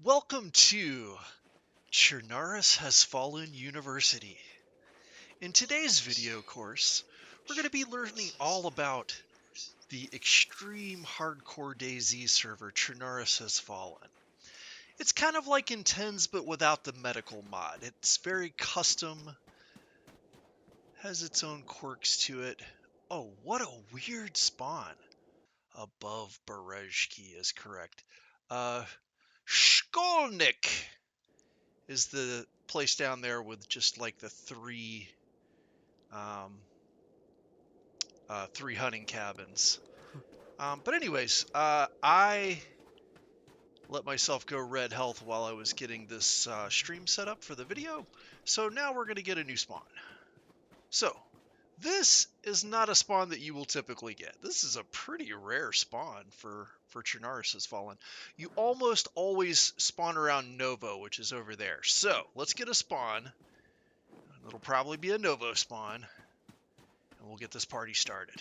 Welcome to Chernarus Has Fallen University. In today's video course, we're going to be learning all about the extreme hardcore DayZ server Chernarus Has Fallen. It's kind of like Intens but without the medical mod. It's very custom, has its own quirks to it. Oh, what a weird spawn. Above Berezki is correct. Shkolnik is the place down there with just like the three hunting cabins. But anyways, I let myself go red health while I was getting this stream set up for the video. So now we're going to get a new spawn. So this is not a spawn that you will typically get. This is a pretty rare spawn for Chernarus Has Fallen. You almost always spawn around Novo, which is over there. So let's get a spawn. It'll probably be a Novo spawn. And we'll get this party started.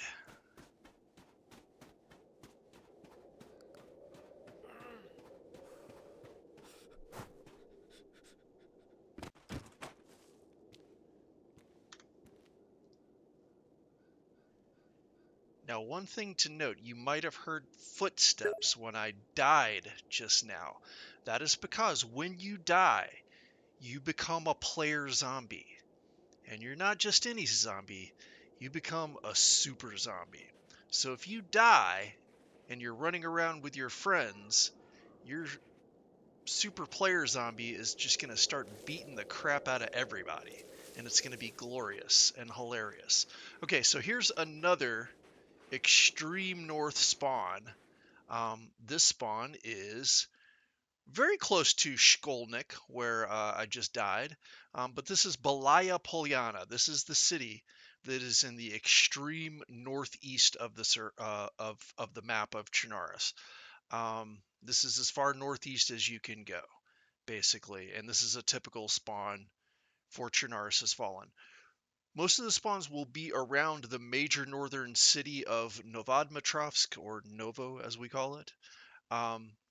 Now, one thing to note, you might have heard footsteps when I died just now. That is because when you die, you become a player zombie. And you're not just any zombie, you become a super zombie. So if you die and you're running around with your friends, your super player zombie is just going to start beating the crap out of everybody. And it's going to be glorious and hilarious. Okay, so here's another extreme north spawn. This spawn is very close to Shkolnik, where I just died. But this is Belaya Polyana. This is the city that is in the extreme northeast of the map of Chernarus. This is as far northeast as you can go, basically, and this is a typical spawn for Chernarus Has Fallen. Most of the spawns will be around the major northern city of Novodmitrovsk, or Novo as we call it.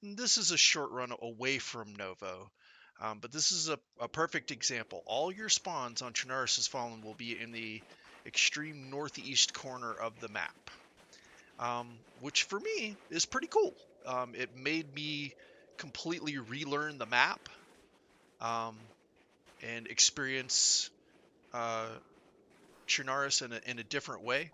This is a short run away from Novo, but this is a perfect example. All your spawns on Chernarus Has Fallen will be in the extreme northeast corner of the map, which for me is pretty cool. It made me completely relearn the map and experience Chernarus in a different way.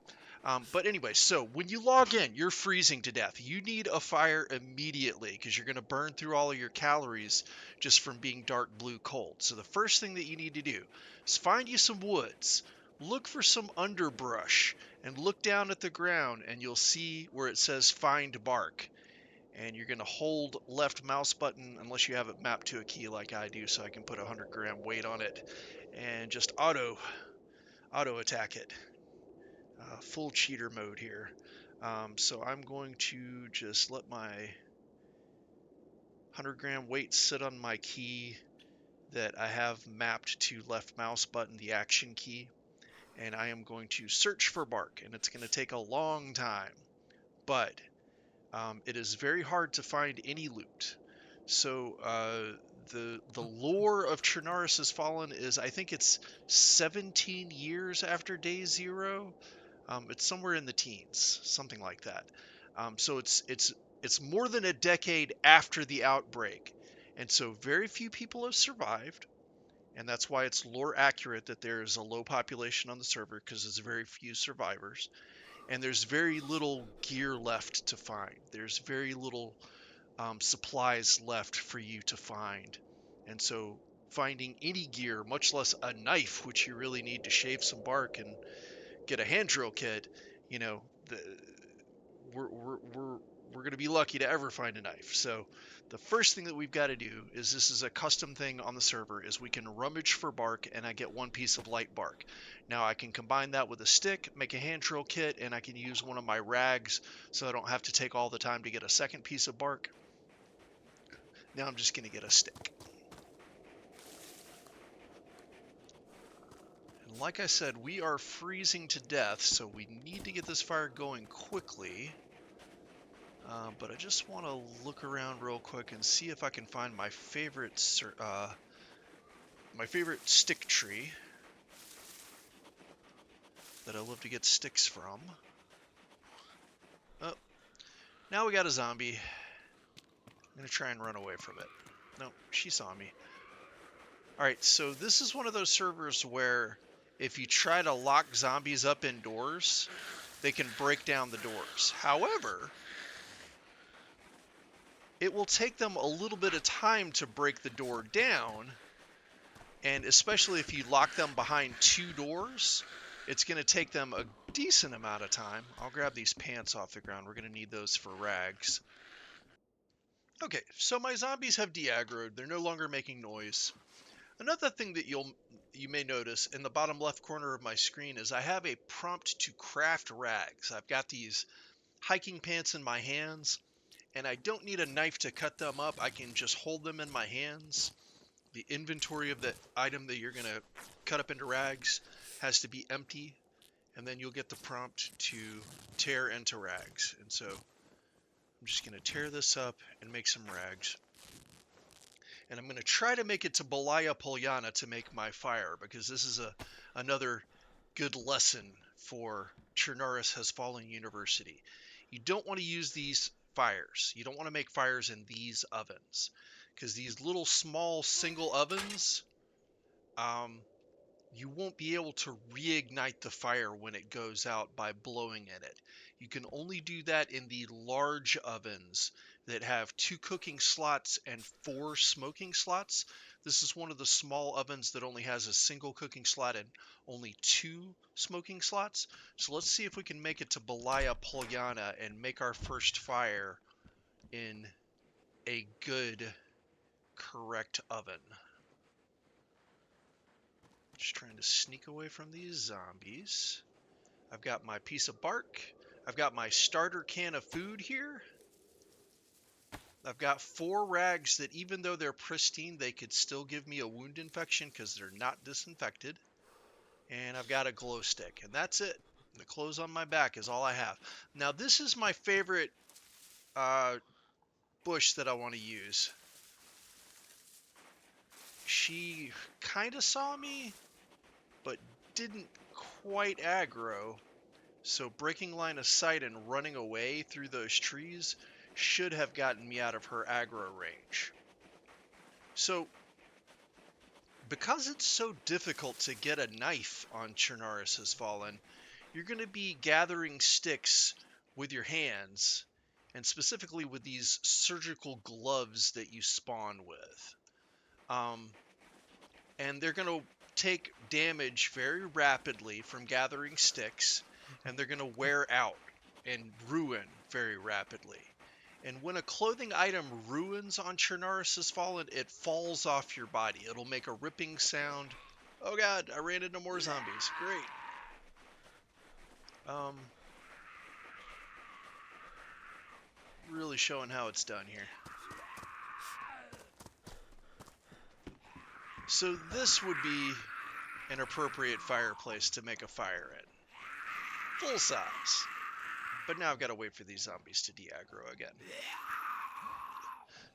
But anyway, so when you log in, you're freezing to death. You need a fire immediately because you're going to burn through all of your calories just from being dark blue cold. So the first thing that you need to do is find you some woods. Look for some underbrush and look down at the ground and you'll see where it says find bark. And you're going to hold left mouse button unless you have it mapped to a key like I do, so I can put 100-gram weight on it and just auto attack it. Full cheater mode here. So I'm going to just let my 100-gram weight sit on my key that I have mapped to left mouse button, the action key, and I am going to search for bark, and it's going to take a long time, but it is very hard to find any loot. So the lore of Chernarus Has Fallen is, I think it's 17 years after day 0. It's somewhere in the teens, something like that. So it's more than a decade after the outbreak, and so very few people have survived, and that's why it's lore accurate that there is a low population on the server because there's very few survivors, and there's very little gear left to find. There's very little supplies left for you to find, and so finding any gear, much less a knife, which you really need to shave some bark and get a hand drill kit, you know, we're going to be lucky to ever find a knife. So the first thing that we've got to do is, this is a custom thing on the server, is we can rummage for bark and I get one piece of light bark. Now I can combine that with a stick, make a hand drill kit, and I can use one of my rags so I don't have to take all the time to get a second piece of bark. Now I'm just going to get a stick. And like I said, we are freezing to death, so we need to get this fire going quickly. But I just want to look around real quick and see if I can find my favorite stick tree that I love to get sticks from. Oh, now we got a zombie. I'm gonna try and run away from it. No, she saw me. Alright, so this is one of those servers where if you try to lock zombies up indoors, they can break down the doors. However, it will take them a little bit of time to break the door down, and especially if you lock them behind 2 doors, it's going to take them a decent amount of time. I'll grab these pants off the ground. We're going to need those for rags. Okay, so my zombies have de-aggroed. They're no longer making noise. Another thing that you may notice in the bottom left corner of my screen is I have a prompt to craft rags. I've got these hiking pants in my hands, and I don't need a knife to cut them up. I can just hold them in my hands. The inventory of the item that you're going to cut up into rags has to be empty, and then you'll get the prompt to tear into rags. And so I'm just going to tear this up and make some rags. And I'm going to try to make it to Belaya Polyana to make my fire, because this is another good lesson for Chernarus Has Fallen University. You don't want to use these fires. You don't want to make fires in these ovens, because these little small single ovens, you won't be able to reignite the fire when it goes out by blowing in it. You can only do that in the large ovens that have 2 cooking slots and 4 smoking slots. This is one of the small ovens that only has a single cooking slot and only 2 smoking slots. So let's see if we can make it to Belaya Polyana and make our first fire in a good, correct oven. Just trying to sneak away from these zombies. I've got my piece of bark. I've got my starter can of food here. I've got 4 rags that even though they're pristine, they could still give me a wound infection because they're not disinfected. And I've got a glow stick. And that's it. The clothes on my back is all I have. Now this is my favorite bush that I want to use. She kind of saw me, but didn't quite aggro. So breaking line of sight and running away through those trees should have gotten me out of her aggro range. So, because it's so difficult to get a knife on Chernarus Has Fallen, you're going to be gathering sticks with your hands, and specifically with these surgical gloves that you spawn with. And they're going to take damage very rapidly from gathering sticks, and they're going to wear out and ruin very rapidly. And when a clothing item ruins on Chernarus Has Fallen, it falls off your body. It'll make a ripping sound. Oh god, I ran into more zombies. Great. Really showing how it's done here. So this would be an appropriate fireplace to make a fire in. Full size. But now I've got to wait for these zombies to de-aggro again.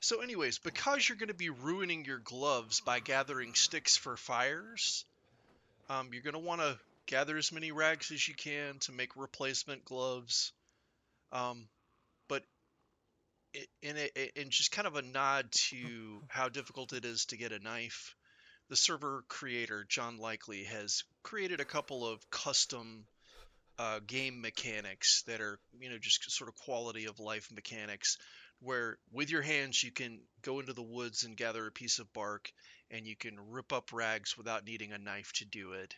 So anyways, because you're going to be ruining your gloves by gathering sticks for fires, you're going to want to gather as many rags as you can to make replacement gloves. But in just kind of a nod to how difficult it is to get a knife, the server creator, John Likely, has created a couple of custom game mechanics that are, just sort of quality of life mechanics, where with your hands you can go into the woods and gather a piece of bark, and you can rip up rags without needing a knife to do it.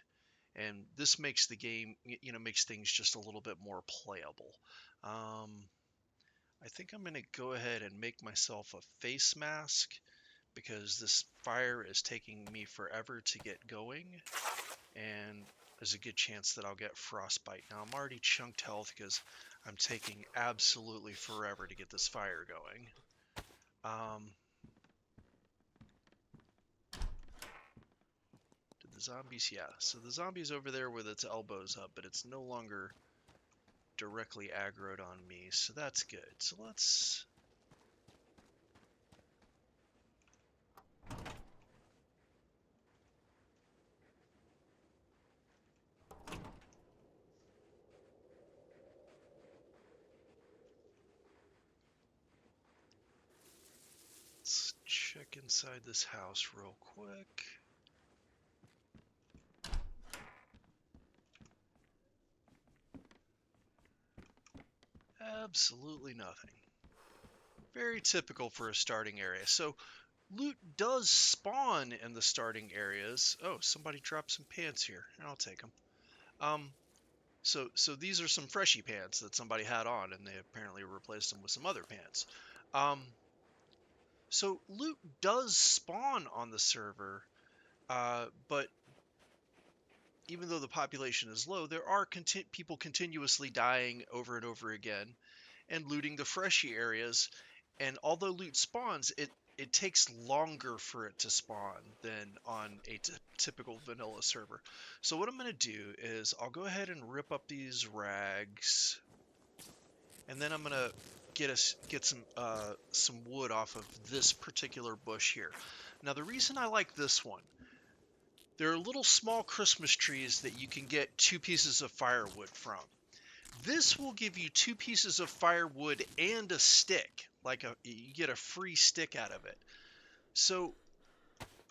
And this makes the game, makes things just a little bit more playable. I think I'm going to go ahead and make myself a face mask, because this fire is taking me forever to get going, and there's a good chance that I'll get frostbite. Now, I'm already chunked health because I'm taking absolutely forever to get this fire going. Did the zombies? Yeah, so the zombie's over there with its elbows up, but it's no longer directly aggroed on me, so that's good. So let's check inside this house real quick. Absolutely nothing. Very typical for a starting area. So loot does spawn in the starting areas. Oh, somebody dropped some pants here. I'll take them. So these are some freshy pants that somebody had on, and they apparently replaced them with some other pants. So loot does spawn on the server, but even though the population is low, there are people continuously dying over and over again and looting the freshy areas. And although loot spawns, it takes longer for it to spawn than on a typical vanilla server. So what I'm going to do is I'll go ahead and rip up these rags, and then I'm going to get some wood off of this particular bush here. Now the reason I like this one, there are little small Christmas trees that you can get 2 pieces of firewood from. This will give you 2 pieces of firewood and a stick. You get a free stick out of it. So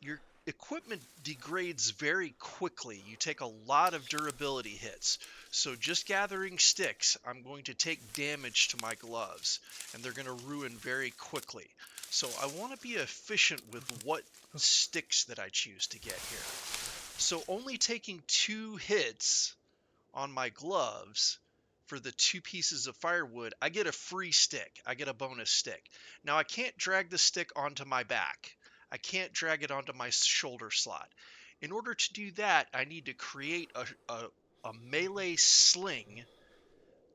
your equipment degrades very quickly. You take a lot of durability hits. So just gathering sticks, I'm going to take damage to my gloves, and they're going to ruin very quickly. So I want to be efficient with what sticks that I choose to get here. So only taking 2 hits on my gloves for the 2 pieces of firewood, I get a free stick. I get a bonus stick. Now I can't drag the stick onto my back. I can't drag it onto my shoulder slot. In order to do that, I need to create a melee sling.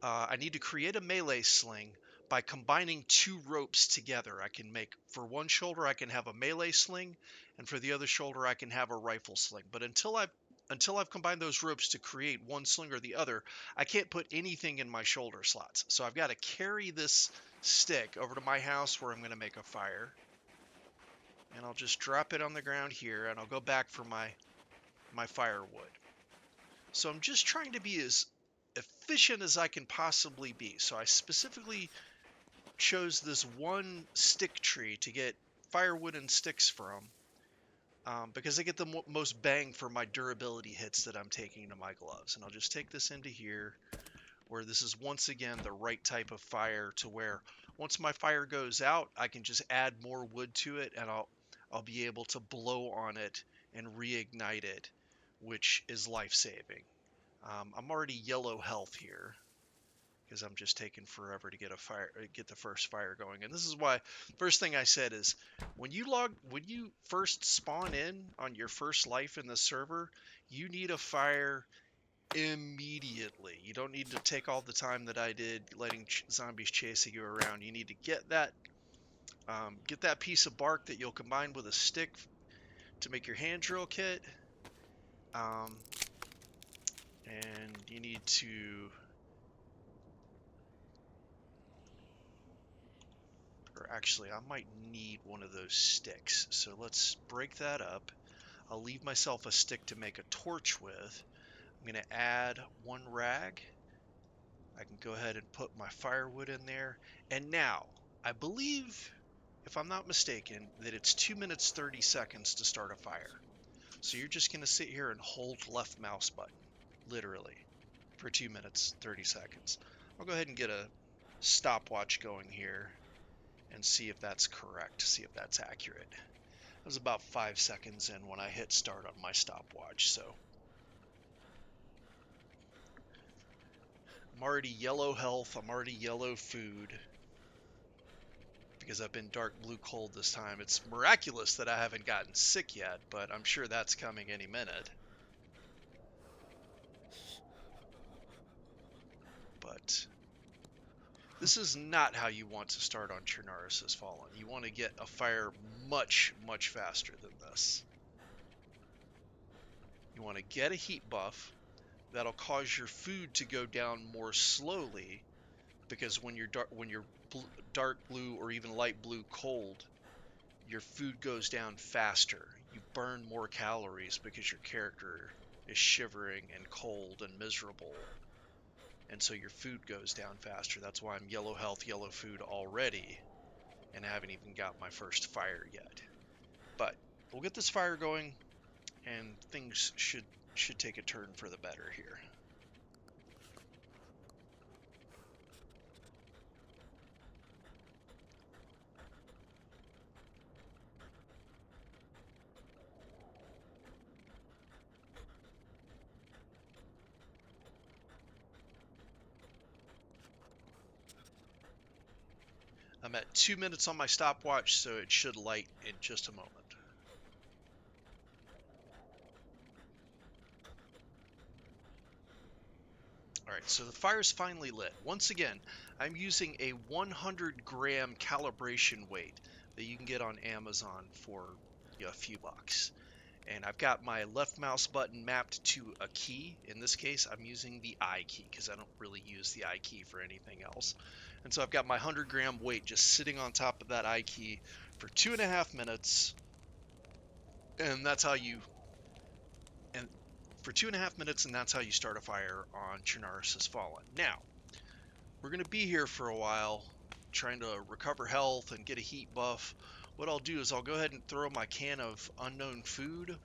I need to create a melee sling by combining 2 ropes together. I can make, for one shoulder, I can have a melee sling, and for the other shoulder, I can have a rifle sling. But until I've combined those ropes to create one sling or the other, I can't put anything in my shoulder slots. So I've got to carry this stick over to my house where I'm going to make a fire. And I'll just drop it on the ground here, and I'll go back for my firewood. So I'm just trying to be as efficient as I can possibly be. So I specifically chose this one stick tree to get firewood and sticks from, because I get the most bang for my durability hits that I'm taking to my gloves. And I'll just take this into here, where this is once again the right type of fire, to where once my fire goes out, I can just add more wood to it, and I'll be able to blow on it and reignite it, which is life-saving. I'm already yellow health here, because I'm just taking forever to get the first fire going. And this is why first thing I said is when you first spawn in on your first life in the server, you need a fire immediately. You don't need to take all the time that I did letting zombies chasing you around. You need to get that piece of bark that you'll combine with a stick to make your hand drill kit. And you need to actually, I might need one of those sticks. So let's break that up. I'll leave myself a stick to make a torch with. I'm going to add 1 rag. I can go ahead and put my firewood in there. And now, I believe, if I'm not mistaken, that it's 2 minutes 30 seconds to start a fire. So you're just going to sit here and hold left mouse button, literally, for 2 minutes 30 seconds. I'll go ahead and get a stopwatch going here and see if that's correct, see if that's accurate. It was about 5 seconds in when I hit start on my stopwatch, so I'm already yellow health, I'm already yellow food, because I've been dark blue cold this time. It's miraculous that I haven't gotten sick yet, but I'm sure that's coming any minute. But this is not how you want to start on Chernarus Has Fallen. You want to get a fire much, much faster than this. You want to get a heat buff, that'll cause your food to go down more slowly, because when you're dark blue or even light blue cold, your food goes down faster. You burn more calories because your character is shivering and cold and miserable. And so your food goes down faster. That's why I'm yellow health, yellow food already, and I haven't even got my first fire yet. But we'll get this fire going, and things should take a turn for the better here. I'm at 2 minutes on my stopwatch, so it should light in just a moment. Alright, so the fire's finally lit. Once again, I'm using a 100-gram calibration weight that you can get on Amazon for a few bucks. And I've got my left mouse button mapped to a key. In this case, I'm using the I key because I don't really use the I key for anything else. And so I've got my 100-gram weight just sitting on top of that I key for 2.5 minutes. And that's how you... And for 2.5 minutes, and that's how you start a fire on Chernarus Has Fallen. Now, we're going to be here for a while, trying to recover health and get a heat buff. What I'll do is I'll go ahead and throw my can of unknown food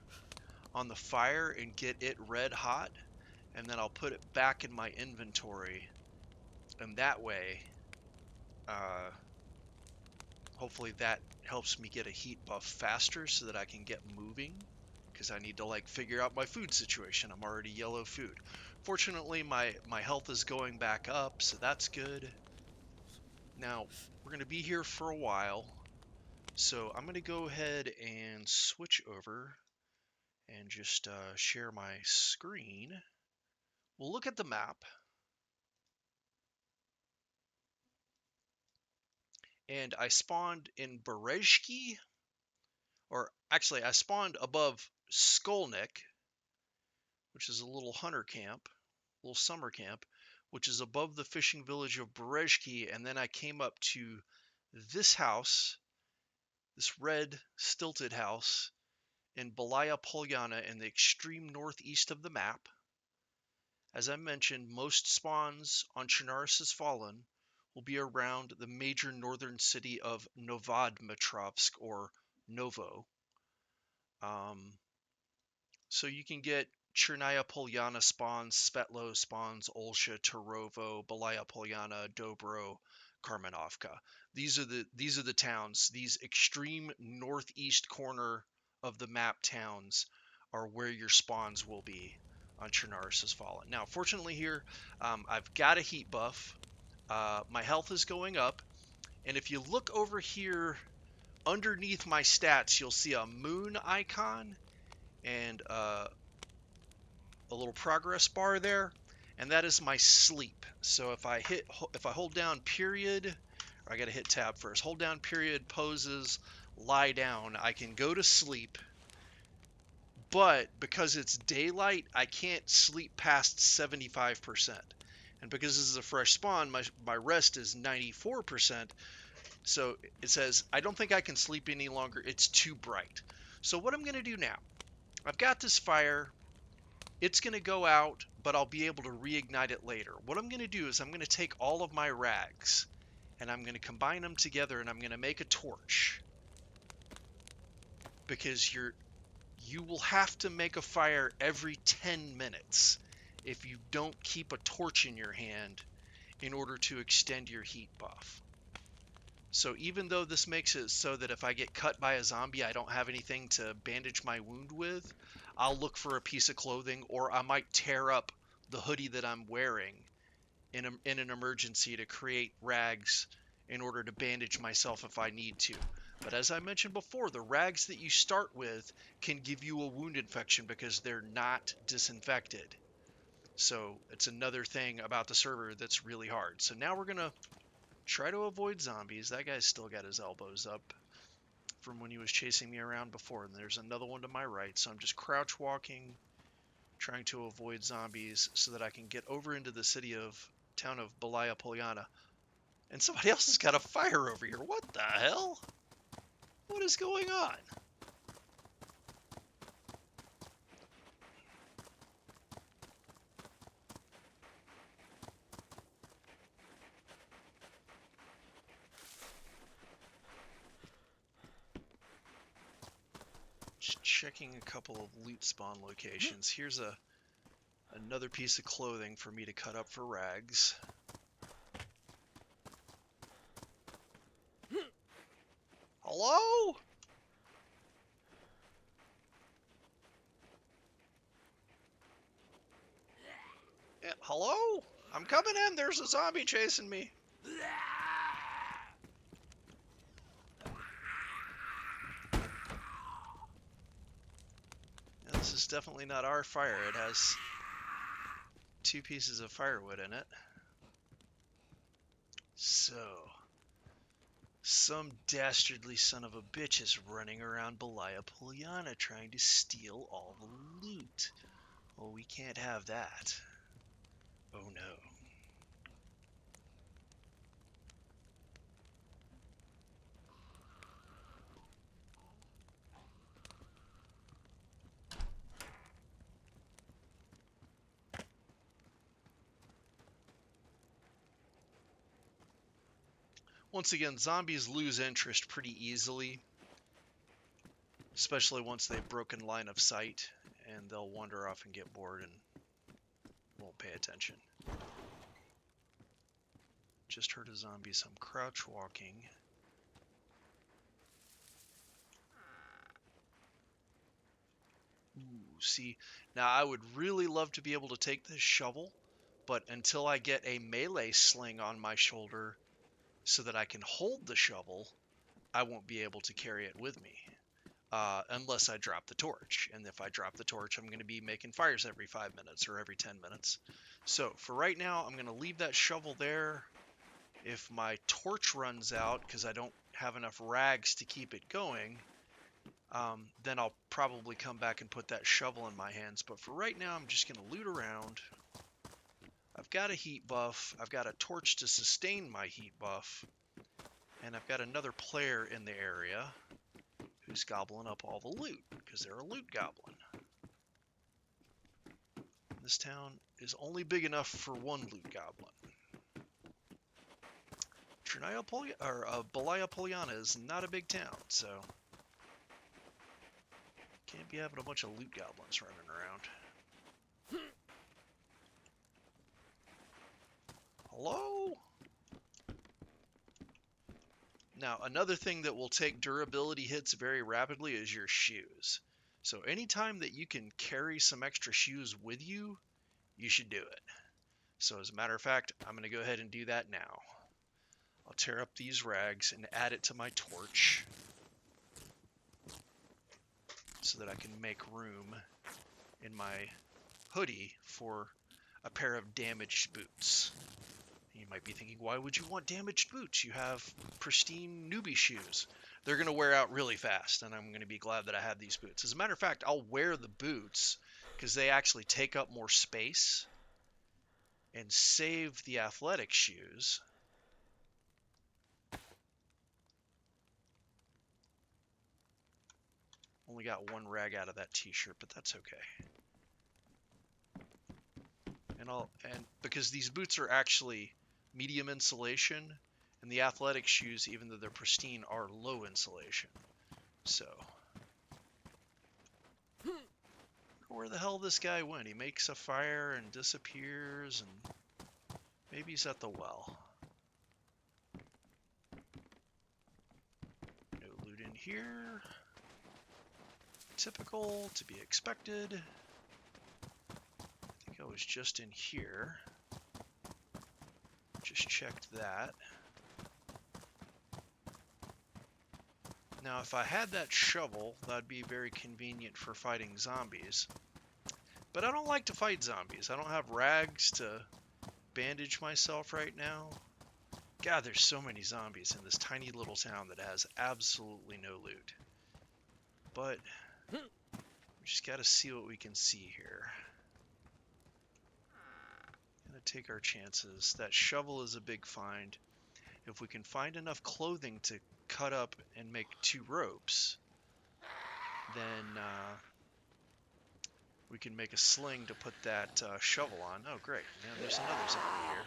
on the fire and get it red hot, and then I'll put it back in my inventory, and that way hopefully that helps me get a heat buff faster so that I can get moving, because I need to like figure out my food situation. I'm already yellow food. Fortunately, my health is going back up, so that's good. Now we're going to be here for a while, so I'm going to go ahead and switch over and just share my screen. We'll look at the map. And I spawned in Berezhki, or actually I spawned above Skolnik, which is a little hunter camp, little summer camp, which is above the fishing village of Berezhki, and then I came up to this house, this red stilted house in Belaya Polyana in the extreme northeast of the map. As I mentioned, most spawns on Chernarus Has Fallen will be around the major northern city of Novadmitrovsk, or Novo. So you can get Chernaya Polyana spawns, Svetlo spawns, Olsha, Turovo, Belaya Polyana, Dobro, Karmenovka. These are the towns. These extreme northeast corner of the map towns are where your spawns will be on Chernarus Has Fallen. Now, fortunately here, I've got a heat buff. My health is going up, and if you look over here underneath my stats, you'll see a moon icon and a little progress bar there, and that is my sleep. So if I hold down period, or I gotta hit tab first, hold down period, poses, lie down, I can go to sleep. But because it's daylight, I can't sleep past 75%. And because this is a fresh spawn, my rest is 94%. So it says, I don't think I can sleep any longer. It's too bright. So what I'm going to do now, I've got this fire. It's going to go out, but I'll be able to reignite it later. What I'm going to do is I'm going to take all of my rags and I'm going to combine them together, and I'm going to make a torch. Because you will have to make a fire every 10 minutes if you don't keep a torch in your hand in order to extend your heat buff. So even though this makes it so that if I get cut by a zombie, I don't have anything to bandage my wound with, I'll look for a piece of clothing, or I might tear up the hoodie that I'm wearing in an emergency to create rags in order to bandage myself if I need to. But as I mentioned before, the rags that you start with can give you a wound infection because they're not disinfected. So it's another thing about the server that's really hard. So now we're going to try to avoid zombies. That guy's still got his elbows up from when he was chasing me around before. And there's another one to my right. So I'm just crouch walking, trying to avoid zombies so that I can get over into the town of Balaya Poliana. And somebody else has got a fire over here. What the hell? What is going on? Just checking a couple of loot spawn locations. Here's another piece of clothing for me to cut up for rags. Hello? Yeah, hello? I'm coming in. There's a zombie chasing me. Yeah, this is definitely not our fire. It has 2 pieces of firewood in it. So, some dastardly son of a bitch is running around Balaya Poliana trying to steal all the loot. Well, we can't have that. Oh no. Once again, zombies lose interest pretty easily, especially once they've broken line of sight, and they'll wander off and get bored and won't pay attention. Just heard a zombie, so I'm crouch walking. Ooh, see, now I would really love to be able to take this shovel, but until I get a melee sling on my shoulder so that I can hold the shovel, I won't be able to carry it with me. Unless I drop the torch. And if I drop the torch, I'm going to be making fires every 5 minutes or every 10 minutes. So for right now, I'm going to leave that shovel there. If my torch runs out because I don't have enough rags to keep it going, then I'll probably come back and put that shovel in my hands. But for right now, I'm just going to loot around. I've got a heat buff. I've got a torch to sustain my heat buff. And I've got another player in the area who's gobbling up all the loot, because they're a loot goblin. This town is only big enough for one loot goblin. Balaya Poliana is not a big town, so can't be having a bunch of loot goblins running around. Hello? Now, another thing that will take durability hits very rapidly is your shoes. So anytime that you can carry some extra shoes with you, you should do it. So as a matter of fact, I'm going to go ahead and do that now. I'll tear up these rags and add it to my torch so that I can make room in my hoodie for a pair of damaged boots. You might be thinking, why would you want damaged boots? You have pristine newbie shoes. They're going to wear out really fast, and I'm going to be glad that I have these boots. As a matter of fact, I'll wear the boots because they actually take up more space and save the athletic shoes. Only got 1 rag out of that t-shirt, but that's okay. And because these boots are actually medium insulation, and the athletic shoes, even though they're pristine, are low insulation. So, where the hell this guy went? He makes a fire and disappears, and maybe he's at the well. No loot in here. Typical, to be expected. I think I was just in here. Just checked that. Now, if I had that shovel, that'd be very convenient for fighting zombies. But I don't like to fight zombies. I don't have rags to bandage myself right now. God, there's so many zombies in this tiny little town that has absolutely no loot. But we just gotta see what we can see here. take our chances. That shovel is a big find. If we can find enough clothing to cut up and make 2 ropes, then we can make a sling to put that shovel on. Oh, great. Now there's another zombie here.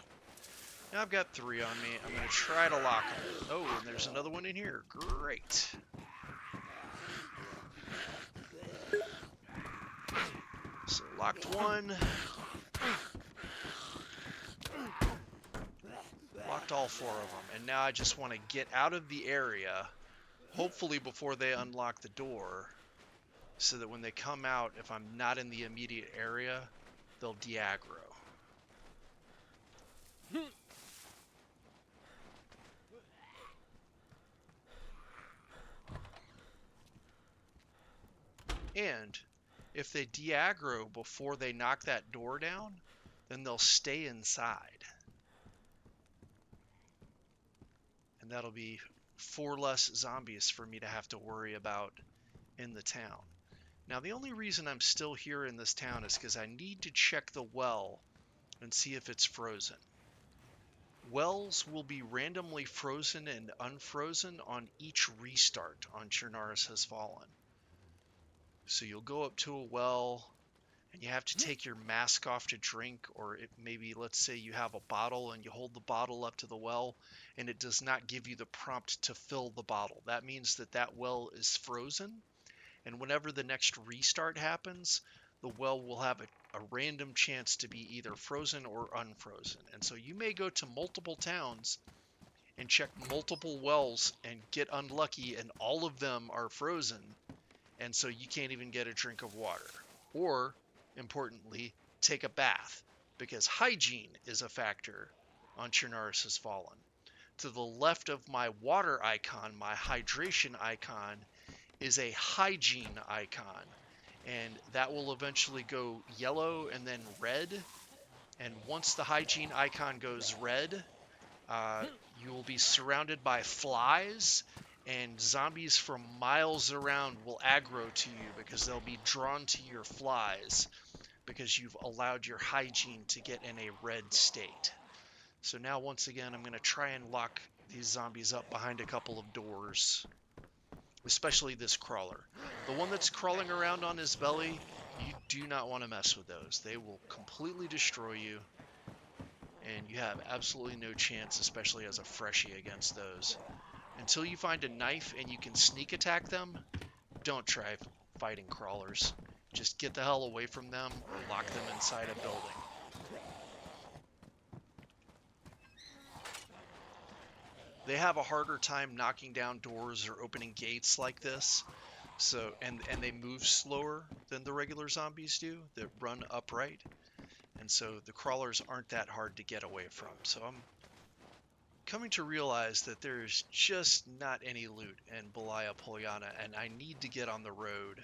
Now I've got 3 on me. I'm going to try to lock them. Oh, and there's another one in here. Great. So locked 1. Locked all 4 of them. And now I just want to get out of the area, hopefully before they unlock the door, so that when they come out, if I'm not in the immediate area, they'll de-aggro. And if they de-aggro before they knock that door down, then they'll stay inside. And that'll be 4 less zombies for me to have to worry about in the town. Now, the only reason I'm still here in this town is because I need to check the well and see if it's frozen. Wells will be randomly frozen and unfrozen on each restart on Chernarus Has Fallen. So you'll go up to a well, and you have to take your mask off to drink, or maybe, let's say you have a bottle and you hold the bottle up to the well, and it does not give you the prompt to fill the bottle. That means that that well is frozen, and whenever the next restart happens, the well will have a random chance to be either frozen or unfrozen. And so you may go to multiple towns and check multiple wells and get unlucky, and all of them are frozen, and so you can't even get a drink of water. Or, importantly, take a bath, because hygiene is a factor on Chernarus Has Fallen. To the left of my water icon, my hydration icon, is a hygiene icon, and that will eventually go yellow and then red. And once the hygiene icon goes red, you will be surrounded by flies, and zombies from miles around will aggro to you because they'll be drawn to your flies because you've allowed your hygiene to get in a red state. So now, once again, I'm going to try and lock these zombies up behind a couple of doors, especially this crawler. The one that's crawling around on his belly, you do not want to mess with those. They will completely destroy you, and you have absolutely no chance, especially as a freshie, against those. Until you find a knife and you can sneak attack them, don't try fighting crawlers. Just get the hell away from them or lock them inside a building. They have a harder time knocking down doors or opening gates like this. So, and they move slower than the regular zombies do that run upright. And so the crawlers aren't that hard to get away from. So I'm coming to realize that there's just not any loot in Belaya Polyana, and I need to get on the road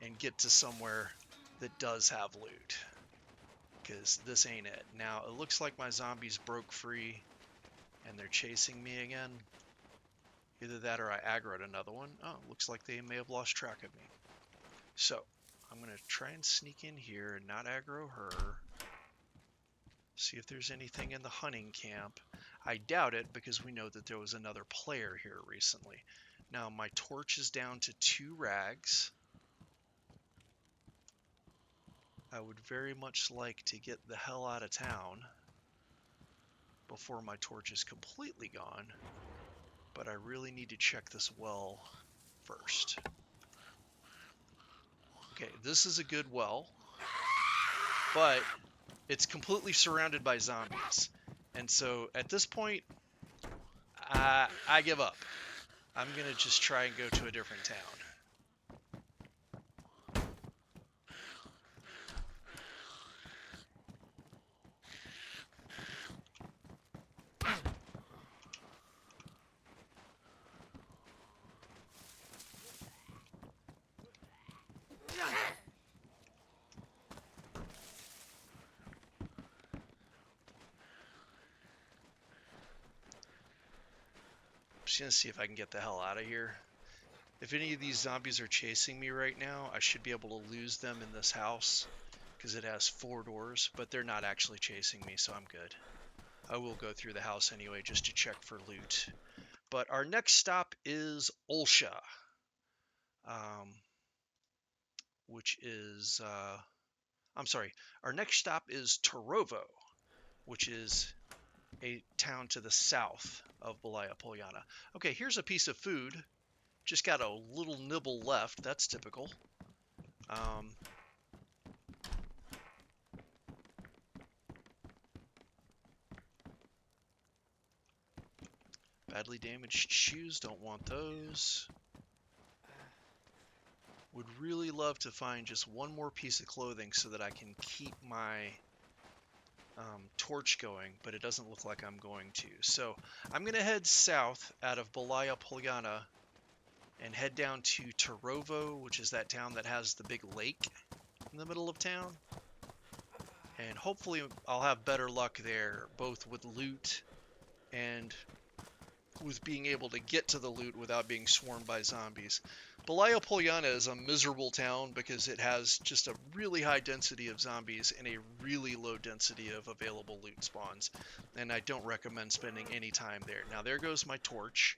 and get to somewhere that does have loot, because this ain't it. Now, it looks like my zombies broke free and they're chasing me again. Either that or I aggroed another one. Oh, looks like they may have lost track of me. So, I'm going to try and sneak in here and not aggro her. See if there's anything in the hunting camp. I doubt it, because we know that there was another player here recently. Now, my torch is down to 2 rags. I would very much like to get the hell out of town before my torch is completely gone, but I really need to check this well first. Okay, this is a good well, but it's completely surrounded by zombies. And so at this point, I give up. I'm going to just try and go to a different town. Just gonna see if I can get the hell out of here. If any of these zombies are chasing me right now, I should be able to lose them in this house, because it has 4 doors, but they're not actually chasing me, so I'm good. I will go through the house anyway just to check for loot. But our next stop is Olsha, um, which is, I'm sorry, our next stop is Torovo, which is a town to the south of Belaya Polyana. Okay, here's a piece of food. Just got a little nibble left. That's typical. Badly damaged shoes, don't want those. Would really love to find just one more piece of clothing so that I can keep my torch going, but it doesn't look like I'm going to. So I'm going to head south out of Belaya Polyana and head down to Torovo, which is that town that has the big lake in the middle of town. And hopefully I'll have better luck there, both with loot and with being able to get to the loot without being swarmed by zombies. Belaya Polyana is a miserable town because it has just a really high density of zombies and a really low density of available loot spawns, and I don't recommend spending any time there. Now there goes my torch,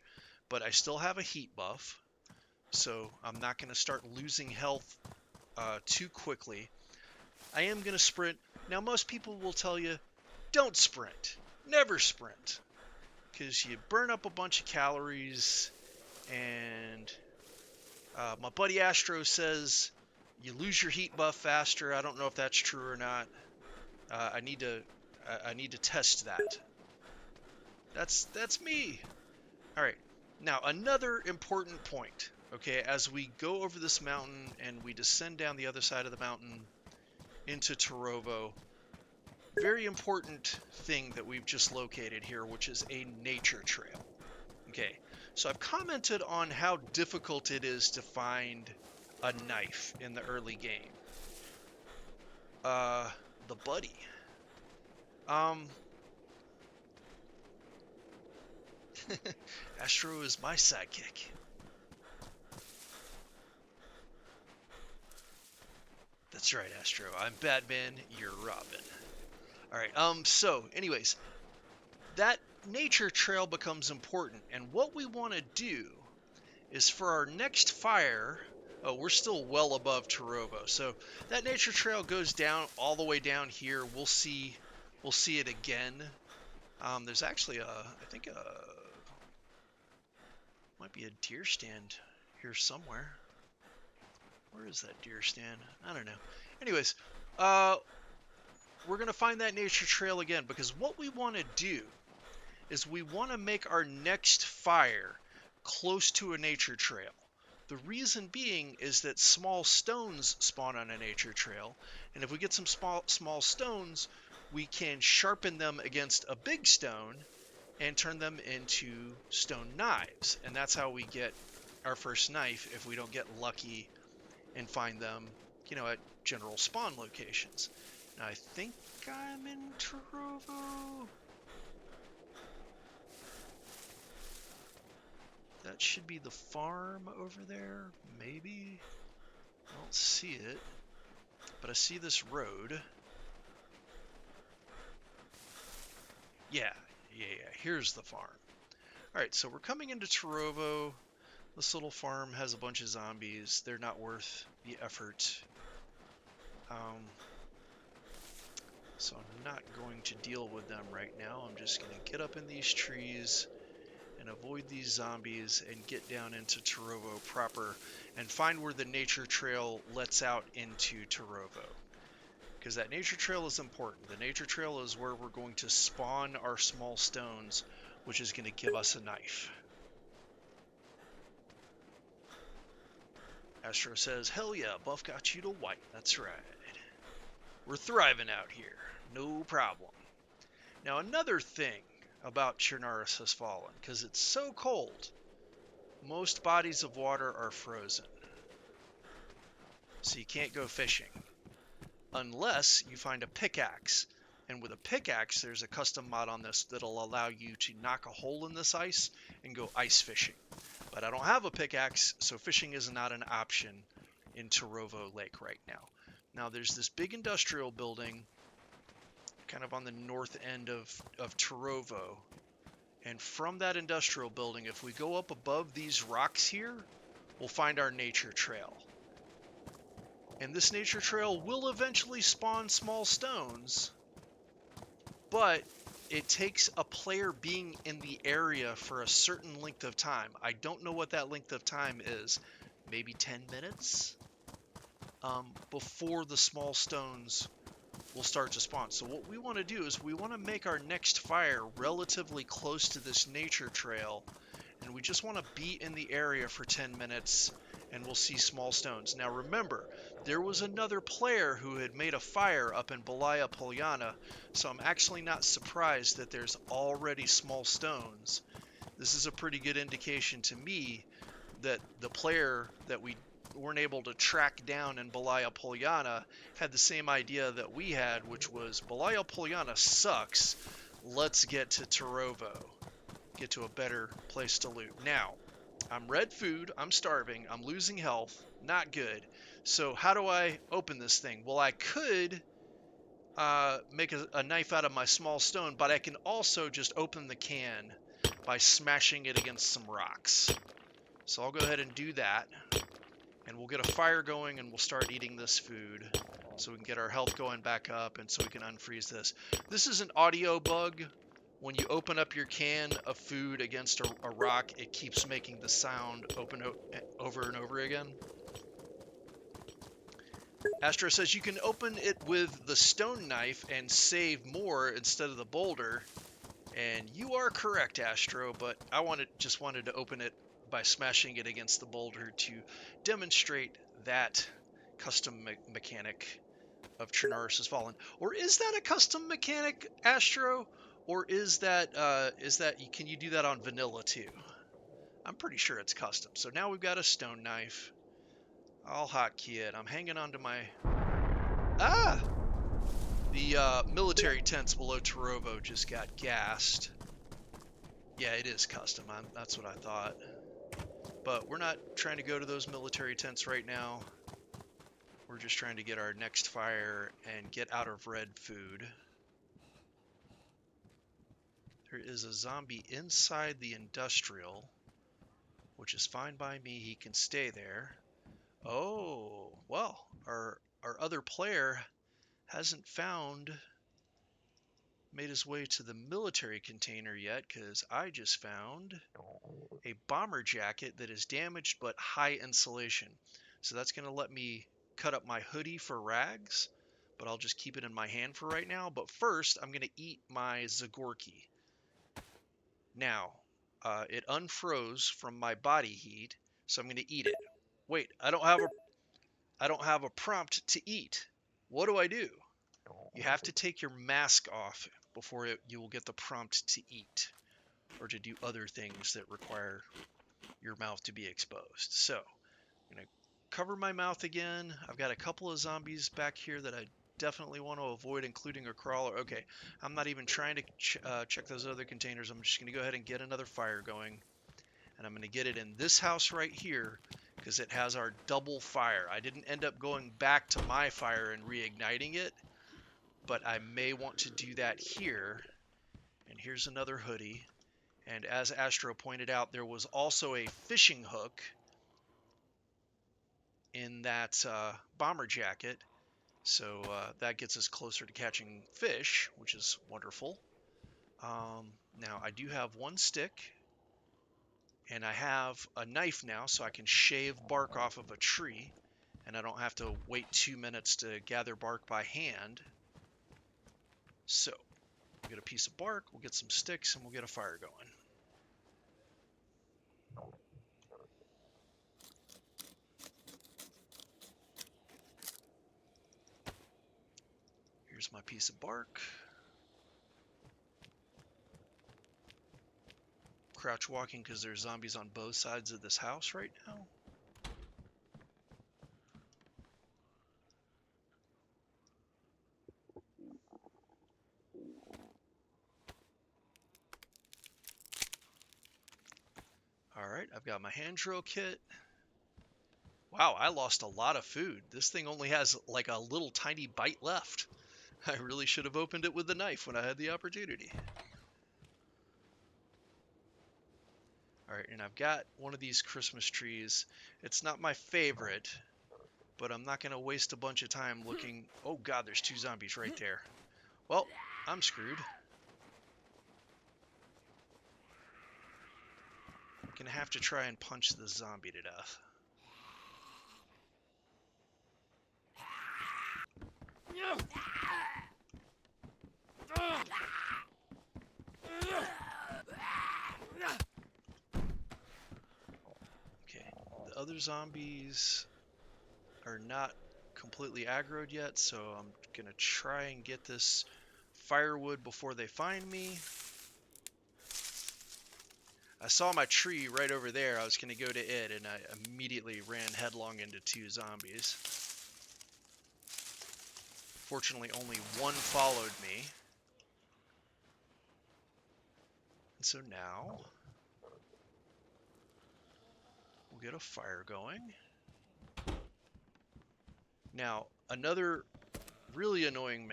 but I still have a heat buff, so I'm not going to start losing health too quickly. I am going to sprint. Now most people will tell you, don't sprint. Never sprint. Because you burn up a bunch of calories, and my buddy Astro says you lose your heat buff faster. I don't know if that's true or not. I need to test that. That's me. All right. Now another important point. Okay, as we go over this mountain and we descend down the other side of the mountain into Torovo, very important thing that we've just located here, which is a nature trail. Okay, so I've commented on how difficult it is to find a knife in the early game. The buddy. Astro is my sidekick. That's right, Astro. I'm Batman, you're Robin. Alright, so, anyways, that nature trail becomes important, and what we want to do is for our next fire, we're still well above Torovo, so that nature trail goes down all the way down here. We'll see it again. There's actually I think might be a deer stand here somewhere. Where is that deer stand? I don't know. Anyways, we're gonna find that nature trail again, because what we want to do is we want to make our next fire close to a nature trail. The reason being is that small stones spawn on a nature trail, and if we get some small stones, we can sharpen them against a big stone and turn them into stone knives, and that's how we get our first knife if we don't get lucky and find them, at general spawn locations. Now I think I'm in Torovo. That should be the farm over there, maybe? I don't see it, but I see this road. Yeah, here's the farm. Alright, so we're coming into Torovo. This little farm has a bunch of zombies. They're not worth the effort. So I'm not going to deal with them right now. I'm just going to get up in these trees and avoid these zombies and get down into Torovo proper and find where the nature trail lets out into Torovo. Because that nature trail is important. The nature trail is where we're going to spawn our small stones, which is going to give us a knife. Astro says, hell yeah, buff got you to white. That's right. We're thriving out here. No problem. Now another thing about Chernarus has fallen, because it's so cold, most bodies of water are frozen. So you can't go fishing. Unless you find a pickaxe. And with a pickaxe, there's a custom mod on this that'll allow you to knock a hole in this ice and go ice fishing. But I don't have a pickaxe, so fishing is not an option in Torovo Lake right now. Now there's this big industrial building kind of on the north end of Tarovo. And from that industrial building, if we go up above these rocks here, we'll find our nature trail. And this nature trail will eventually spawn small stones, but it takes a player being in the area for a certain length of time. I don't know what that length of time is. Maybe 10 minutes before the small stones will start to spawn. So what we want to do is we want to make our next fire relatively close to this nature trail, and we just want to be in the area for 10 minutes and we'll see small stones. Now remember, there was another player who had made a fire up in Belaya Polyana, so I'm actually not surprised that there's already small stones. This is a pretty good indication to me that the player that we weren't able to track down in Belaya Polyana had the same idea that we had, which was Belaya Polyana sucks. Let's get to Tarovo. Get to a better place to loot. Now, I'm red food, I'm starving, I'm losing health, not good. So how do I open this thing? Well, I could make a knife out of my small stone, but I can also just open the can by smashing it against some rocks. So I'll go ahead and do that, and we'll get a fire going and we'll start eating this food so we can get our health going back up and so we can unfreeze this. This is an audio bug. When you open up your can of food against a rock, it keeps making the sound over and over again. Astro says you can open it with the stone knife and save more instead of the boulder. And you are correct, Astro, but I just wanted to open it by smashing it against the boulder to demonstrate that custom mechanic of Chernarus has fallen. Or is that a custom mechanic, Astro? Or is that can you do that on vanilla too? I'm pretty sure it's custom. So now we've got a stone knife. I'll hotkey it. I'm hanging on to my... Ah! The military tents below Tarovo just got gassed. Yeah, it is custom. That's what I thought. But we're not trying to go to those military tents right now. We're just trying to get our next fire and get out of red food. There is a zombie inside the industrial, which is fine by me. He can stay there. Oh, well, our other player hasn't made his way to the military container yet, because I just found a bomber jacket that is damaged but high insulation. So that's going to let me cut up my hoodie for rags, but I'll just keep it in my hand for right now. But first, I'm going to eat my Zagorki. Now, it unfroze from my body heat, so I'm going to eat it. Wait, I don't have a prompt to eat. What do I do? You have to take your mask off before you will get the prompt to eat or to do other things that require your mouth to be exposed. So, I'm going to cover my mouth again. I've got a couple of zombies back here that I definitely want to avoid, including a crawler. Okay, I'm not even trying to check those other containers. I'm just going to go ahead and get another fire going. And I'm going to get it in this house right here because it has our double fire. I didn't end up going back to my fire and reigniting it, but I may want to do that here. And here's another hoodie. And as Astro pointed out, there was also a fishing hook in that bomber jacket. So that gets us closer to catching fish, which is wonderful. Now, I do have one stick, and I have a knife now, so I can shave bark off of a tree, and I don't have to wait 2 minutes to gather bark by hand. So, we'll get a piece of bark, we'll get some sticks, and we'll get a fire going. Here's my piece of bark. Crouch walking because there's zombies on both sides of this house right now. Alright, I've got my hand drill kit. Wow, I lost a lot of food. This thing only has like a little tiny bite left. I really should have opened it with the knife when I had the opportunity. Alright, and I've got one of these Christmas trees. It's not my favorite, but I'm not going to waste a bunch of time looking. Oh god, there's 2 zombies right there. Well, I'm screwed. I'm going to have to try and punch this zombie to death. Okay, the other zombies are not completely aggroed yet, so I'm going to try and get this firewood before they find me. I saw my tree right over there. I was going to go to it, and I immediately ran headlong into 2 zombies. Fortunately, only one followed me. And so now, we'll get a fire going. Now, another really annoying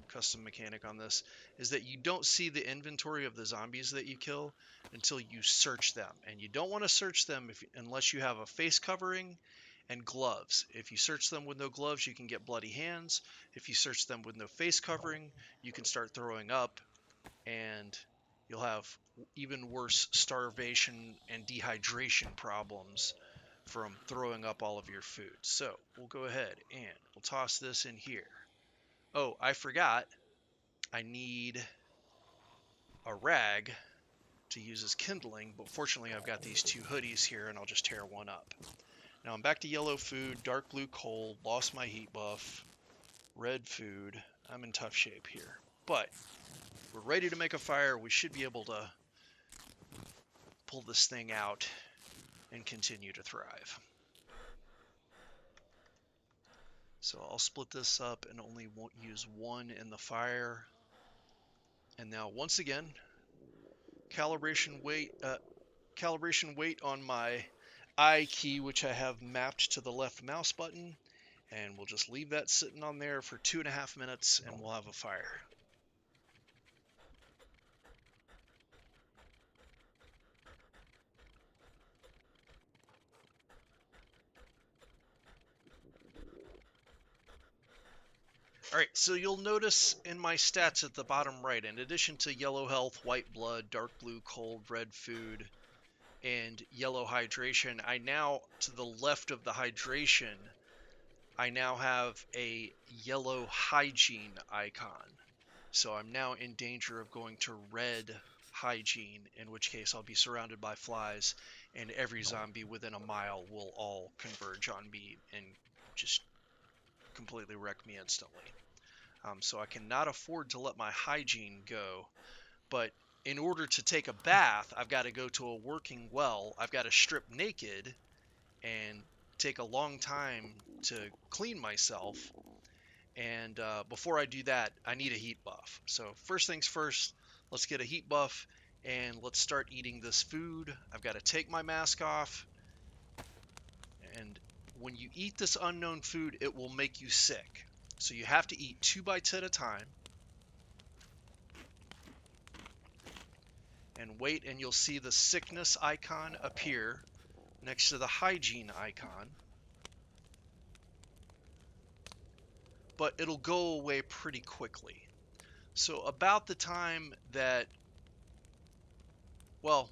custom mechanic on this, is that you don't see the inventory of the zombies that you kill until you search them. And you don't want to search them unless you have a face covering and gloves. If you search them with no gloves, you can get bloody hands. If you search them with no face covering, you can start throwing up, and you'll have even worse starvation and dehydration problems from throwing up all of your food. So we'll go ahead and we'll toss this in here. Oh, I forgot. I need a rag to use as kindling, but fortunately I've got these 2 hoodies here, and I'll just tear one up. Now I'm back to yellow food, dark blue coal, lost my heat buff, red food. I'm in tough shape here. But we're ready to make a fire. We should be able to pull this thing out and continue to thrive. So I'll split this up and only won't use one in the fire. And now once again, calibration weight on my I key, which I have mapped to the left mouse button, and we'll just leave that sitting on there for 2.5 minutes and we'll have a fire. Alright, so you'll notice in my stats at the bottom right, in addition to yellow health, white blood, dark blue cold, red food, and yellow hydration, I now, to the left of the hydration, I now have a yellow hygiene icon. So I'm now in danger of going to red hygiene, in which case I'll be surrounded by flies, and every zombie within a mile will all converge on me and just completely wreck me instantly. So I cannot afford to let my hygiene go, but in order to take a bath, I've got to go to a working well. I've got to strip naked and take a long time to clean myself. And before I do that, I need a heat buff. So first things first, let's get a heat buff and let's start eating this food. I've got to take my mask off. And when you eat this unknown food, it will make you sick. So you have to eat 2 bites at a time. And wait, and you'll see the sickness icon appear next to the hygiene icon. But it'll go away pretty quickly. So about the time that, well,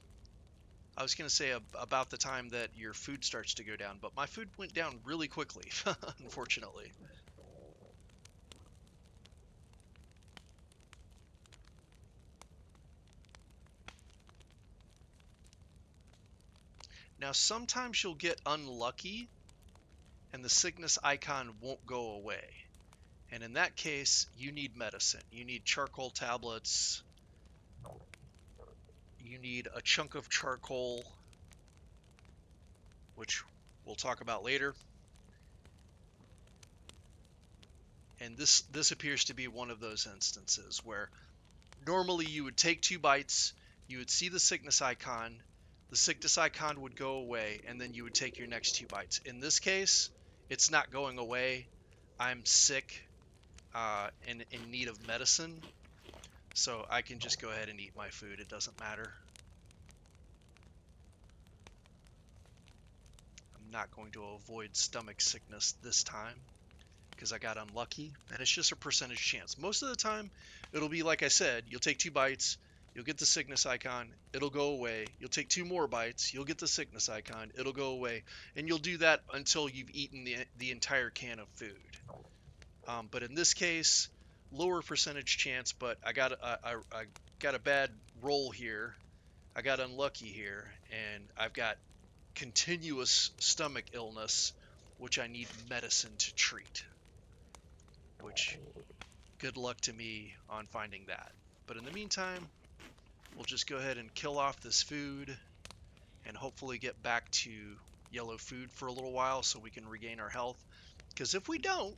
I was going to say about the time that your food starts to go down, but my food went down really quickly, unfortunately. Now, sometimes you'll get unlucky and the sickness icon won't go away. And in that case, you need medicine. You need charcoal tablets. You need a chunk of charcoal, which we'll talk about later. And this appears to be one of those instances where normally you would take 2 bites, you would see the sickness icon, the sickness icon would go away, and then you would take your next 2 bites. In this case, it's not going away. I'm sick, and in need of medicine, so I can just go ahead and eat my food. It doesn't matter. I'm not going to avoid stomach sickness this time because I got unlucky, and it's just a percentage chance. Most of the time, it'll be like I said, you'll take 2 bites, you'll get the sickness icon, it'll go away. You'll take 2 more bites, you'll get the sickness icon, it'll go away, and you'll do that until you've eaten the entire can of food. But in this case, lower percentage chance, but I got a bad roll here. I got unlucky here, and I've got continuous stomach illness, which I need medicine to treat. Which, good luck to me on finding that. But in the meantime, we'll just go ahead and kill off this food and hopefully get back to yellow food for a little while so we can regain our health. Because if we don't,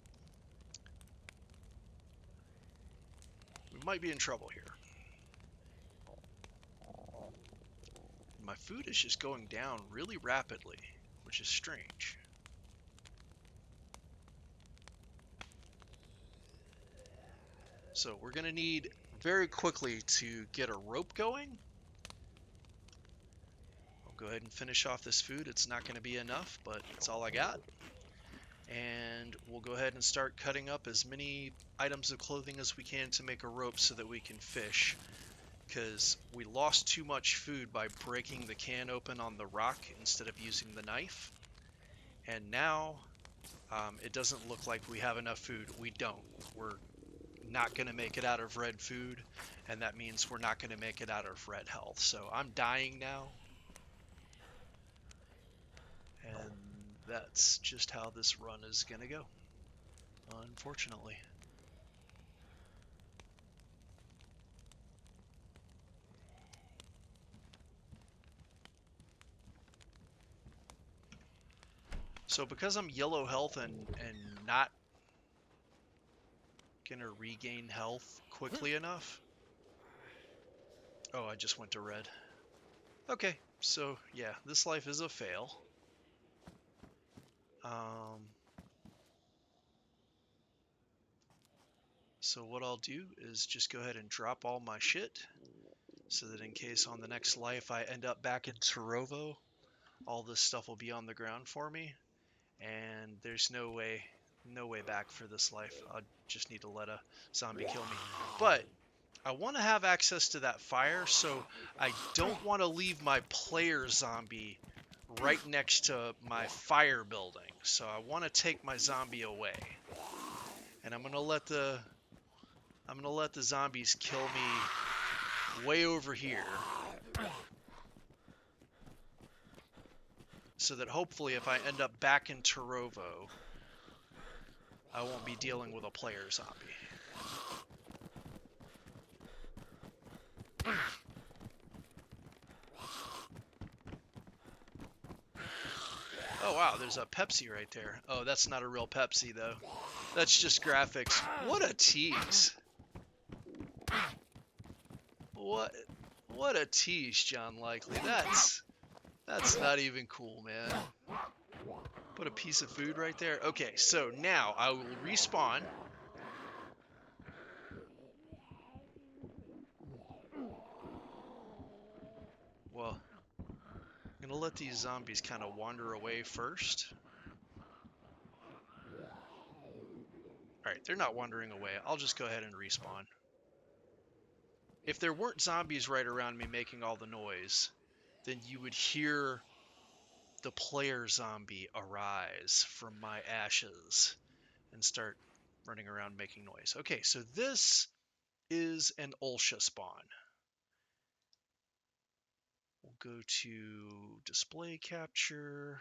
we might be in trouble here. My food is just going down really rapidly, which is strange. So we're going to need very quickly to get a rope going. I'll go ahead and finish off this food. It's not going to be enough, but it's all I got. And we'll go ahead and start cutting up as many items of clothing as we can to make a rope so that we can fish. Because we lost too much food by breaking the can open on the rock instead of using the knife. And now it doesn't look like we have enough food. We don't. We're not going to make it out of red food, and that means we're not going to make it out of red health. So I'm dying now. And that's just how this run is going to go, unfortunately. So because I'm yellow health and not gonna regain health quickly enough. Oh, I just went to red. Okay, so yeah, this life is a fail. So what I'll do is just go ahead and drop all my shit so that in case on the next life I end up back in Tarovo, all this stuff will be on the ground for me. And there's no way back for this life. I just need to let a zombie kill me. But I want to have access to that fire, so I don't want to leave my player zombie right next to my fire building. So I want to take my zombie away. And I'm gonna let the zombies kill me way over here. So that hopefully if I end up back in Tarovo, I won't be dealing with a player zombie. Oh wow, there's a Pepsi right there. Oh, that's not a real Pepsi though. That's just graphics. What a tease. What a tease, John Likely. That's not even cool, man. Put a piece of food right there. Okay, so now I will respawn. Well, I'm gonna let these zombies kind of wander away first. Alright, they're not wandering away. I'll just go ahead and respawn. If there weren't zombies right around me making all the noise, then you would hear the player zombie arise from my ashes and start running around making noise. Okay, so this is an Ulsha spawn. We'll go to display capture.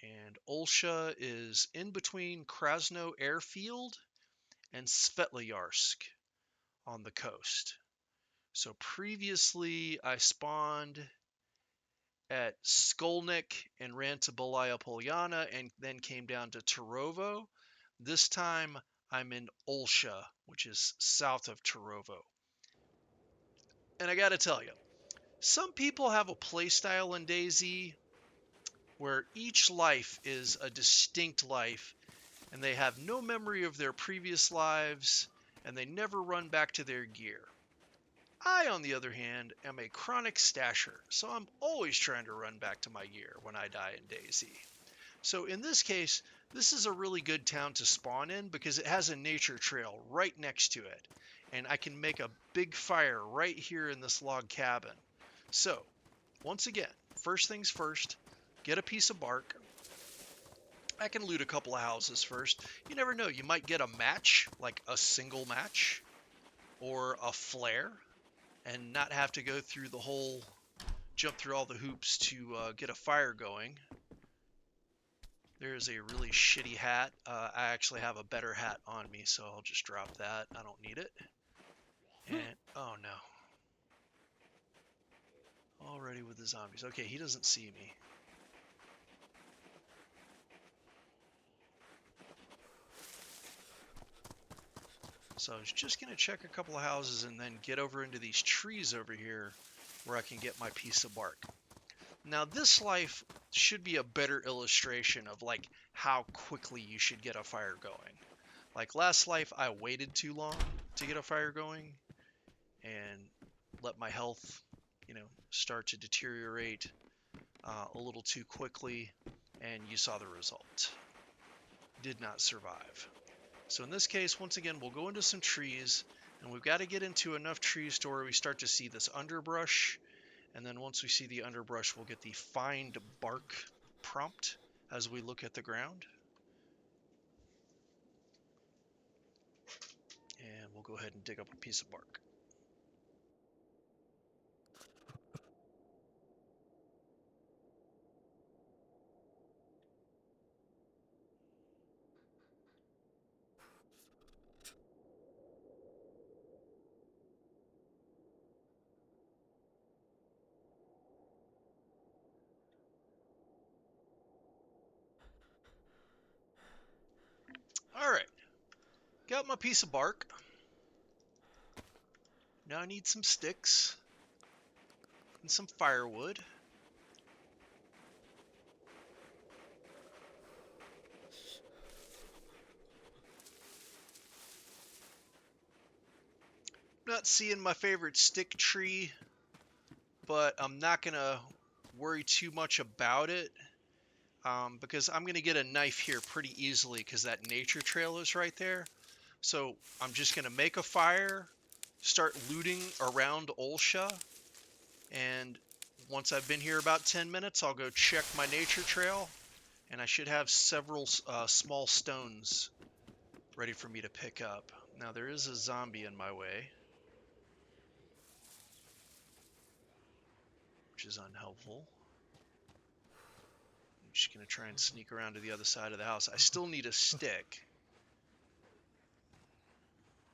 And Ulsha is in between Krasno Airfield and Svetloyarsk on the coast. So previously I spawned at Skolnik and ran to Belaya Polyana and then came down to Tarovo. This time I'm in Ulsha, which is south of Tarovo. And I gotta tell you, Some people have a playstyle in DayZ where each life is a distinct life and they have no memory of their previous lives and they never run back to their gear. I, on the other hand, am a chronic stasher, so I'm always trying to run back to my gear when I die in DayZ. So in this case, this is a really good town to spawn in because it has a nature trail right next to it. And I can make a big fire right here in this log cabin. So, once again, first things first, get a piece of bark. I can loot a couple of houses first. You never know, you might get a match, like a single match, or a flare, and not have to go through the whole, jump through all the hoops to get a fire going. There's a really shitty hat. I actually have a better hat on me, so I'll just drop that. I don't need it. And, oh no. Already with the zombies. Okay, he doesn't see me. So I was just going to check a couple of houses and then get over into these trees over here where I can get my piece of bark. Now this life should be a better illustration of like how quickly you should get a fire going. Like last life I waited too long to get a fire going and let my health, start to deteriorate a little too quickly, and you saw the result. Did not survive. So in this case, once again, we'll go into some trees, and we've got to get into enough trees to where we start to see this underbrush, and then once we see the underbrush, we'll get the find bark prompt as we look at the ground. And we'll go ahead and dig up a piece of bark. Alright, got my piece of bark. Now I need some sticks and some firewood. Not seeing my favorite stick tree, but I'm not going to worry too much about it because I'm going to get a knife here pretty easily because that nature trail is right there. So I'm just going to make a fire, start looting around Olsha, and once I've been here about 10 minutes, I'll go check my nature trail, and I should have several small stones ready for me to pick up. Now there is a zombie in my way, which is unhelpful. I'm just going to try and sneak around to the other side of the house. I still need a stick,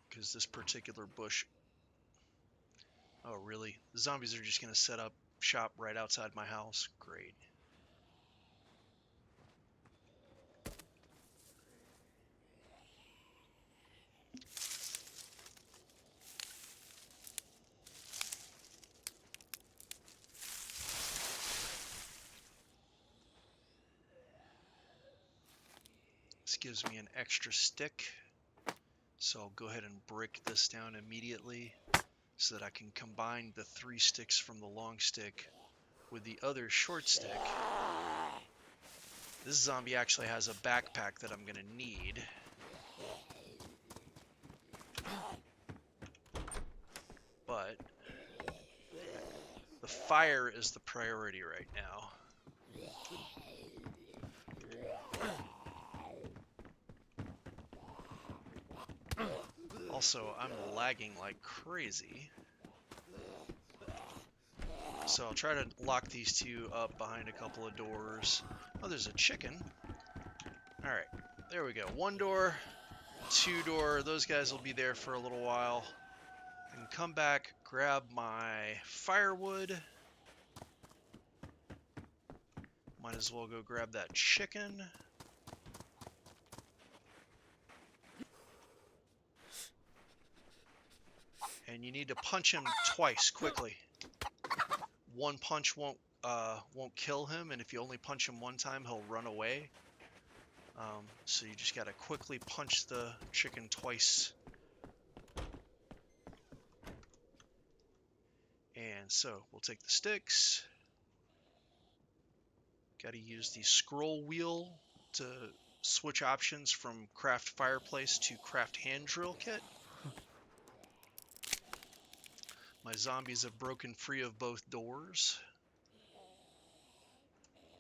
because this particular bush... Oh, really? The zombies are just going to set up shop right outside my house? Great. This gives me an extra stick, so I'll go ahead and break this down immediately so that I can combine the 3 sticks from the long stick with the other short stick. This zombie actually has a backpack that I'm going to need. But the fire is the priority right now. Also, I'm lagging like crazy. So I'll try to lock these two up behind a couple of doors. Oh, there's a chicken. Alright, there we go. 1 door, 2 door. Those guys will be there for a little while. I can come back, grab my firewood. Might as well go grab that chicken. And you need to punch him twice, quickly. one punch won't kill him, and if you only punch him one time, he'll run away. So you just gotta quickly punch the chicken twice. And so we'll take the sticks. Gotta use the scroll wheel to switch options from craft fireplace to craft hand drill kit. My zombies have broken free of both doors.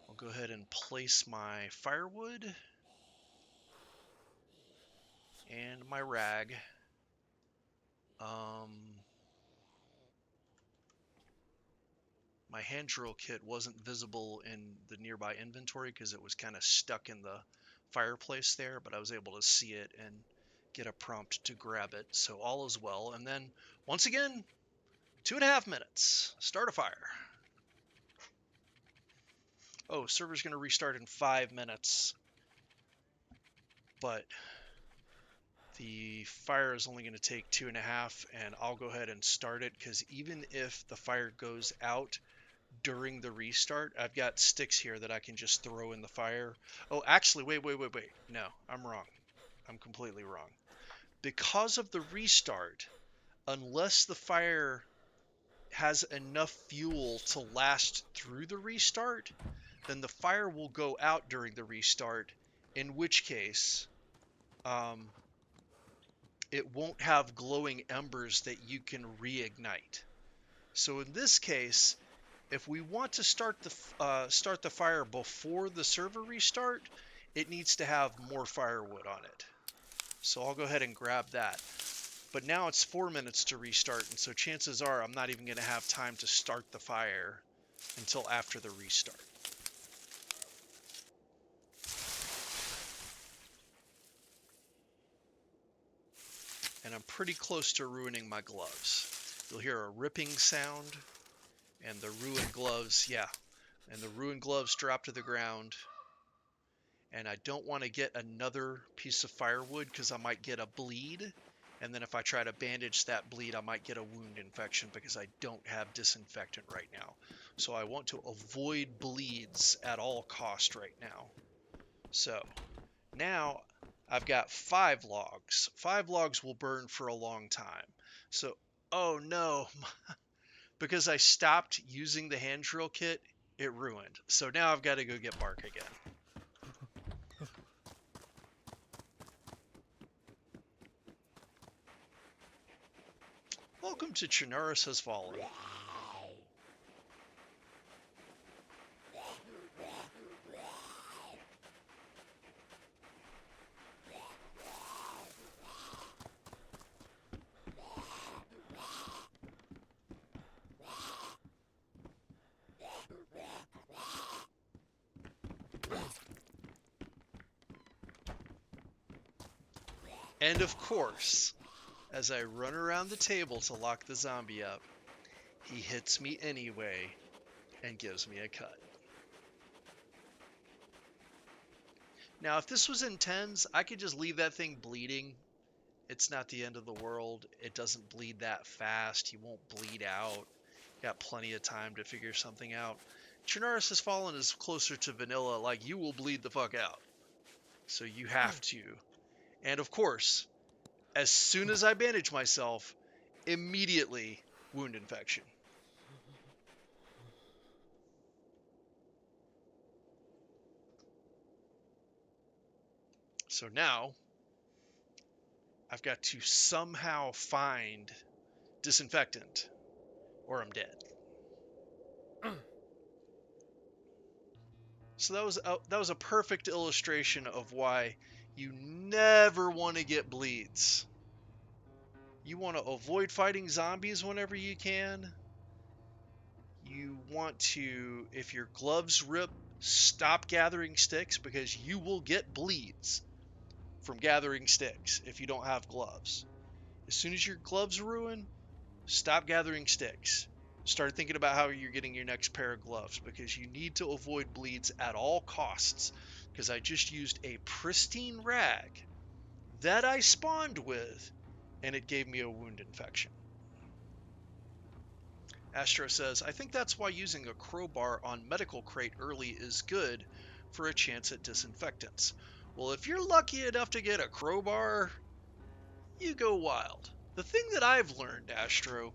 I'll go ahead and place my firewood and my rag. My hand drill kit wasn't visible in the nearby inventory because it was kind of stuck in the fireplace there, but I was able to see it and get a prompt to grab it, so all is well. And then, once again, 2.5 minutes. Start a fire. Oh, server's going to restart in 5 minutes, but the fire is only going to take 2.5, and I'll go ahead and start it, because even if the fire goes out during the restart, I've got sticks here that I can just throw in the fire. Oh, actually, wait. No, I'm wrong. I'm completely wrong. Because of the restart, unless the fire has enough fuel to last through the restart, then the fire will go out during the restart, in which case it won't have glowing embers that you can reignite. So in this case, if we want to start the fire before the server restart, it needs to have more firewood on it. So I'll go ahead and grab that. But now it's 4 minutes to restart, and so chances are I'm not even going to have time to start the fire until after the restart. And I'm pretty close to ruining my gloves. You'll hear a ripping sound, and the ruined gloves, and the ruined gloves drop to the ground. And I don't want to get another piece of firewood because I might get a bleed. And then if I try to bandage that bleed, I might get a wound infection because I don't have disinfectant right now. So I want to avoid bleeds at all cost right now. So now I've got 5 logs. 5 logs will burn for a long time. So, oh no, because I stopped using the hand drill kit, it ruined. So now I've got to go get bark again. Welcome to Chernarus Has Fallen. And of course, as I run around the table to lock the zombie up, he hits me anyway and gives me a cut. Now, if this was in 10s, I could just leave that thing bleeding. It's not the end of the world. It doesn't bleed that fast. He won't bleed out. Got plenty of time to figure something out. Chernarus Has Fallen is closer to vanilla, like you will bleed the fuck out. So you have to. And of course, as soon as I bandage myself, immediately wound infection. So now, I've got to somehow find disinfectant, or I'm dead. So that was a perfect illustration of why you never want to get bleeds. You want to avoid fighting zombies whenever you can. You want to, if your gloves rip, stop gathering sticks because you will get bleeds from gathering sticks if you don't have gloves. As soon as your gloves ruin, stop gathering sticks. Start thinking about how you're getting your next pair of gloves because you need to avoid bleeds at all costs. Because I just used a pristine rag that I spawned with, and it gave me a wound infection. Astro says, I think that's why using a crowbar on medical crate early is good for a chance at disinfectants. Well, if you're lucky enough to get a crowbar, you go wild. The thing that I've learned, Astro,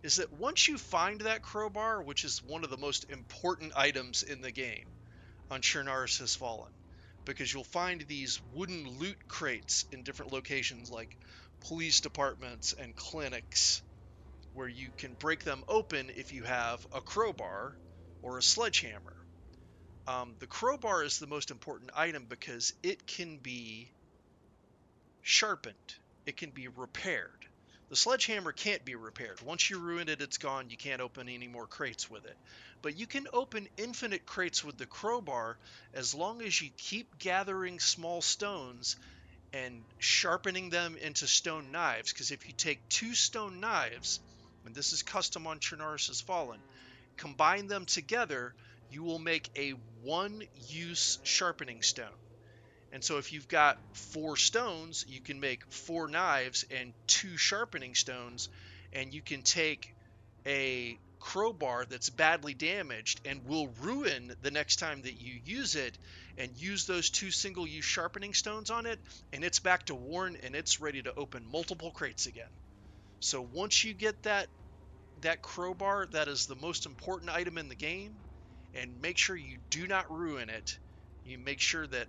is that once you find that crowbar, which is one of the most important items in the game on Chernarus Has Fallen, because you'll find these wooden loot crates in different locations like police departments and clinics where you can break them open if you have a crowbar or a sledgehammer. The crowbar is the most important item because it can be sharpened, it can be repaired. The sledgehammer can't be repaired. Once you ruin it, it's gone. You can't open any more crates with it. But you can open infinite crates with the crowbar as long as you keep gathering small stones and sharpening them into stone knives. Because if you take 2 stone knives, and this is custom on Chernarus Has Fallen, combine them together, you will make a 1-use sharpening stone. And so if you've got 4 stones, you can make 4 knives and 2 sharpening stones, and you can take a crowbar that's badly damaged and will ruin the next time that you use it, and use those 2 single-use sharpening stones on it, and it's back to worn and it's ready to open multiple crates again. So once you get that crowbar, that is the most important item in the game, and make sure you do not ruin it. You make sure that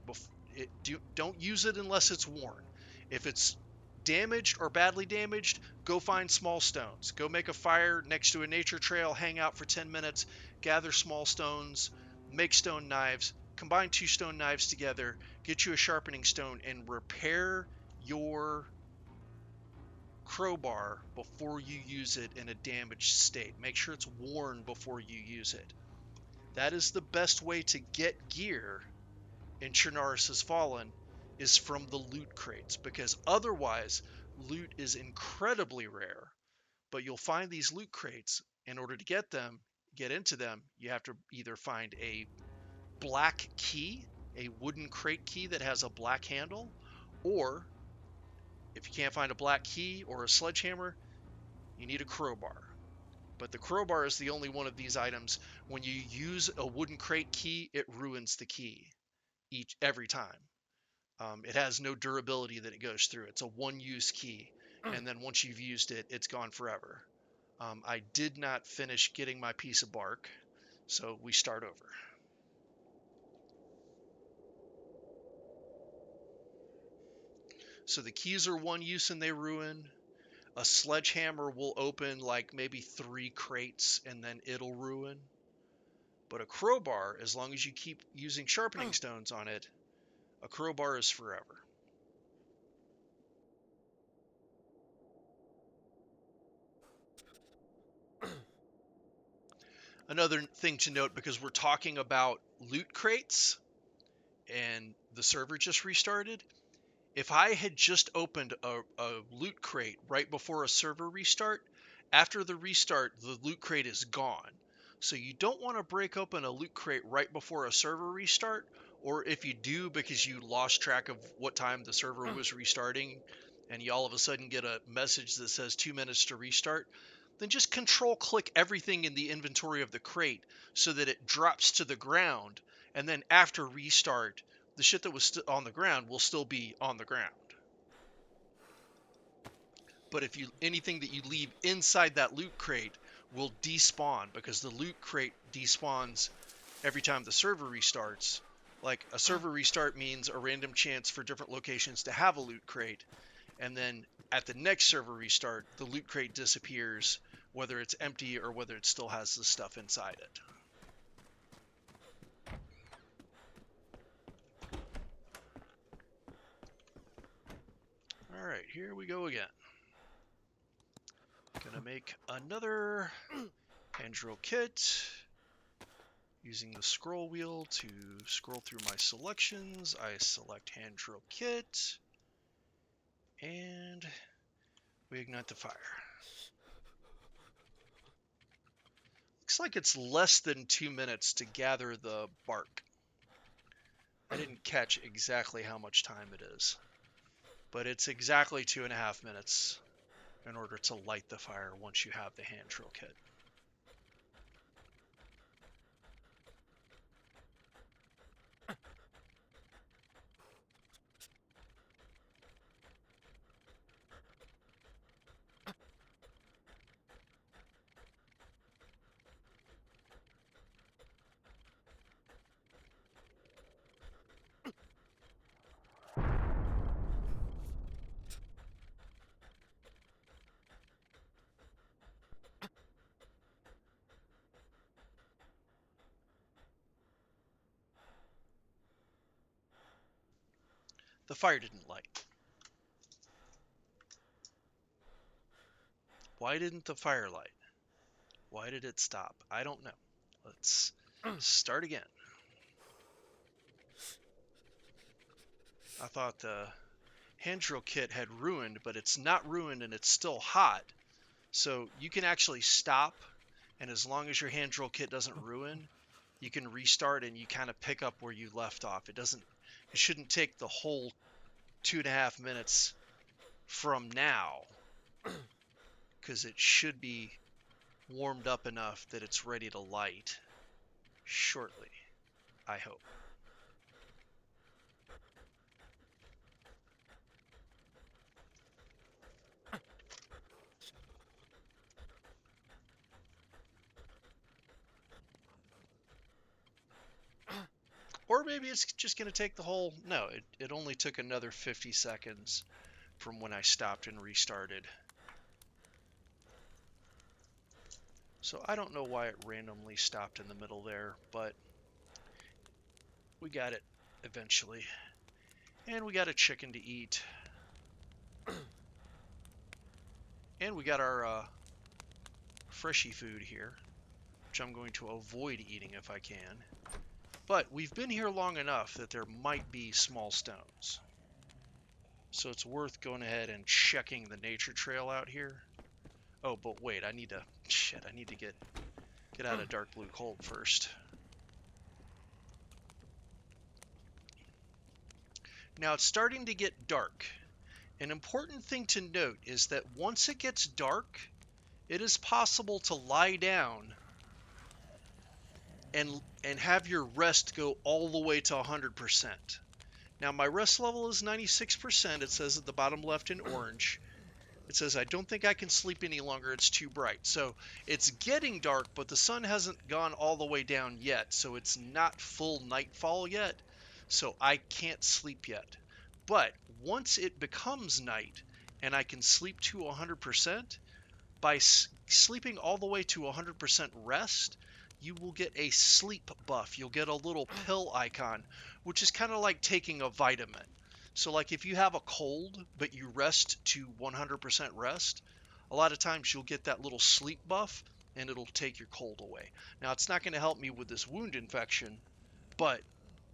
don't use it unless it's worn. If it's damaged or badly damaged, go find small stones. Go make a fire next to a nature trail, hang out for 10 minutes, gather small stones, make stone knives, combine 2 stone knives together, get you a sharpening stone, and repair your crowbar before you use it in a damaged state. Make sure it's worn before you use it. That is the best way to get gear in Chernarus Has Fallen, is from the loot crates, because otherwise loot is incredibly rare. But you'll find these loot crates. In order to get into them, you have to either find a black key, a wooden crate key that has a black handle, or if you can't find a black key or a sledgehammer, you need a crowbar. But the crowbar is the only one of these items. When you use a wooden crate key, it ruins the key every time. It has no durability that it goes through. It's a 1-use key, and then once you've used it, it's gone forever. I did not finish getting my piece of bark, so we start over. So the keys are 1-use and they ruin. A sledgehammer will open like maybe 3 crates and then it'll ruin. But a crowbar, as long as you keep using sharpening stones on it, a crowbar is forever. Another thing to note, because we're talking about loot crates and the server just restarted, if I had just opened a loot crate right before a server restart, after the restart, the loot crate is gone. So you don't want to break open a loot crate right before a server restart, or if you do because you lost track of what time the server was restarting and you all of a sudden get a message that says 2 minutes to restart, then just control click everything in the inventory of the crate so that it drops to the ground, and then after restart, the shit that was on the ground will still be on the ground. But if anything that you leave inside that loot crate will despawn, because the loot crate despawns every time the server restarts. Like, a server restart means a random chance for different locations to have a loot crate, and then at the next server restart, the loot crate disappears, whether it's empty or whether it still has the stuff inside it. Alright, here we go again. Gonna make another hand drill kit. Using the scroll wheel to scroll through my selections, I select hand drill kit. And we ignite the fire. Looks like it's less than 2 minutes to gather the bark. I didn't catch exactly how much time it is, but it's exactly 2.5 minutes in order to light the fire once you have the hand drill kit. The fire didn't light. Why didn't the fire light? Why did it stop? I don't know. Let's start again. I thought the hand drill kit had ruined, but it's not ruined and it's still hot. So you can actually stop, and as long as your hand drill kit doesn't ruin, you can restart and you kind of pick up where you left off. It shouldn't take the whole 2.5 minutes from now, because it should be warmed up enough that it's ready to light shortly, I hope. Or maybe it's just going to take the whole... No, it only took another 50 seconds from when I stopped and restarted. So I don't know why it randomly stopped in the middle there, but we got it eventually. And we got a chicken to eat. And we got our freshy food here, which I'm going to avoid eating if I can. But we've been here long enough that there might be small stones. So it's worth going ahead and checking the nature trail out here. Oh, but wait, I need to get out of dark blue cold first. Now it's starting to get dark. An important thing to note is that once it gets dark, it is possible to lie down and have your rest go all the way to 100%. Now my rest level is 96%. It says at the bottom left in orange. It says I don't think I can sleep any longer. It's too bright. So it's getting dark, but the sun hasn't gone all the way down yet. So it's not full nightfall yet. So I can't sleep yet. But once it becomes night and I can sleep to 100%, by sleeping all the way to 100% rest, you will get a sleep buff. You'll get a little pill icon, which is kind of like taking a vitamin. So like if you have a cold, but you rest to 100% rest, a lot of times you'll get that little sleep buff and it'll take your cold away. Now it's not going to help me with this wound infection, but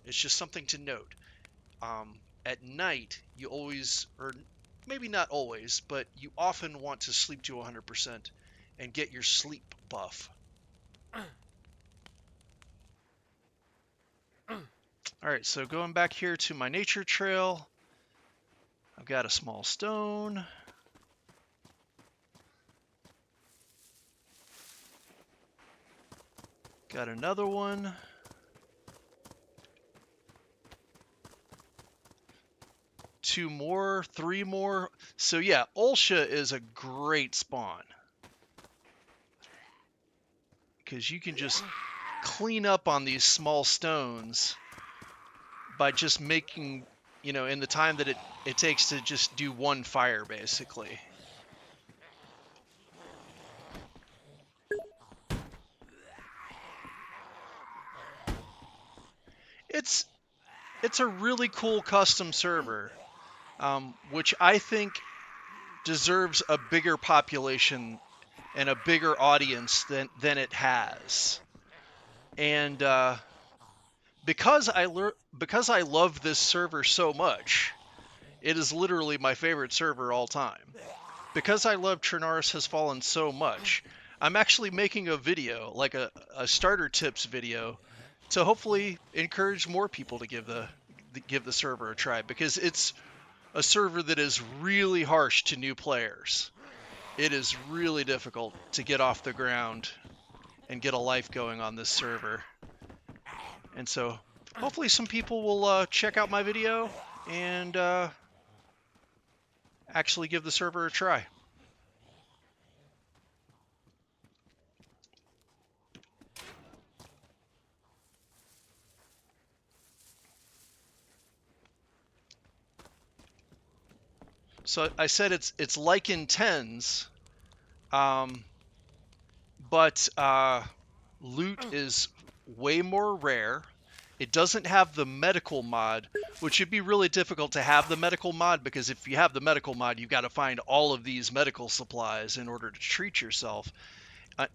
it's just something to note. At night, you always, or maybe not always, but you often want to sleep to 100% and get your sleep buff. Alright, so going back here to my nature trail, I've got a small stone. Got another one. Two more, three more. So yeah, Ulsha is a great spawn, because you can just clean up on these small stones by just making, in the time that it takes to just do one fire, basically. It's a really cool custom server, which I think deserves a bigger population and a bigger audience than it has. And because I love this server so much, it is literally my favorite server all time. Because I love Chernarus Has Fallen so much, I'm actually making a video, like a starter tips video, to hopefully encourage more people to give the server a try, because it's a server that is really harsh to new players. It is really difficult to get off the ground and get a life going on this server. And so hopefully some people will check out my video and actually give the server a try. So I said it's like in tens, but loot is way more rare, It doesn't have the medical mod, which would be really difficult to have the medical mod, because if you have the medical mod, you've got to find all of these medical supplies in order to treat yourself.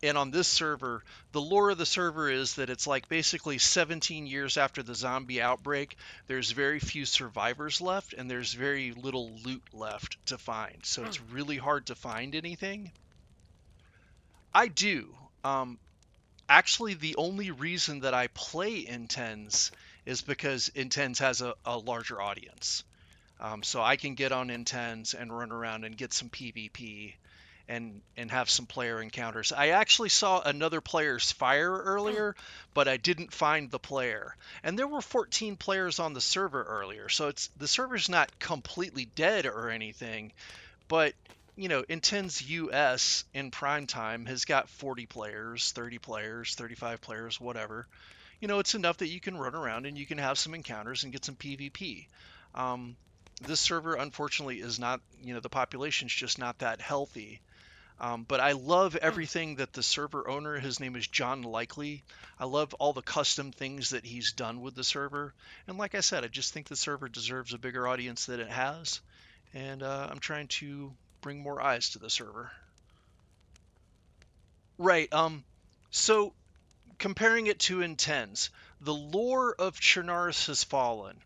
And on this server, the lore of the server is that it's like basically 17 years after the zombie outbreak, there's very few survivors left, and there's very little loot left to find. So it's really hard to find anything. I do. Actually, the only reason that I play Intense is because Intense has a larger audience. So I can get on Intense and run around and get some PvP and have some player encounters. I actually saw another player's fire earlier, but I didn't find the player. And there were 14 players on the server earlier, so the server's not completely dead or anything, but Intense US in prime time has got 40 players, 30 players, 35 players, whatever. It's enough that you can run around and you can have some encounters and get some PvP. Um, this server, unfortunately, is not, the population's just not that healthy. But I love everything that the server owner, his name is John Likely. I love all the custom things that he's done with the server. And like I said, I just think the server deserves a bigger audience than it has. And I'm trying to bring more eyes to the server. Right. So comparing it to Intense, the lore of Chernarus has fallen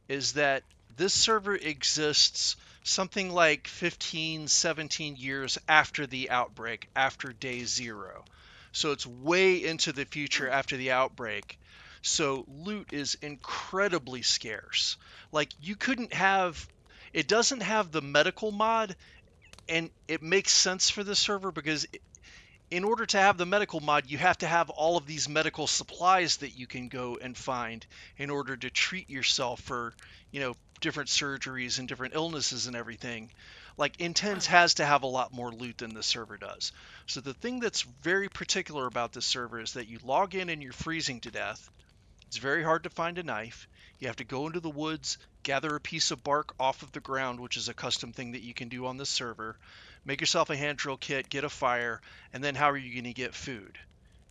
is that this server exists something like 15, 17 years after the outbreak, after day zero. So it's way into the future after the outbreak. So loot is incredibly scarce. Like you couldn't have, it doesn't have the medical mod, and it makes sense for the server because in order to have the medical mod, you have to have all of these medical supplies that you can go and find in order to treat yourself for, different surgeries and different illnesses and everything. Like Intense has to have a lot more loot than the server does. So the thing that's very particular about this server is that you log in and you're freezing to death. It's very hard to find a knife. You have to go into the woods, gather a piece of bark off of the ground, which is a custom thing that you can do on this server. Make yourself a hand drill kit, get a fire, and then how are you going to get food?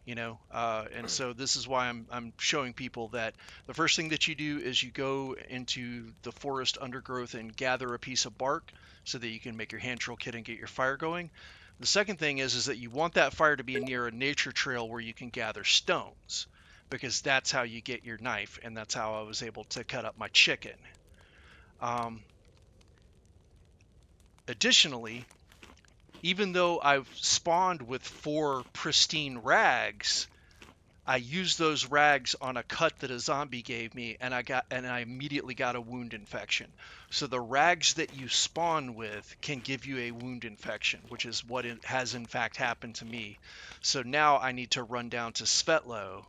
And so this is why I'm showing people that the first thing that you do is you go into the forest undergrowth and gather a piece of bark so that you can make your hand drill kit and get your fire going. The second thing is that you want that fire to be near a nature trail where you can gather stones, because that's how you get your knife, and that's how I was able to cut up my chicken. Um, Additionally, even though I've spawned with 4 pristine rags, I used those rags on a cut that a zombie gave me, and I immediately got a wound infection. So the rags that you spawn with can give you a wound infection, which is what it has in fact happened to me. So now I need to run down to Svetlo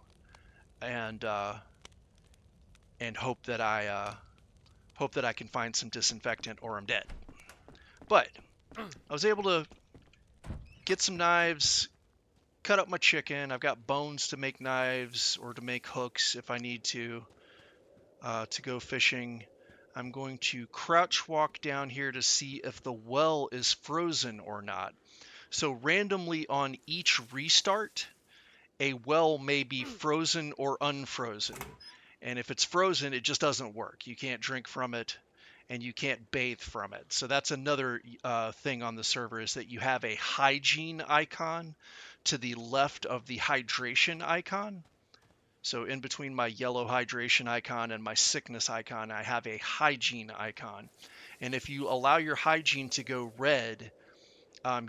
and hope that I can find some disinfectant or I'm dead. But I was able to get some knives, cut up my chicken. I've got bones to make knives or to make hooks if I need to go fishing. I'm going to crouch walk down here to see if the well is frozen or not. So randomly on each restart, a well may be frozen or unfrozen. And if it's frozen, it just doesn't work. You can't drink from it and you can't bathe from it. So that's another thing on the server, is that you have a hygiene icon to the left of the hydration icon. So in between my yellow hydration icon and my sickness icon, I have a hygiene icon. And if you allow your hygiene to go red,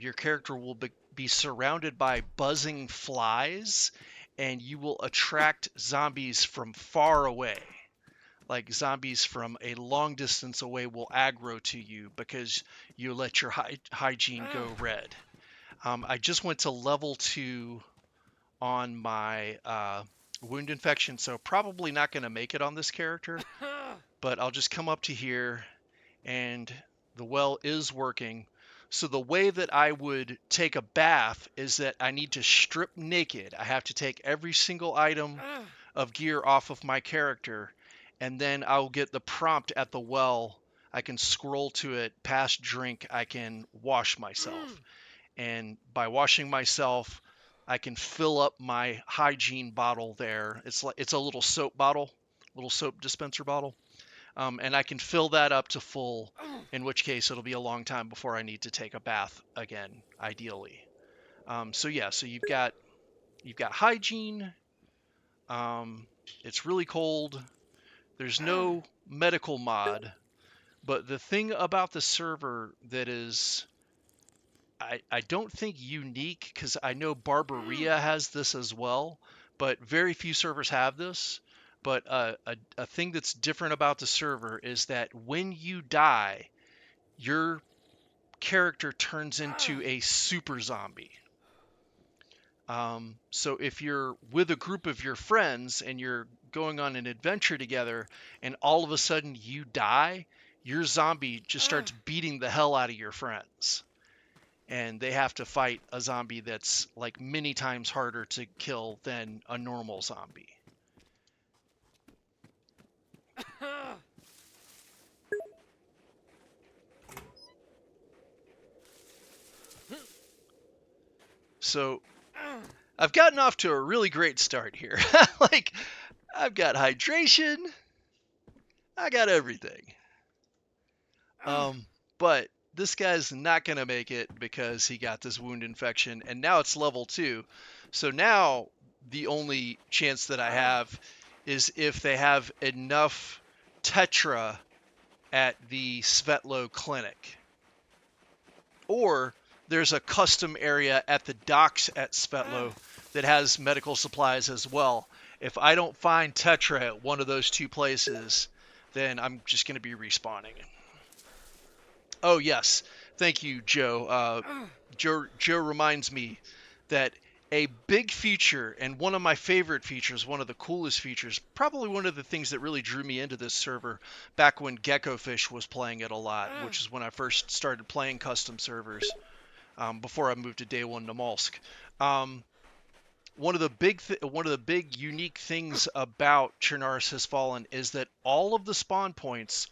your character will be surrounded by buzzing flies, and you will attract zombies from far away. Like zombies from a long distance away will aggro to you because you let your hygiene go red. I just went to level 2 on my wound infection, so probably not going to make it on this character, but I'll just come up to here and the well is working. So the way that I would take a bath is that I need to strip naked. I have to take every single item of gear off of my character, and then I'll get the prompt at the well. I can scroll to it, past drink, I can wash myself. And by washing myself, I can fill up my hygiene bottle there. It's a little soap bottle. little soap dispenser bottle. And I can fill that up to full, in which case it'll be a long time before I need to take a bath again, ideally. So yeah, so you've got hygiene. It's really cold. There's no medical mod, but the thing about the server that is, I don't think unique, because I know Barbaria has this as well, but very few servers have this. But a thing that's different about the server is that when you die, your character turns into a super zombie. So if you're with a group of your friends and you're going on an adventure together and all of a sudden you die, your zombie just starts beating the hell out of your friends. And they have to fight a zombie that's like many times harder to kill than a normal zombie. So I've gotten off to a really great start here. Like, I've got hydration, I got everything. But this guy's not going to make it because he got this wound infection, and now it's level 2. So now the only chance that I have is if they have enough Tetra at the Svetlo clinic. Or there's a custom area at the docks at Svetlo that has medical supplies as well. If I don't find Tetra at one of those two places, then I'm just going to be respawning. Oh, yes. Thank you, Joe. Joe reminds me that a big feature, and one of my favorite features, one of the coolest features, probably one of the things that really drew me into this server back when Geckofish was playing it a lot, which is when I first started playing custom servers, before I moved to Day 1 Namalsk. One of the big unique things about Chernarus Has Fallen is that all of the spawn points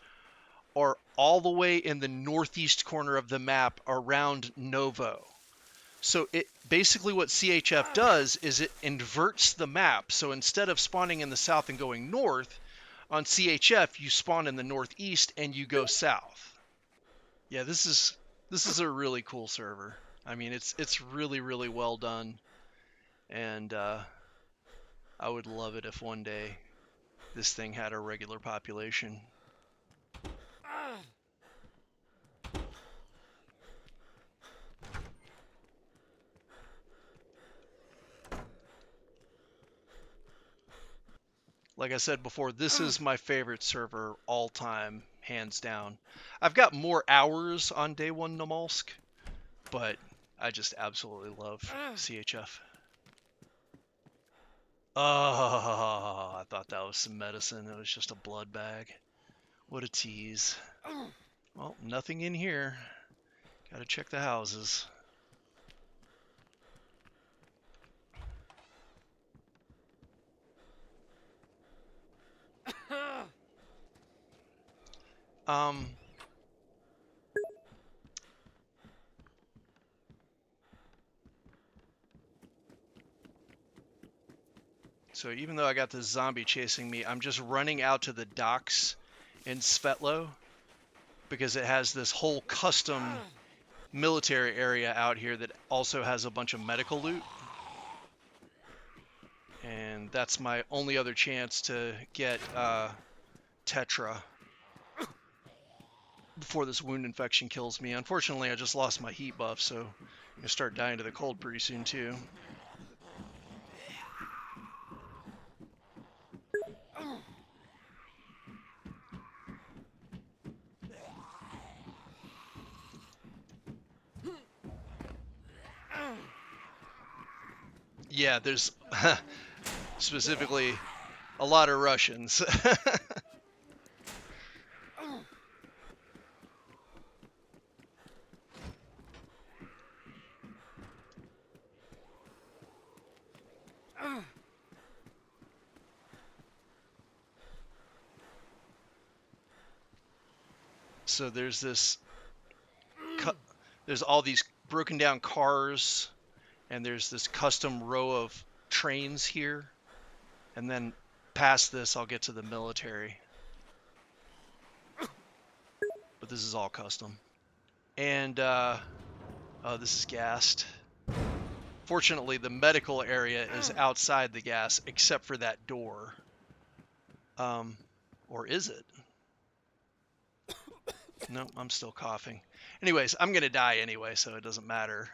are all the way in the northeast corner of the map around Novo. So it basically, what CHF does is it inverts the map. So instead of spawning in the south and going north, on CHF you spawn in the northeast and you go south. Yeah, this is a really cool server. I mean, it's really well done, and I would love it if one day this thing had a regular population. Like I said before, this is my favorite server all time, hands down. I've got more hours on Day 1 Namalsk, but I just absolutely love CHF. Oh, I thought that was some medicine. It was just a blood bag. What a tease. Well, nothing in here. Gotta check the houses. So even though I got this zombie chasing me, I'm just running out to the docks in Svetlo because it has this whole custom military area out here that also has a bunch of medical loot. And that's my only other chance to get Tetra before this wound infection kills me. Unfortunately, I just lost my heat buff, so I'm going to start dying to the cold pretty soon too. Yeah, there's specifically a lot of Russians. So there's there's all these broken down cars, and there's this custom row of trains here, and then past this, I'll get to the military. But this is all custom. And, oh, this is gassed. Fortunately, the medical area is outside the gas, except for that door. Or is it? No, I'm still coughing. Anyways, I'm going to die anyway, so it doesn't matter.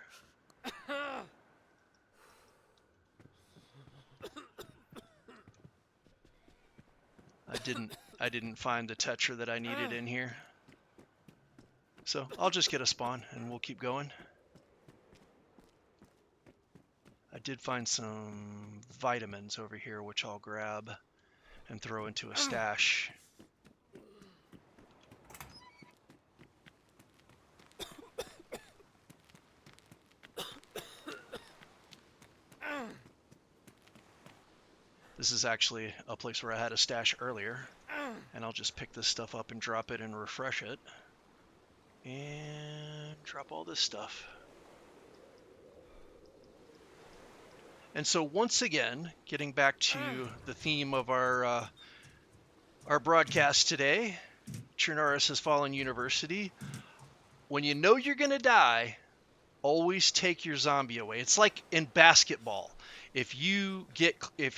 I didn't find the Tetra that I needed in here. So I'll just get a spawn and we'll keep going. I did find some vitamins over here, which I'll grab and throw into a stash. This is actually a place where I had a stash earlier, and I'll just pick this stuff up and drop it and refresh it. And drop all this stuff. And so once again, getting back to the theme of our broadcast today, Chernarus has fallen University. When you know you're going to die, always take your zombie away. It's like in basketball. If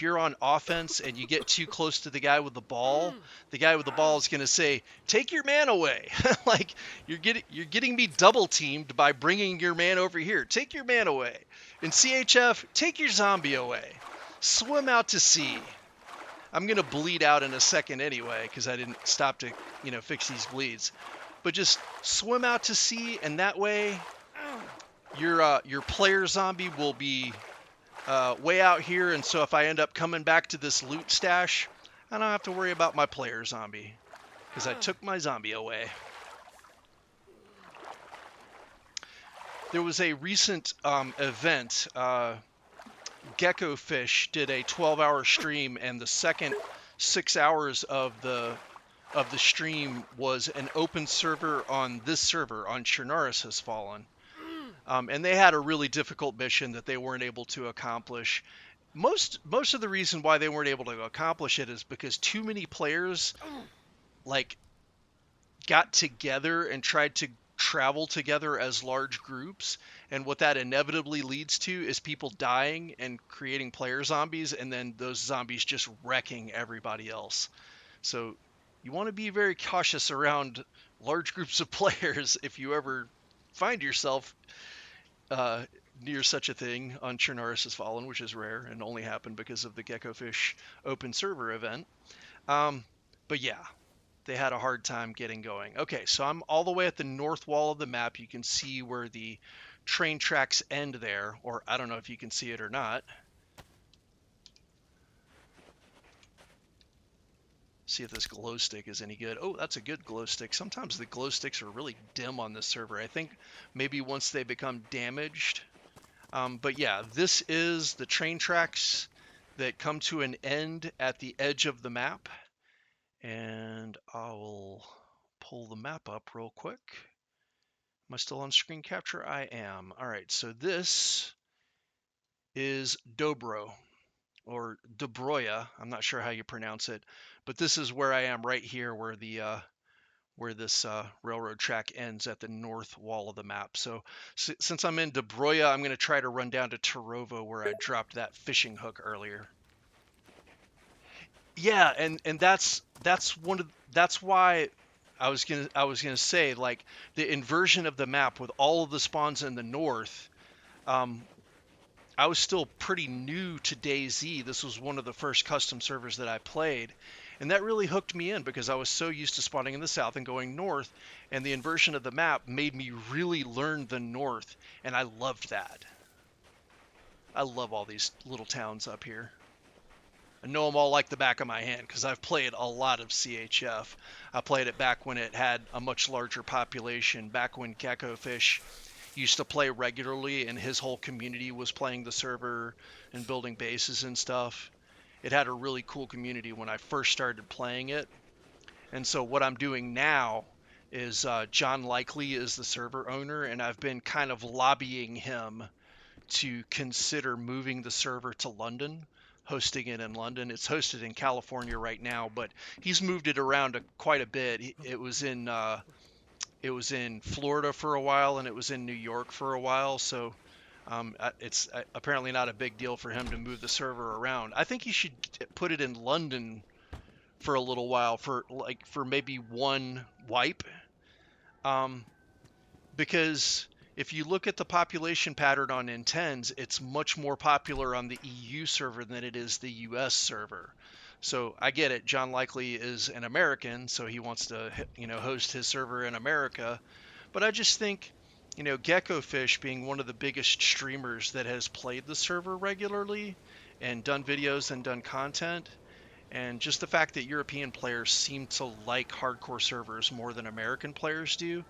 you're on offense and you get too close to the guy with the ball is going to say, "Take your man away." Like you're getting me double teamed by bringing your man over here. Take your man away. In CHF, take your zombie away. Swim out to sea. I'm going to bleed out in a second anyway because I didn't stop to, fix these bleeds. But just swim out to sea, and that way your player zombie will be way out here, and so if I end up coming back to this loot stash, I don't have to worry about my player zombie because I took my zombie away. There was a recent event. Gecko Fish did a 12-hour stream, and the second 6 hours of the stream was an open server on this server on Chernarus Has Fallen. And they had a really difficult mission that they weren't able to accomplish. Most of the reason why they weren't able to accomplish it is because too many players got together and tried to travel together as large groups, and what that inevitably leads to is people dying and creating player zombies, and then those zombies just wrecking everybody else. So you want to be very cautious around large groups of players if you ever find yourself near such a thing on Chernarus Has Fallen, which is rare and only happened because of the Gecko Fish open server event. But yeah, they had a hard time getting going. Okay, so I'm all the way at the north wall of the map. You can see where the train tracks end there, or I don't know if you can see it or not. See if this glow stick is any good. Oh, that's a good glow stick. Sometimes the glow sticks are really dim on this server. I think maybe once they become damaged. But yeah, this is the train tracks that come to an end at the edge of the map. And I will pull the map up real quick. Am I still on screen capture? I am. All right, so this is Dobro, or Dobroya. I'm not sure how you pronounce it, but this is where I am right here, where this railroad track ends at the north wall of the map. So since I'm in Dobroya, I'm going to try to run down to Tarovo, where I dropped that fishing hook earlier. Yeah, and that's why I was gonna say, like, the inversion of the map with all of the spawns in the north. I was still pretty new to DayZ. This was one of the first custom servers that I played, and that really hooked me in because I was so used to spawning in the south and going north, and the inversion of the map made me really learn the north, and I loved that. I love all these little towns up here. I know them all like the back of my hand because I've played a lot of CHF. I played it back when it had a much larger population, back when Gecko Fish used to play regularly and his whole community was playing the server and building bases and stuff. It had a really cool community when I first started playing it. And so what I'm doing now is John Likely is the server owner, and I've been kind of lobbying him to consider moving the server to London. hosting it in London. It's hosted in California right now, but he's moved it around quite a bit. It was in Florida for a while, and it was in New York for a while. So it's apparently not a big deal for him to move the server around. I think he should put it in London for a little while, for maybe one wipe, because if you look at the population pattern on N10s, it's much more popular on the EU server than it is the US server. So I get it. John Likely is an American, so he wants to, host his server in America. But I just think, Geckofish, being one of the biggest streamers that has played the server regularly and done videos and done content, and just the fact that European players seem to like hardcore servers more than American players do,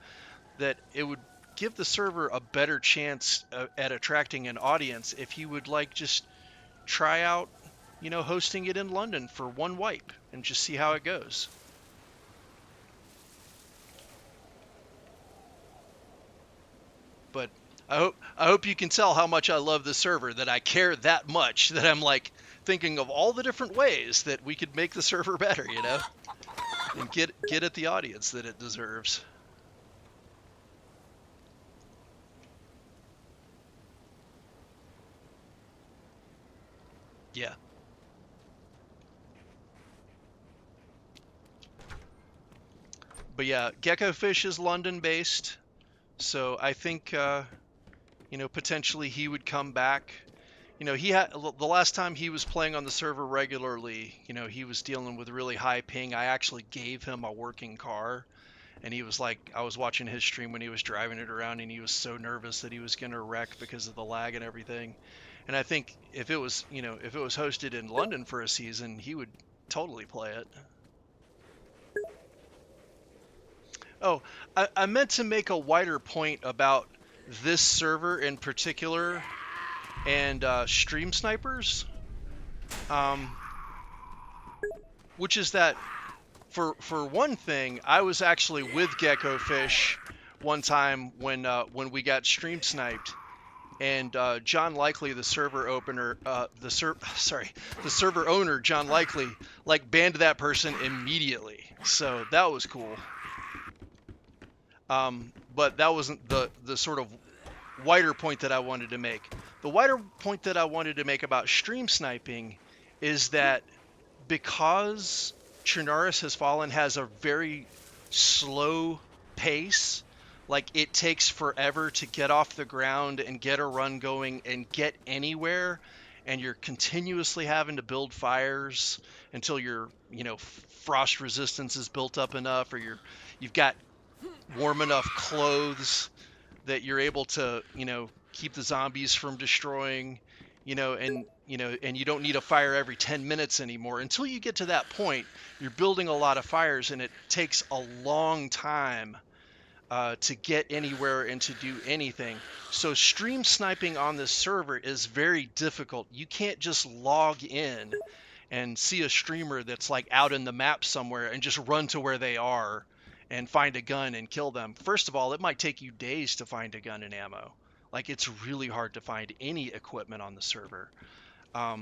that it would give the server a better chance at attracting an audience if he would just try out, hosting it in London for one wipe and just see how it goes. But I hope you can tell how much I love the server, that I care that much, that I'm thinking of all the different ways that we could make the server better, and get at the audience that it deserves. Yeah. But yeah, Geckofish is London based, so I think potentially he would come back. He had the last time he was playing on the server regularly, he was dealing with really high ping. I actually gave him a working car, and he was I was watching his stream when he was driving it around, and he was so nervous that he was going to wreck because of the lag and everything. And I think if it was hosted in London for a season, he would totally play it. Oh, I meant to make a wider point about this server in particular and stream snipers, which is that for one thing, I was actually with Geckofish one time when we got stream sniped, and John Likely, the server opener, the server owner, John Likely, banned that person immediately. So that was cool. But that wasn't the sort of wider point that I wanted to make. The wider point that I wanted to make about stream sniping is that because Chernarus Has Fallen has a very slow pace, it takes forever to get off the ground and get a run going and get anywhere, and you're continuously having to build fires until your frost resistance is built up enough, or you've got warm enough clothes that you're able to, keep the zombies from destroying, and you don't need a fire every 10 minutes anymore. Until you get to that point, you're building a lot of fires, and it takes a long time to get anywhere and to do anything. So stream sniping on this server is very difficult. You can't just log in and see a streamer that's out in the map somewhere and just run to where they are and find a gun and kill them. First of all, it might take you days to find a gun and ammo. It's really hard to find any equipment on the server. But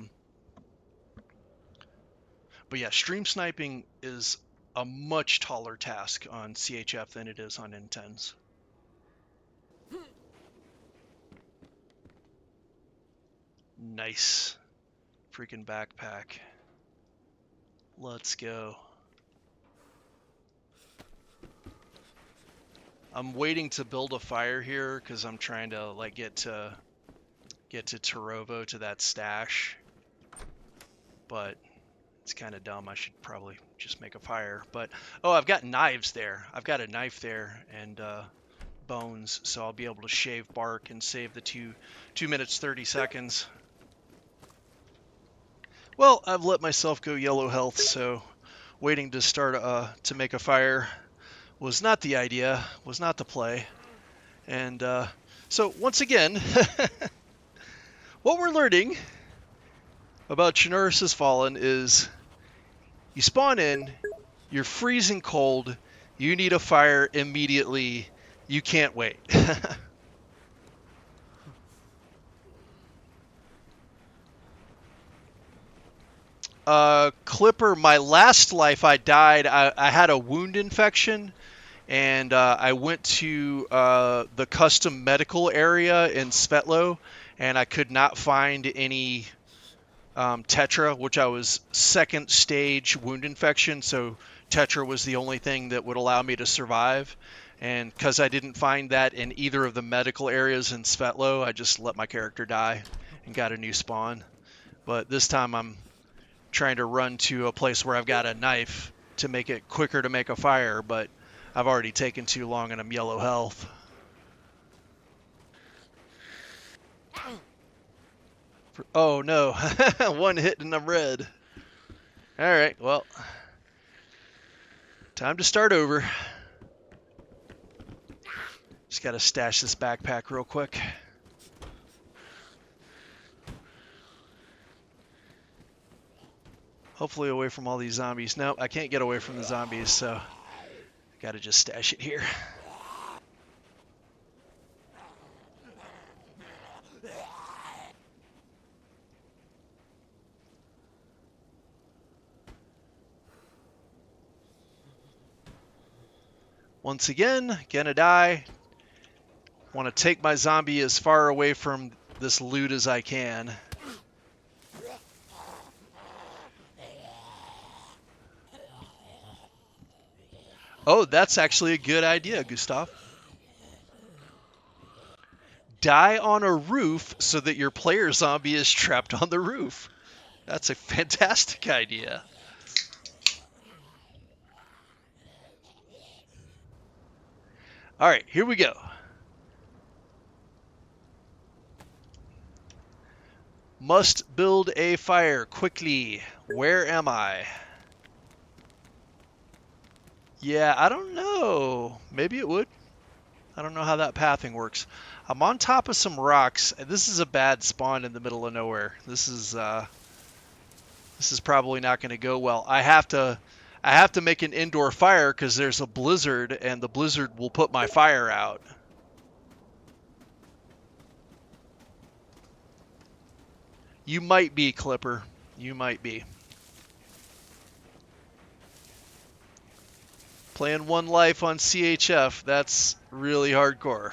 yeah, stream sniping is a much taller task on CHF than it is on N10s. Nice. Freaking backpack. Let's go. I'm waiting to build a fire here because I'm trying to get to Tarovo, to that stash. But it's kind of dumb. I should probably just make a fire. But oh, I've got knives there. I've got a knife there and bones, so I'll be able to shave bark and save the 2 minutes 30 seconds. Well, I've let myself go yellow health, so waiting to start to make a fire was not the idea, was not the play. And so once again, what we're learning about Chernarus Has Fallen is you spawn in, you're freezing cold, you need a fire immediately, you can't wait. Clipper, my last life I died. I had a wound infection, and I went to the custom medical area in Svetlo, and I could not find any Tetra, which I was second stage wound infection, so Tetra was the only thing that would allow me to survive. And because I didn't find that in either of the medical areas in Svetlo, I just let my character die and got a new spawn. But this time I'm trying to run to a place where I've got a knife to make it quicker to make a fire, but I've already taken too long and I'm yellow health. Oh no, one hit and I'm red. Alright, well, time to start over. Just gotta stash this backpack real quick. Hopefully away from all these zombies. No, I can't get away from the zombies, so I gotta just stash it here. Once again, gonna die. Want to take my zombie as far away from this loot as I can. Oh, that's actually a good idea, Gustav. Die on a roof so that your player zombie is trapped on the roof. That's a fantastic idea. All right, here we go. Must build a fire quickly. Where am I? Yeah, I don't know. Maybe it would. I don't know how that pathing works. I'm on top of some rocks. This is a bad spawn in the middle of nowhere. This is probably not going to go well. I have to make an indoor fire because there's a blizzard, and the blizzard will put my fire out. You might be, Clipper. You might be. Playing one life on CHF, that's really hardcore.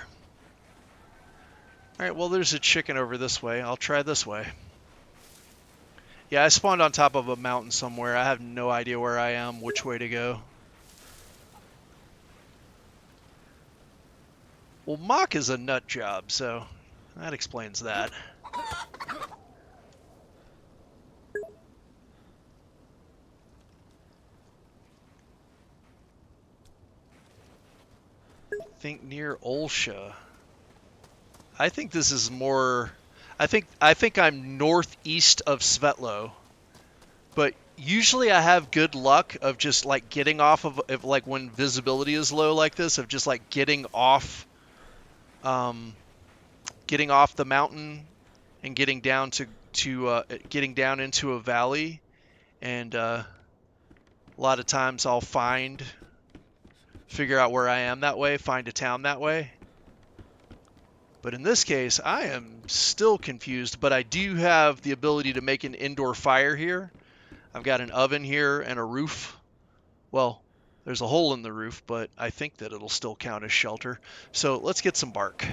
Alright, well there's a chicken over this way. I'll try this way. Yeah, I spawned on top of a mountain somewhere. I have no idea where I am, which way to go. Well, Mock is a nut job, so that explains that. Think near Olsha. I think this is more. I think I'm northeast of Svetlo, but usually I have good luck of just like getting off of like when visibility is low like this, of just like getting off the mountain and getting down getting down into a valley, and a lot of times I'll figure out where I am that way, find a town that way. But in this case, I am still confused, but I do have the ability to make an indoor fire here. I've got an oven here and a roof. Well, there's a hole in the roof, but I think that it'll still count as shelter. So let's get some bark.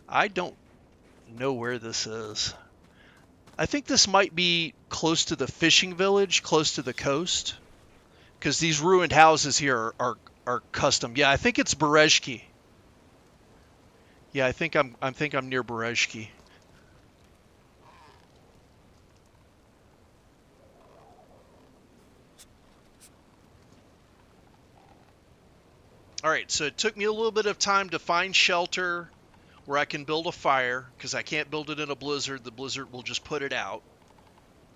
I don't know where this is. I think this might be close to the fishing village, close to the coast, because these ruined houses here are custom. Yeah, I think it's Berezhki. Yeah, I think I'm near Berezhki. All right, so it took me a little bit of time to find shelter where I can build a fire, because I can't build it in a blizzard. The blizzard will just put it out.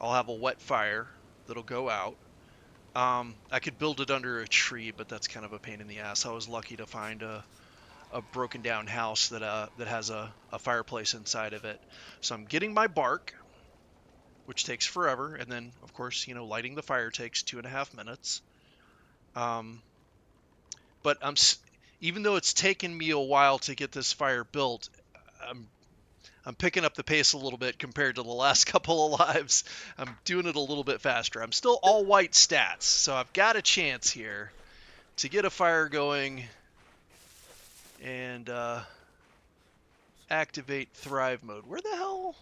I'll have a wet fire that'll go out. I could build it under a tree, but that's kind of a pain in the ass. I was lucky to find a broken down house that has a fireplace inside of it. So I'm getting my bark, which takes forever, and then of course, you know, lighting the fire takes 2.5 minutes. But even though it's taken me a while to get this fire built, I'm picking up the pace a little bit compared to the last couple of lives. I'm doing it a little bit faster. I'm still all white stats, so I've got a chance here to get a fire going and activate Thrive mode. Where the hell?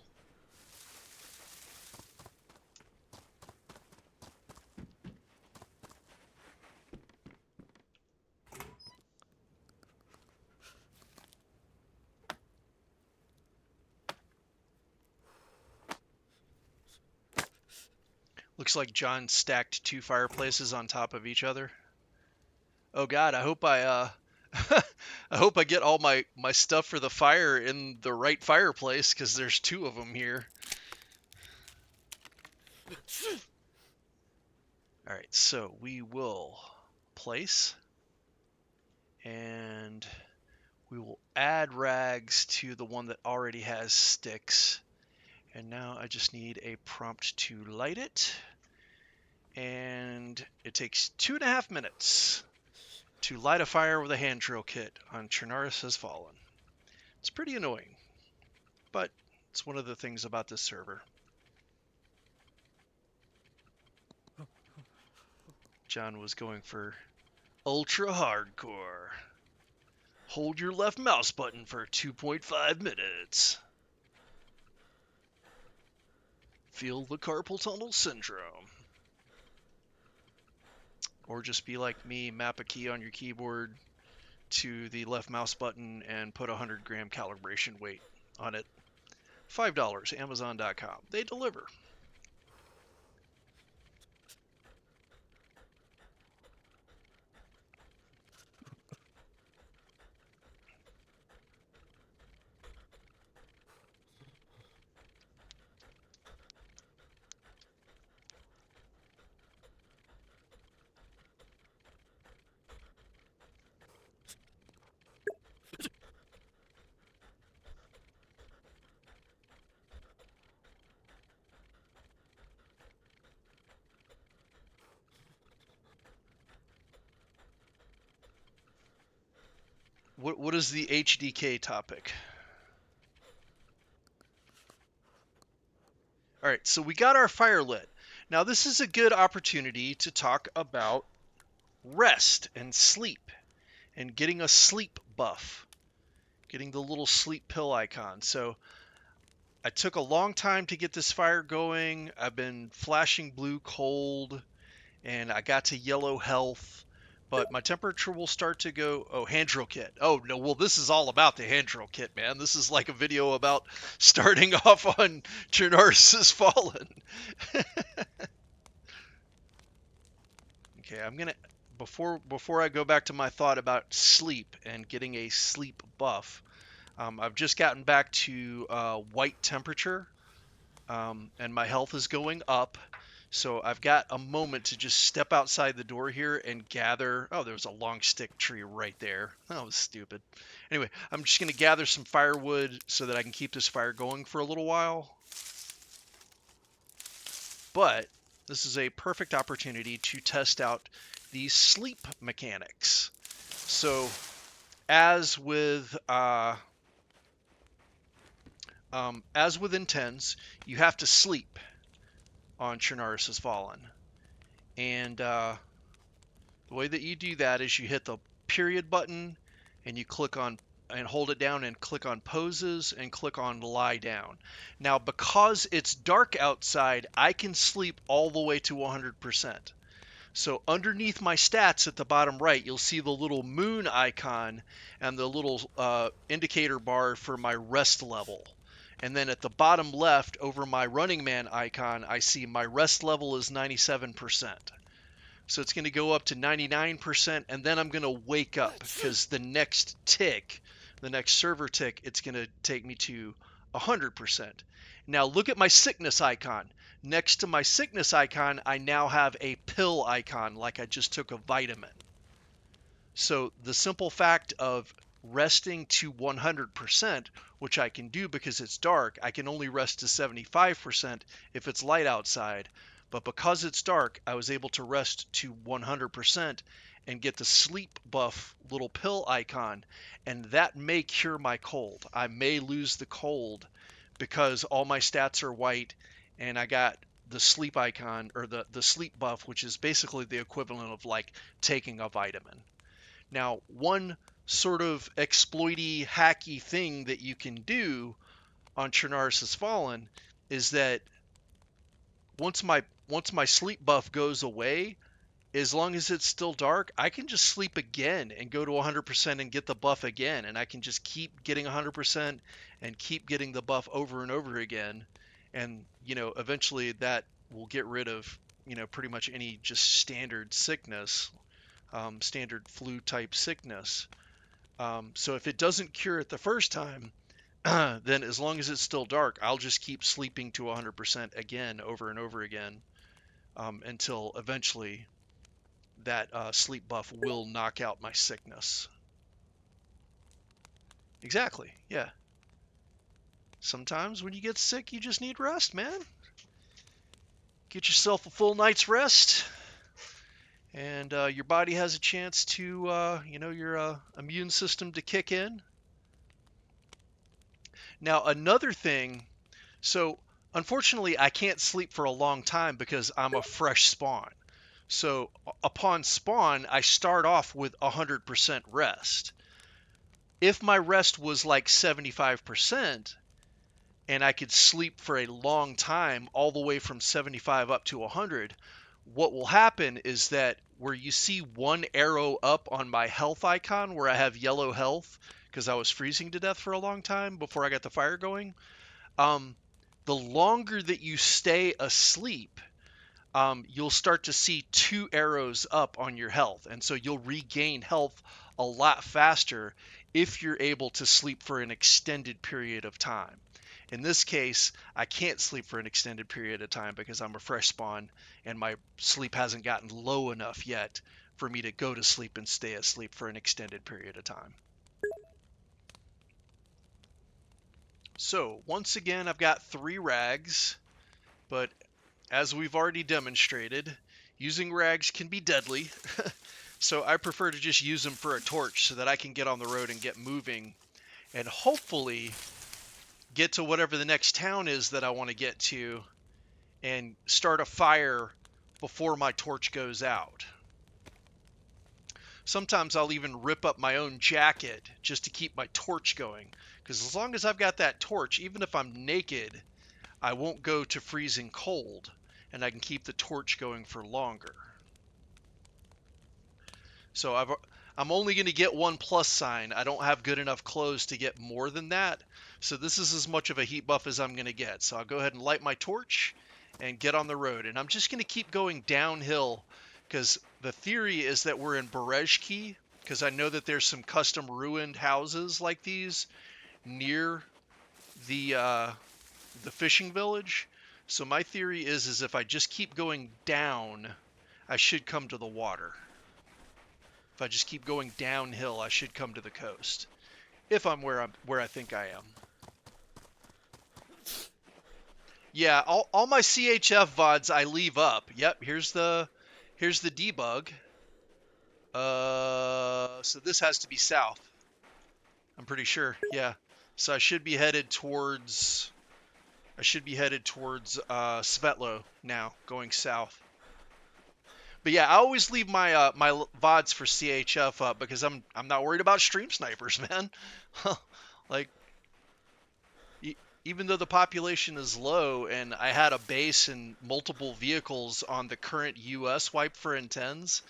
Looks like John stacked 2 fireplaces on top of each other. Oh God, I hope I hope I get all my stuff for the fire in the right fireplace, because there's 2 of them here. All right, so we will place, and we will add rags to the one that already has sticks. And now I just need a prompt to light it. And it takes 2.5 minutes to light a fire with a hand drill kit on Chernarus Has Fallen. It's pretty annoying, but it's one of the things about this server. John was going for ultra hardcore. Hold your left mouse button for 2.5 minutes. Feel the carpal tunnel syndrome. Or just be like me, map a key on your keyboard to the left mouse button and put a 100-gram calibration weight on it. $5, Amazon.com. They deliver. What is the HDK topic? All right, so we got our fire lit. Now this is a good opportunity to talk about rest and sleep and getting a sleep buff, getting the little sleep pill icon. So I took a long time to get this fire going. I've been flashing blue cold, and I got to yellow health, but my temperature will start to go. Oh, hand drill kit. Oh no, well this is all about the hand drill kit, man. This is like a video about starting off on Chernarus Has Fallen. Okay, I'm gonna before I go back to my thought about sleep and getting a sleep buff. I've just gotten back to white temperature, and my health is going up. So I've got a moment to just step outside the door here and gather. Oh, there was a long stick tree right there. That was stupid. Anyway, I'm just going to gather some firewood so that I can keep this fire going for a little while. But this is a perfect opportunity to test out these sleep mechanics. So as with intens, you have to sleep on Chernarus Has Fallen. And the way that you do that is you hit the period button and you click on and hold it down and click on poses and click on lie down. Now, because it's dark outside, I can sleep all the way to 100%. So underneath my stats at the bottom right, you'll see the little moon icon and the little indicator bar for my rest level. And then at the bottom left, over my running man icon, I see my rest level is 97%. So it's going to go up to 99%, and then I'm going to wake up, because the next tick, the next server tick, it's going to take me to 100%. Now look at my sickness icon. Next to my sickness icon, I now have a pill icon, like I just took a vitamin. So the simple fact of resting to 100%, which I can do because it's dark, I can only rest to 75% if it's light outside. But because it's dark, I was able to rest to 100%, and get the sleep buff little pill icon, and that may cure my cold. I may lose the cold because all my stats are white and I got the sleep icon, or the sleep buff, which is basically the equivalent of like taking a vitamin. Now, one sort of exploity hacky thing that you can do on Chernarus Has Fallen is that once my sleep buff goes away, as long as it's still dark, I can just sleep again and go to 100% and get the buff again, and I can just keep getting 100% and keep getting the buff over and over again, and eventually that will get rid of pretty much any just standard sickness, standard flu type sickness. So if it doesn't cure it the first time, then as long as it's still dark, I'll just keep sleeping to 100% again over and over again, until eventually that sleep buff will knock out my sickness. Exactly, yeah. Sometimes when you get sick, you just need rest, man. Get yourself a full night's rest, and your body has a chance to, your immune system to kick in. Now, another thing, so unfortunately, I can't sleep for a long time because I'm a fresh spawn. So upon spawn, I start off with 100% rest. If my rest was like 75%, and I could sleep for a long time, all the way from 75 up to 100, what will happen is that where you see one arrow up on my health icon where I have yellow health because I was freezing to death for a long time before I got the fire going, the longer that you stay asleep, you'll start to see two arrows up on your health. And so you'll regain health a lot faster if you're able to sleep for an extended period of time. In this case, I can't sleep for an extended period of time because I'm a fresh spawn and my sleep hasn't gotten low enough yet for me to go to sleep and stay asleep for an extended period of time. So once again, I've got 3 rags, but as we've already demonstrated, using rags can be deadly. So I prefer to just use them for a torch so that I can get on the road and get moving and hopefully get to whatever the next town is that I want to get to and start a fire before my torch goes out. Sometimes I'll even rip up my own jacket just to keep my torch going, because as long as I've got that torch, even if I'm naked, I won't go to freezing cold, and I can keep the torch going for longer. So I'm only going to get 1 plus sign. I don't have good enough clothes to get more than that. So this is as much of a heat buff as I'm going to get. So I'll go ahead and light my torch and get on the road. And I'm just going to keep going downhill because the theory is that we're in Berezki, because I know that there's some custom ruined houses like these near the fishing village. So my theory is if I just keep going down, I should come to the water. If I just keep going downhill, I should come to the coast. If I'm where I think I am. Yeah, all my CHF VODs I leave up. Yep, here's the debug. So this has to be south. I'm pretty sure. Yeah. So I should be headed towards Svetlo now, going south. But yeah, I always leave my my VODs for CHF up because I'm not worried about stream snipers, man. Like, even though the population is low and I had a base and multiple vehicles on the current US wipe for N10s,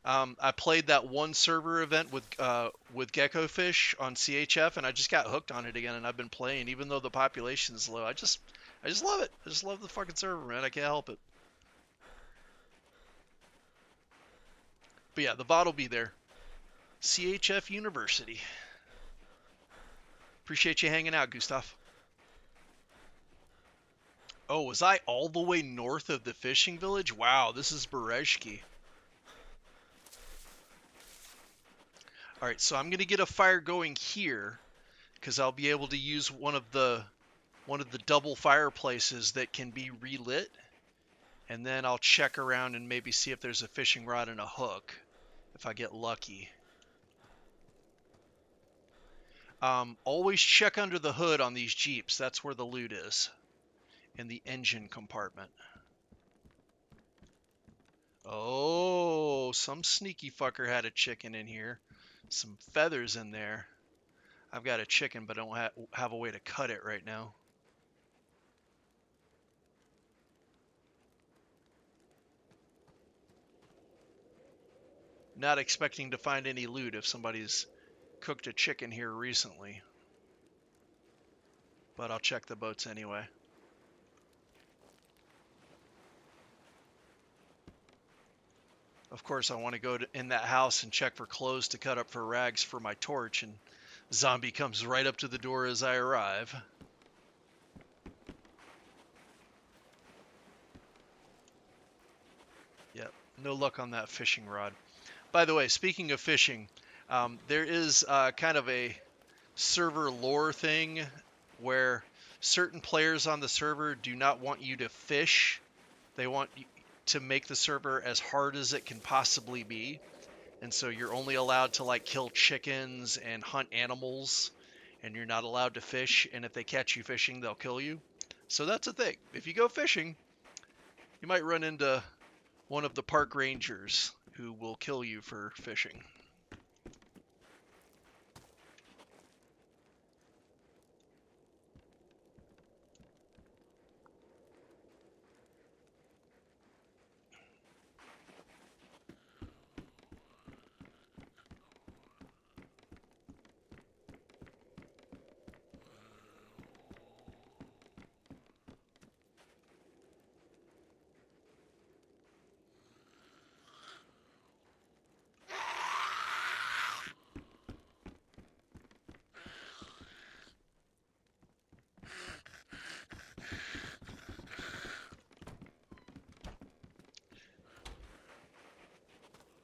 I played that one server event with Geckofish on CHF, and I just got hooked on it again, and I've been playing even though the population is low. I just love it. I just love the fucking server, man. I can't help it. But yeah, the VOD will be there. CHF University. Appreciate you hanging out, Gustav. Oh, was I all the way north of the fishing village? Wow, this is Berezki. Alright, so I'm going to get a fire going here, because I'll be able to use one of the double fireplaces that can be relit. And then I'll check around and maybe see if there's a fishing rod and a hook. if I get lucky. Always check under the hood on these Jeeps. That's where the loot is. In the engine compartment. Oh, some sneaky fucker had a chicken in here. Some feathers in there. I've got a chicken, but I don't have a way to cut it right now. Not expecting to find any loot if somebody's cooked a chicken here recently. But I'll check the boats anyway. Of course, I want to go in that house and check for clothes to cut up for rags for my torch, and zombie comes right up to the door as I arrive. Yep, no luck on that fishing rod. By the way, speaking of fishing, there is kind of a server lore thing where certain players on the server do not want you to fish. They want to make the server as hard as it can possibly be. And so you're only allowed to like kill chickens and hunt animals, and you're not allowed to fish. And if they catch you fishing, they'll kill you. So that's a thing. If you go fishing, you might run into one of the park rangers who will kill you for fishing.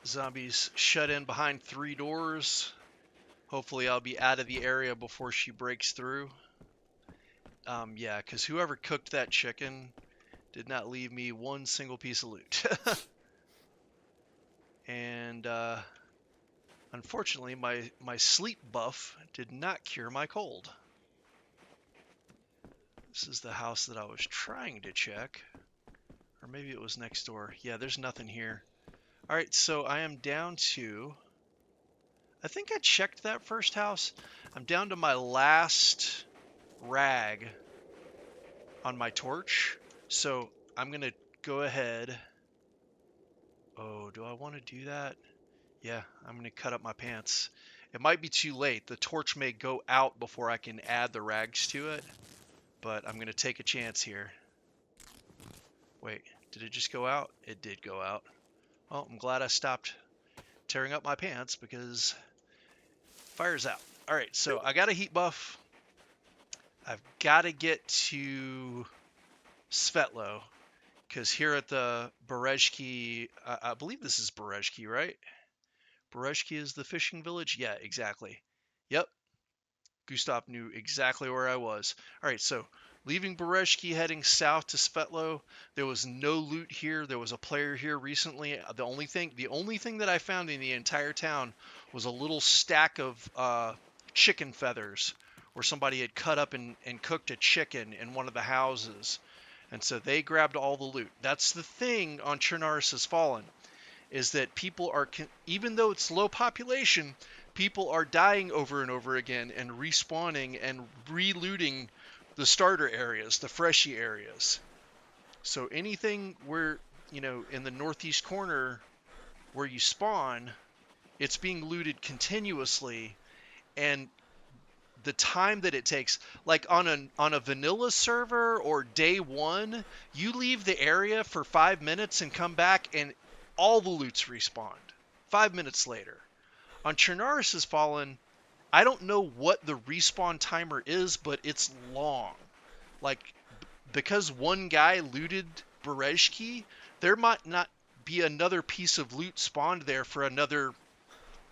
Zombies shut in behind 3 doors. Hopefully I'll be out of the area before she breaks through. Yeah, because whoever cooked that chicken did not leave me one single piece of loot. And unfortunately, my sleep buff did not cure my cold. This is the house that I was trying to check. Or maybe it was next door. Yeah, there's nothing here. Alright, so I am down to... I think I checked that first house. I'm down to my last rag on my torch. So I'm going to go ahead. Oh, do I want to do that? Yeah, I'm going to cut up my pants. It might be too late. The torch may go out before I can add the rags to it. But I'm going to take a chance here. Wait, did it just go out? It did go out. Well, I'm glad I stopped tearing up my pants because fire's out. All right, so I got a heat buff. I've got to get to Svetlo because here at the Berezhki, I believe this is Berezhki, right? Berezhki is the fishing village? Yeah, exactly. Yep. Gustav knew exactly where I was. All right, so leaving Berezhki, heading south to Svetlo. There was no loot here. There was a player here recently. The only thing that I found in the entire town was a little stack of chicken feathers where somebody had cut up and cooked a chicken in one of the houses. And so they grabbed all the loot. That's the thing on Chernarus has Fallen, is that people are, even though it's low population, people are dying over and over again and respawning and re-looting the starter areas, the freshy areas. So anything where, in the northeast corner where you spawn, it's being looted continuously, and the time that it takes, like on a vanilla server or day one, you leave the area for 5 minutes and come back and all the loot's respawned 5 minutes later. On Chernarus has Fallen, I don't know what the respawn timer is, but it's long. Like, because one guy looted Berezhki, there might not be another piece of loot spawned there for another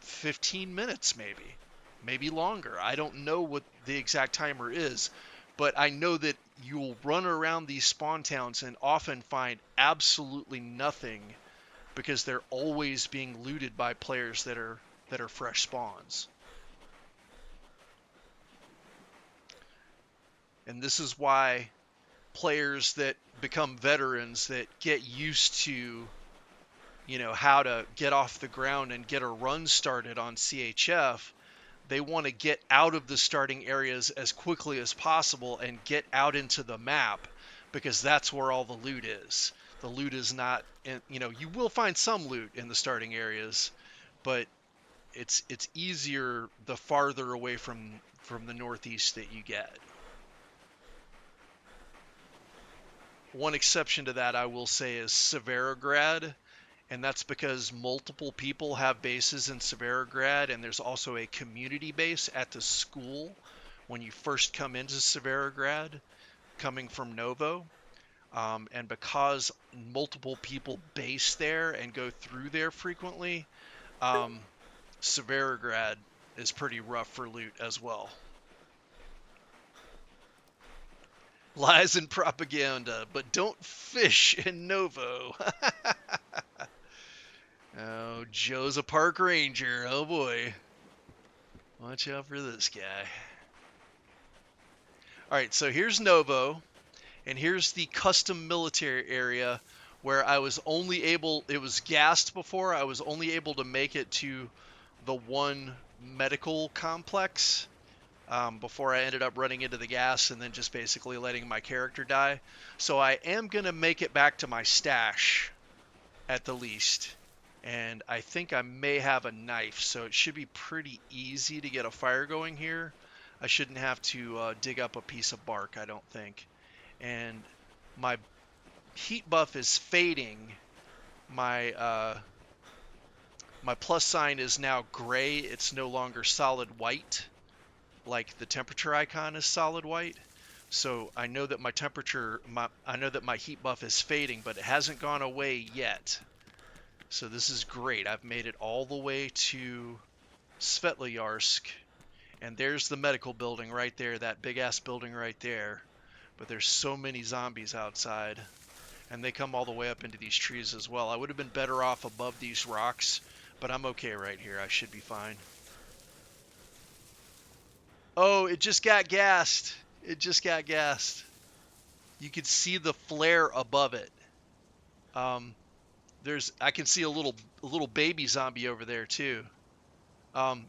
15 minutes maybe longer. I don't know what the exact timer is, but I know that you'll run around these spawn towns and often find absolutely nothing because they're always being looted by players that are fresh spawns. And this is why players that become veterans, that get used to, you know, how to get off the ground and get a run started on CHF, they want to get out of the starting areas as quickly as possible and get out into the map, because that's where all the loot is. The loot is not in, you know, you will find some loot in the starting areas, but it's easier the farther away from the northeast that you get. One exception to that, I will say, is Severograd, and that's because multiple people have bases in Severograd, and there's also a community base at the school when you first come into Severograd, coming from Novo. And because multiple people base there and go through there frequently, Severograd is pretty rough for loot as well. Lies and propaganda, but don't fish in Novo. Oh, Joe's a park ranger. Oh boy. Watch out for this guy. Alright, so here's Novo, and here's the custom military area where I was only able, it was gassed before, I was only able to make it to the one medical complex. Before I ended up running into the gas and then just basically letting my character die. So I am going to make it back to my stash at the least. And I think I may have a knife, so it should be pretty easy to get a fire going here. I shouldn't have to dig up a piece of bark, I don't think. And my heat buff is fading. My my plus sign is now gray. It's no longer solid white, like the temperature icon is solid white. So I know that my temperature, I know that my heat buff is fading, but it hasn't gone away yet. So this is great. I've made it all the way to Svetloyarsk, and there's the medical building right there, that big ass building right there. But there's so many zombies outside, and they come all the way up into these trees as well. I would have been better off above these rocks, but I'm okay right here. I should be fine. Oh, it just got gassed. It just got gassed. You can see the flare above it. I can see a little baby zombie over there too.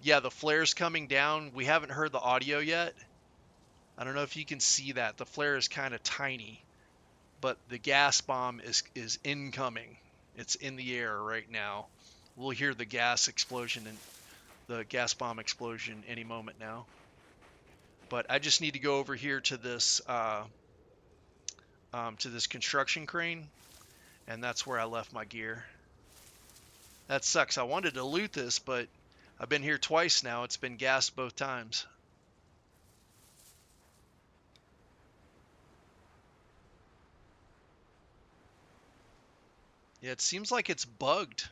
Yeah, the flare's coming down. We haven't heard the audio yet. I don't know if you can see that. The flare is kind of tiny, but the gas bomb is incoming. It's in the air right now. We'll hear the gas explosion and the gas bomb explosion any moment now. But I just need to go over here to this construction crane, and that's where I left my gear. That sucks. I wanted to loot this, but I've been here twice now. It's been gassed both times. Yeah, it seems like it's bugged.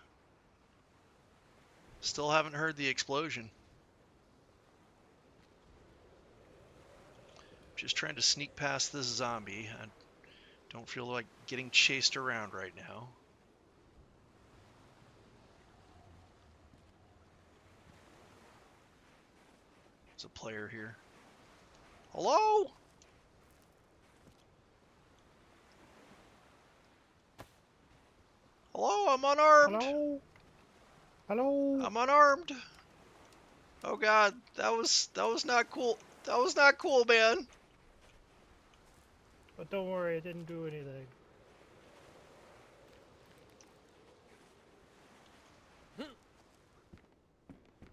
Still haven't heard the explosion. Just trying to sneak past this zombie. I don't feel like getting chased around right now. There's a player here. Hello? Hello, I'm unarmed. Hello? Hello? I'm unarmed. Oh god, that was not cool. That was not cool, man. But don't worry, it didn't do anything.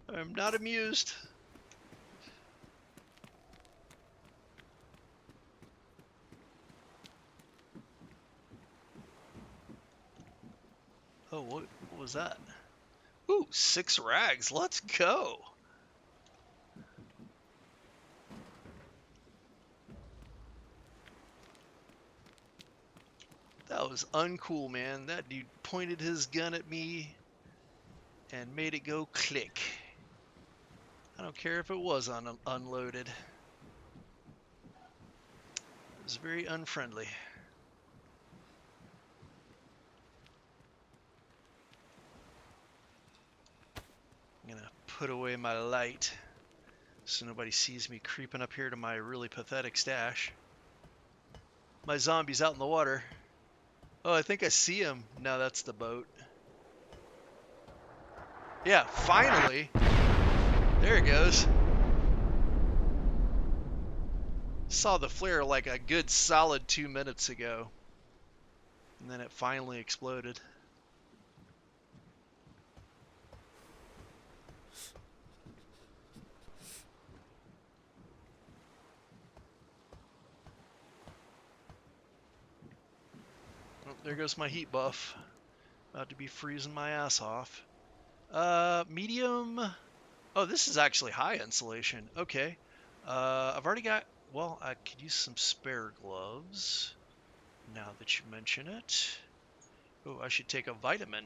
I'm not amused. Oh, what was that? Ooh, 6 rags. Let's go. That was uncool, man. That dude pointed his gun at me and made it go click. I don't care if it was unloaded. It was very unfriendly. put away my light so nobody sees me creeping up here to my really pathetic stash. My zombie's out in the water. Oh, I think I see him. No, that's the boat. Yeah, finally. There it goes. Saw the flare like a good solid 2 minutes ago. And then it finally exploded. Oh, there goes my heat buff. About to be freezing my ass off. Medium. Oh, this is actually high insulation. Okay. I've already got. Well, I could use some spare gloves. Now that you mention it. Oh, I should take a vitamin.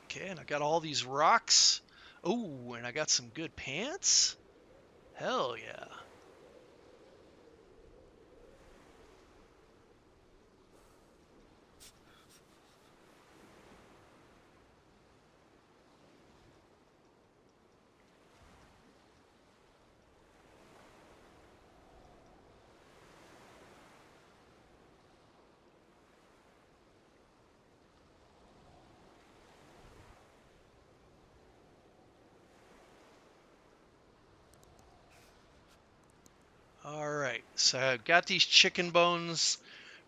Okay, and I got all these rocks. Oh, and I got some good pants. Hell yeah. All right, so I've got these chicken bones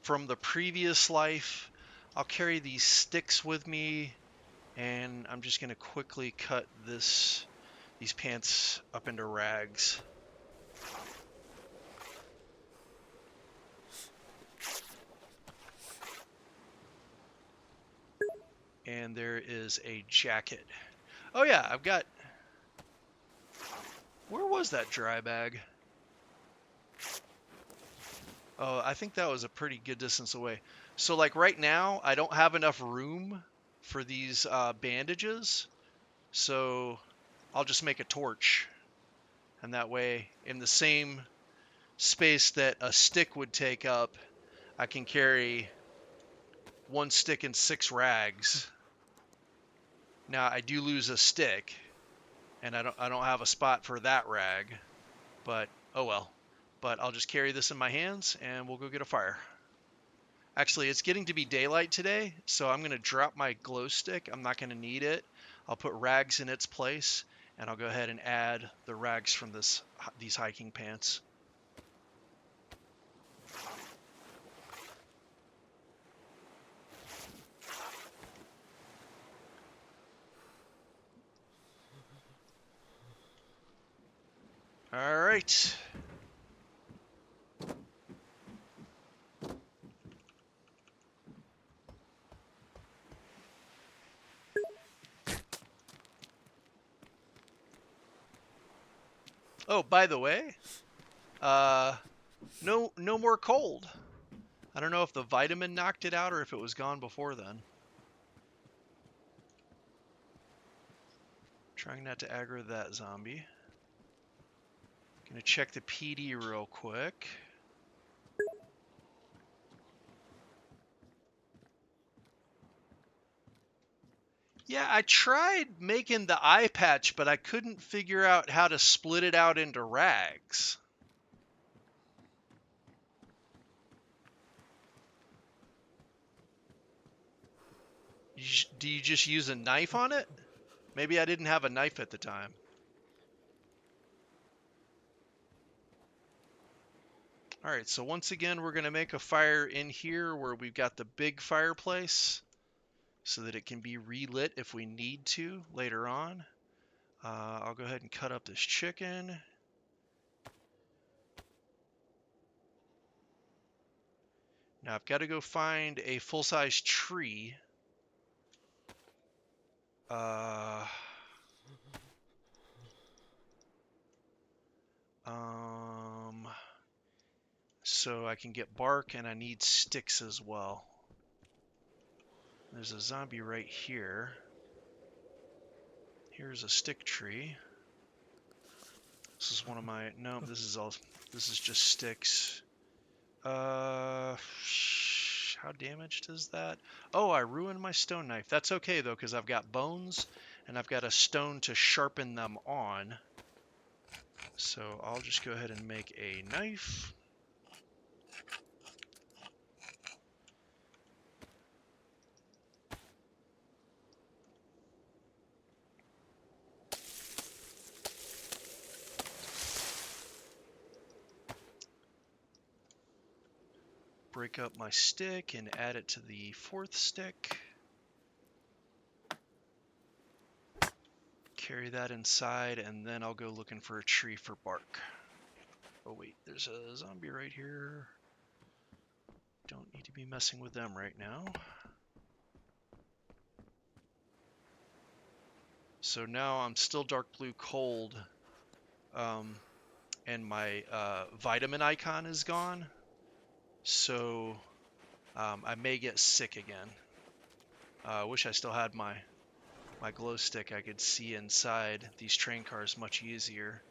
from the previous life. I'll carry these sticks with me, and I'm just gonna quickly cut these pants up into rags. And there is a jacket. Oh yeah, I've got. Where was that dry bag? Oh, I think that was a pretty good distance away. So like right now, I don't have enough room for these bandages. So I'll just make a torch. And that way, in the same space that a stick would take up, I can carry one stick and 6 rags. Now I do lose a stick, and I don't have a spot for that rag, but oh well. But I'll just carry this in my hands and we'll go get a fire. Actually, it's getting to be daylight today, so I'm going to drop my glow stick. I'm not going to need it. I'll put rags in its place, and I'll go ahead and add the rags from these hiking pants. All right. Oh, by the way, no more cold. I don't know if the vitamin knocked it out or if it was gone before then. Trying not to aggro that zombie. Gonna check the PD real quick. Yeah, I tried making the eye patch, but I couldn't figure out how to split it out into rags. Do you just use a knife on it? Maybe I didn't have a knife at the time. All right, so once again, we're going to make a fire in here where we've got the big fireplace so that it can be relit if we need to later on. I'll go ahead and cut up this chicken. Now I've got to go find a full-size tree. So I can get bark, and I need sticks as well. There's a zombie right here. Here's a stick tree. This is one of my, no, this is just sticks. How damaged is that? Oh, I ruined my stone knife. That's okay, though, because I've got bones, and I've got a stone to sharpen them on. So I'll just go ahead and make a knife. Break up my stick and add it to the fourth stick. Carry that inside, and then I'll go looking for a tree for bark. Oh wait, there's a zombie right here. Don't need to be messing with them right now. So now I'm still dark blue cold, and my vitamin icon is gone. So I may get sick again. I wish I still had my glow stick. I could see inside these train cars much easier.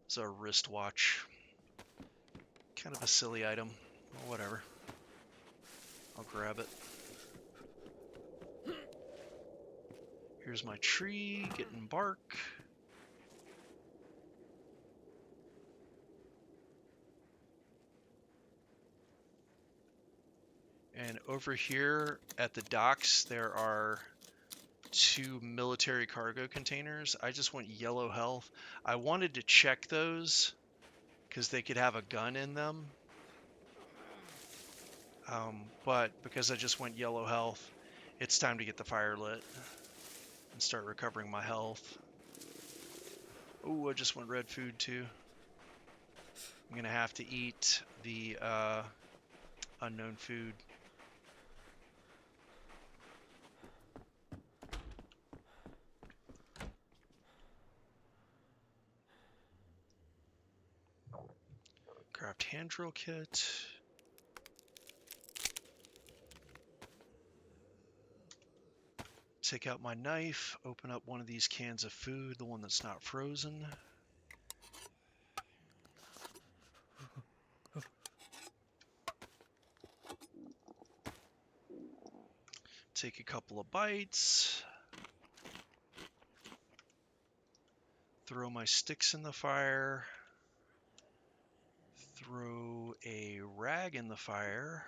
It's a wristwatch. Kind of a silly item. Well, whatever. I'll grab it. Here's my tree, getting bark. And over here at the docks, there are 2 military cargo containers. I just want yellow health. I wanted to check those because they could have a gun in them. But because I just went yellow health, it's time to get the fire lit and start recovering my health. Oh, I just went red food too. I'm gonna have to eat the unknown food. Craft hand drill kit. Take out my knife, open up one of these cans of food, the one that's not frozen. Take a couple of bites. Throw my sticks in the fire. Throw a rag in the fire.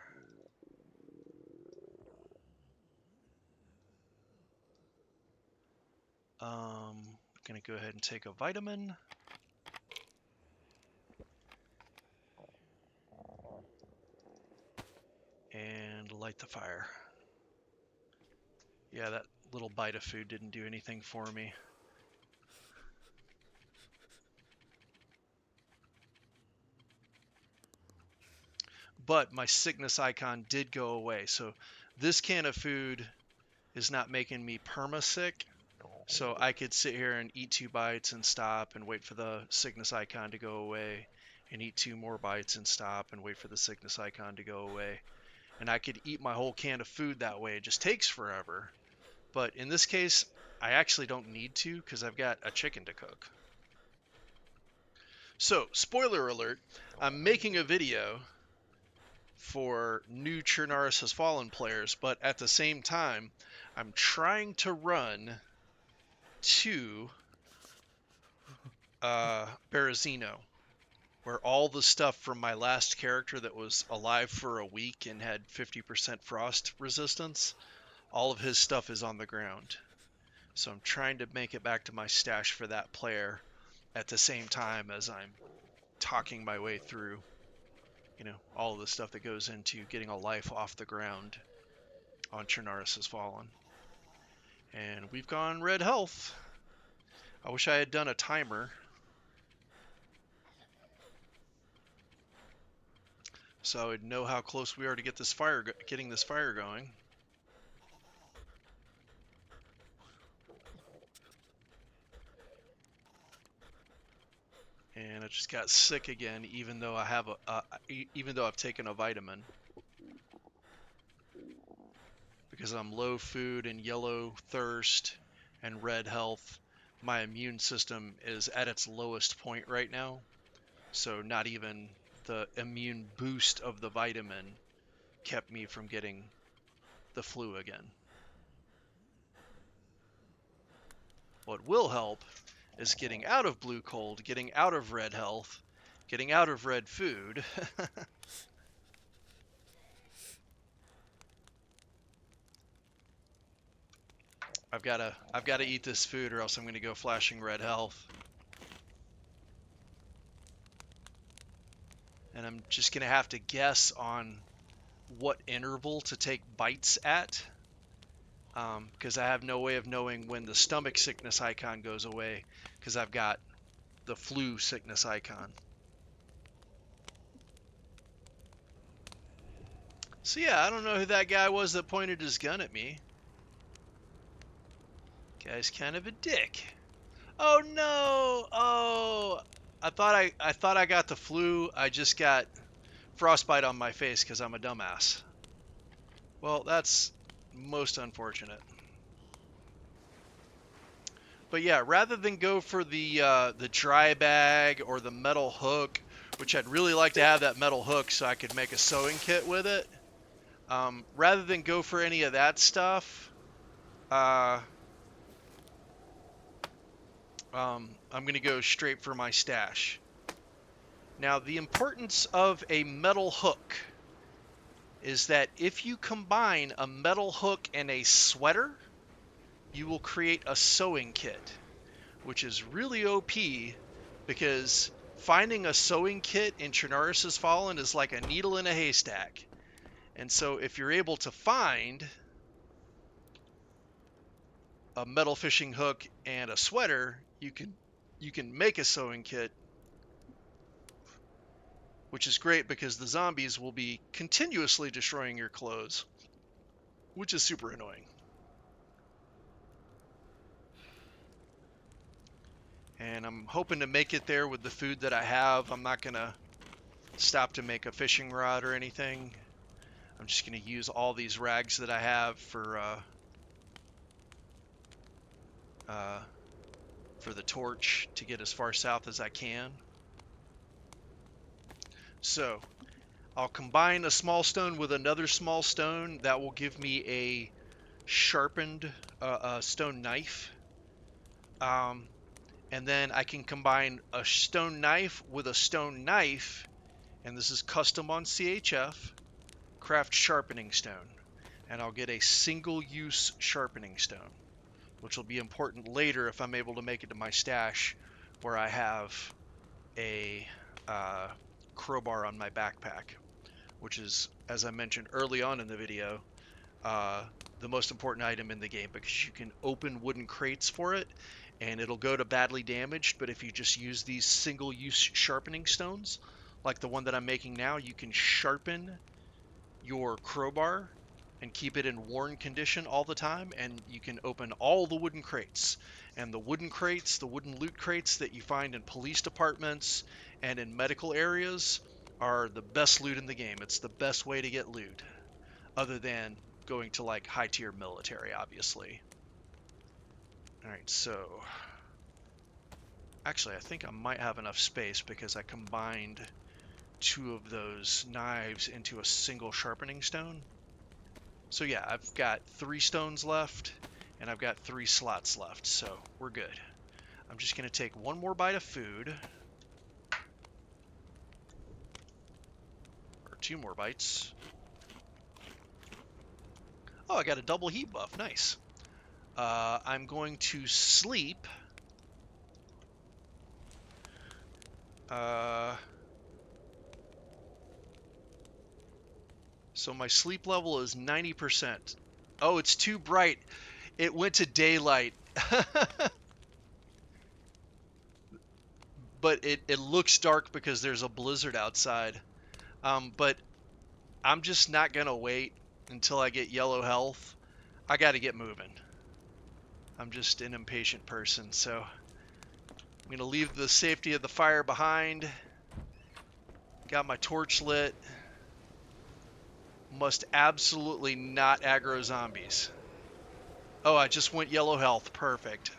Gonna go ahead and take a vitamin. And light the fire. Yeah, that little bite of food didn't do anything for me. But my sickness icon did go away. So this can of food is not making me perma-sick. So I could sit here and eat 2 bites and stop and wait for the sickness icon to go away, and eat 2 more bites and stop and wait for the sickness icon to go away. And I could eat my whole can of food that way. It just takes forever. But in this case, I actually don't need to because I've got a chicken to cook. So, spoiler alert, I'm making a video for new Chernarus Has Fallen players, but at the same time, I'm trying to run to Berezino, where all the stuff from my last character that was alive for a week and had 50% frost resistance, all of his stuff is on the ground. So I'm trying to make it back to my stash for that player at the same time as I'm talking my way through, all of the stuff that goes into getting a life off the ground on Chernarus Has Fallen. And we've gone red health. I wish I had done a timer. So I'd know how close we are to getting this fire going. And I just got sick again, even though I have even though I've taken a vitamin, because I'm low food and yellow thirst and red health. my immune system is at its lowest point right now. So not even the immune boost of the vitamin kept me from getting the flu again. What will help is getting out of blue cold, getting out of red health, getting out of red food. I've gotta eat this food or else I'm gonna go flashing red health. And I'm just gonna have to guess on what interval to take bites at. Because I have no way of knowing when the stomach sickness icon goes away, because I've got the flu sickness icon. So yeah, I don't know who that guy was that pointed his gun at me. Guy's kind of a dick. Oh no! Oh, I thought I got the flu. I just got frostbite on my face because I'm a dumbass. Well, that's most unfortunate. But yeah, rather than go for the dry bag or the metal hook, which I'd really like to have that metal hook so I could make a sewing kit with it. Rather than go for any of that stuff, I'm going to go straight for my stash. Now, the importance of a metal hook is that if you combine a metal hook and a sweater, you will create a sewing kit, which is really OP because finding a sewing kit in Chernarus has Fallen is like a needle in a haystack. And so if you're able to find a metal fishing hook and a sweater, you can make a sewing kit, which is great because the zombies will be continuously destroying your clothes, which is super annoying. And I'm hoping to make it there with the food that I have. I'm not going to stop to make a fishing rod or anything. I'm just going to use all these rags that I have for the torch to get as far south as I can. So I'll combine a small stone with another small stone. That will give me a sharpened stone knife. And then I can combine a stone knife with a stone knife, and this is custom on CHF, craft sharpening stone. And I'll get a single-use sharpening stone, which will be important later if I'm able to make it to my stash where I have a crowbar on my backpack, which is, as I mentioned early on in the video, the most important item in the game because you can open wooden crates for it and it'll go to badly damaged, but if you just use these single-use sharpening stones, like the one that I'm making now, you can sharpen your crowbar and keep it in worn condition all the time, and you can open all the wooden crates. And the wooden crates, the wooden loot crates that you find in police departments and in medical areas are the best loot in the game. It's the best way to get loot, other than going to like high tier military, obviously. Alright, so actually I think I might have enough space because I combined two of those knives into a single sharpening stone. So yeah, I've got 3 stones left and I've got 3 slots left, so we're good. I'm just going to take one more bite of food. Or 2 more bites. Oh, I got a double heat buff. Nice. I'm going to sleep. So my sleep level is 90%. Oh, it's too bright. It went to daylight. But it looks dark because there's a blizzard outside. But I'm just not going to wait until I get yellow health. I got to get moving. I'm just an impatient person, so I'm going to leave the safety of the fire behind. Got my torch lit. Must absolutely not aggro zombies. Oh, I just went yellow health. Perfect.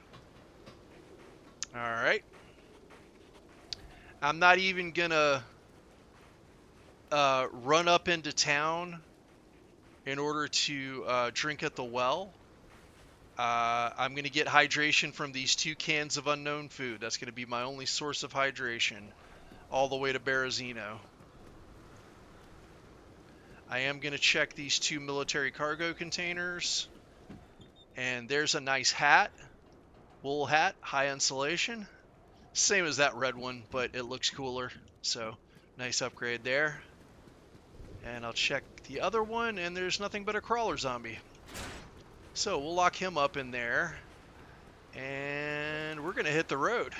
Alright. I'm not even gonna run up into town in order to drink at the well. I'm going to get hydration from these 2 cans of unknown food. That's going to be my only source of hydration all the way to Berezino. I am going to check these 2 military cargo containers. And there's a nice hat. Wool hat, high insulation. Same as that red one, but it looks cooler. So, nice upgrade there. And I'll check the other one, and there's nothing but a crawler zombie. So, we'll lock him up in there. And we're going to hit the road.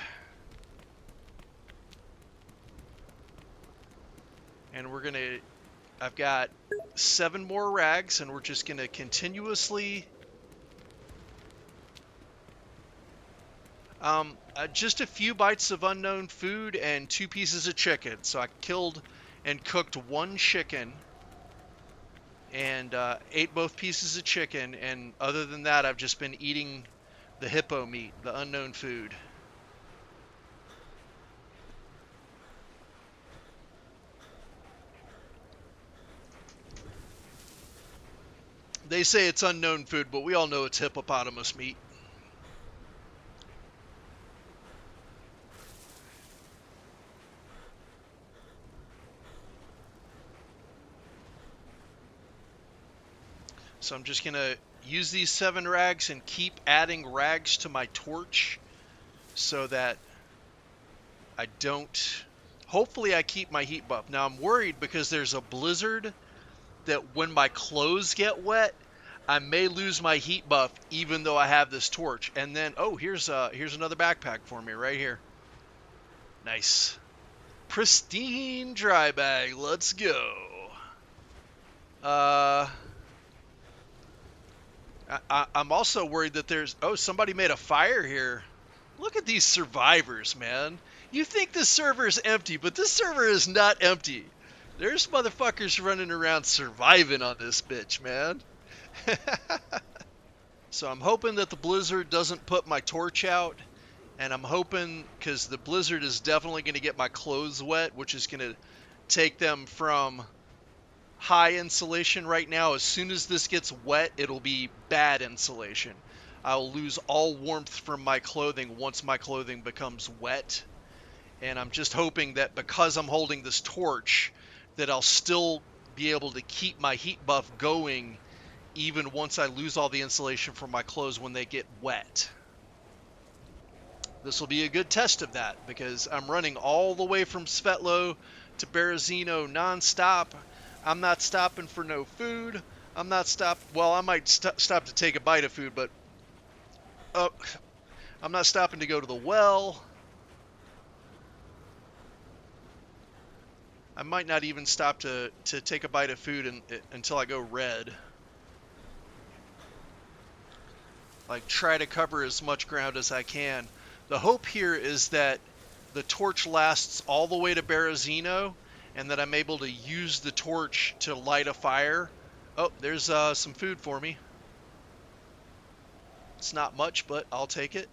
And we're going to... I've got 7 more rags, and we're just going to continuously... just a few bites of unknown food and 2 pieces of chicken. So I killed and cooked 1 chicken and ate both pieces of chicken. And other than that, I've just been eating the hippo meat, the unknown food. They say it's unknown food, but we all know it's hippopotamus meat. So I'm just going to use these 7 rags and keep adding rags to my torch so that I don't... Hopefully I keep my heat buff. Now I'm worried because there's a blizzard that when my clothes get wet, I may lose my heat buff even though I have this torch. And then, oh, here's another backpack for me right here. Nice. Pristine dry bag. Let's go. I'm also worried that there's... Oh, somebody made a fire here. Look at these survivors, man. You think this server is empty, but this server is not empty. There's motherfuckers running around surviving on this bitch, man. So I'm hoping that the blizzard doesn't put my torch out. And I'm hoping, because the blizzard is definitely going to get my clothes wet, which is going to take them from high insulation right now. As soon as this gets wet, it'll be bad insulation. I'll lose all warmth from my clothing once my clothing becomes wet. And I'm just hoping that because I'm holding this torch, that I'll still be able to keep my heat buff going even once I lose all the insulation from my clothes when they get wet. This will be a good test of that because I'm running all the way from Svetlo to Berezino non-stop. I'm not stopping for no food. I'm not well, I might stop to take a bite of food, but I'm not stopping to go to the well. I might not even stop to take a bite of food until I go red. Like, try to cover as much ground as I can. The hope here is that the torch lasts all the way to Berezino, and that I'm able to use the torch to light a fire. Oh, there's some food for me. It's not much, but I'll take it.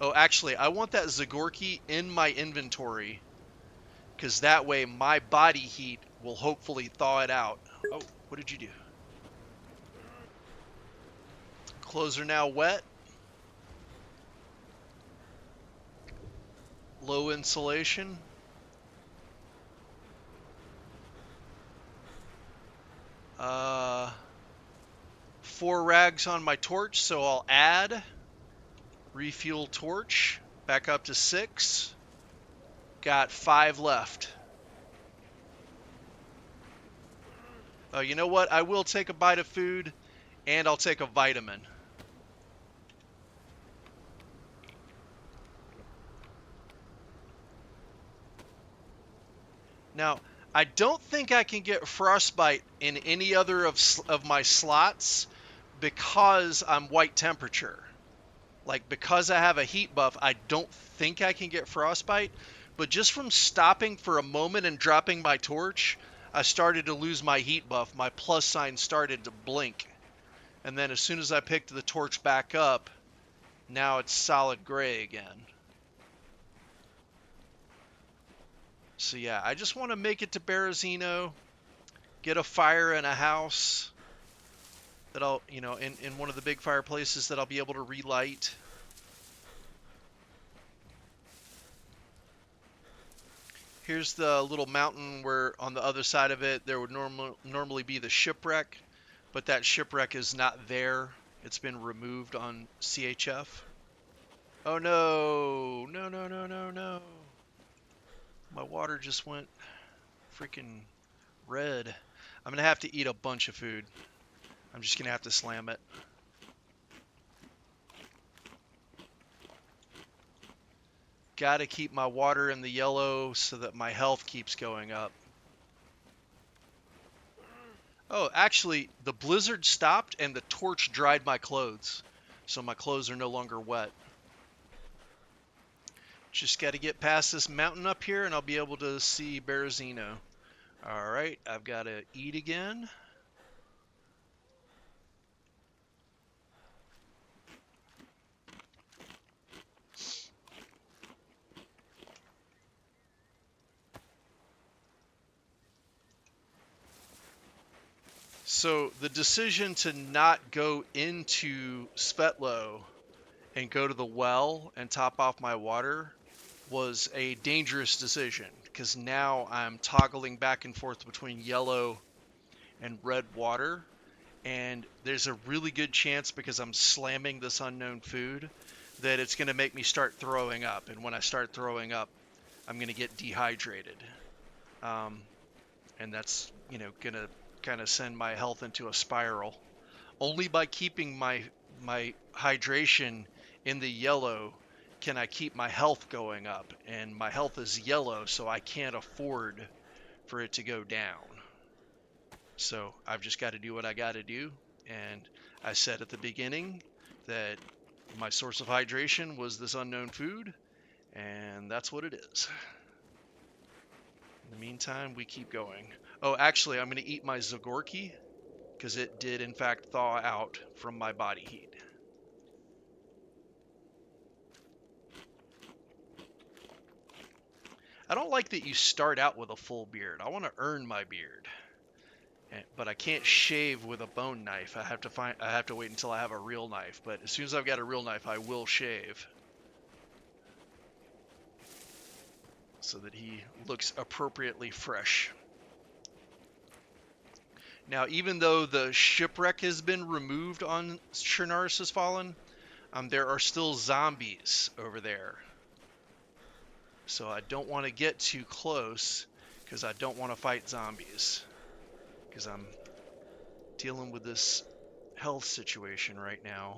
Oh, actually, I want that Zagorki in my inventory, because that way my body heat will hopefully thaw it out. Oh, what did you do? Clothes are now wet. Low insulation. Uh, 4 rags on my torch, so I'll add. Refuel torch. Back up to 6. Got 5 left. Oh, you know what? I will take a bite of food, and I'll take a vitamin. Now, I don't think I can get frostbite in any other of my slots because I'm white temperature. Like, because I have a heat buff, I don't think I can get frostbite. But just from stopping for a moment and dropping my torch, I started to lose my heat buff. My plus sign started to blink. And then as soon as I picked the torch back up, now it's solid gray again. So yeah, I just want to make it to Berezino, get a fire in a house that I'll, in one of the big fireplaces that I'll be able to relight. Here's the little mountain where on the other side of it there would normally be the shipwreck, but that shipwreck is not there. It's been removed on CHF. Oh no, no, no, no, no, no. My water just went freaking red. I'm gonna have to eat a bunch of food. I'm just gonna have to slam it. Gotta keep my water in the yellow so that my health keeps going up. Oh, actually, the blizzard stopped and the torch dried my clothes. So my clothes are no longer wet. Just got to get past this mountain up here and I'll be able to see Berezino. Alright, I've got to eat again. So the decision to not go into Svetlo and go to the well and top off my water was a dangerous decision because now I'm toggling back and forth between yellow and red water, and there's a really good chance because I'm slamming this unknown food that it's going to make me start throwing up, and when I start throwing up I'm going to get dehydrated, and that's going to kind of send my health into a spiral. Only by keeping my hydration in the yellow can I keep my health going up, and my health is yellow, so I can't afford for it to go down. So I've just got to do what I got to do. And I said at the beginning that my source of hydration was this unknown food, and that's what it is. In the meantime, we keep going. Oh, actually, I'm going to eat my Zagorki because it did, in fact, thaw out from my body heat. I don't like that you start out with a full beard. I want to earn my beard. But I can't shave with a bone knife. I have to wait until I have a real knife. But as soon as I've got a real knife, I will shave so that he looks appropriately fresh. Now, even though the shipwreck has been removed on Chernarus has fallen, there are still zombies over there. So I don't want to get too close because I don't want to fight zombies. Because I'm dealing with this health situation right now.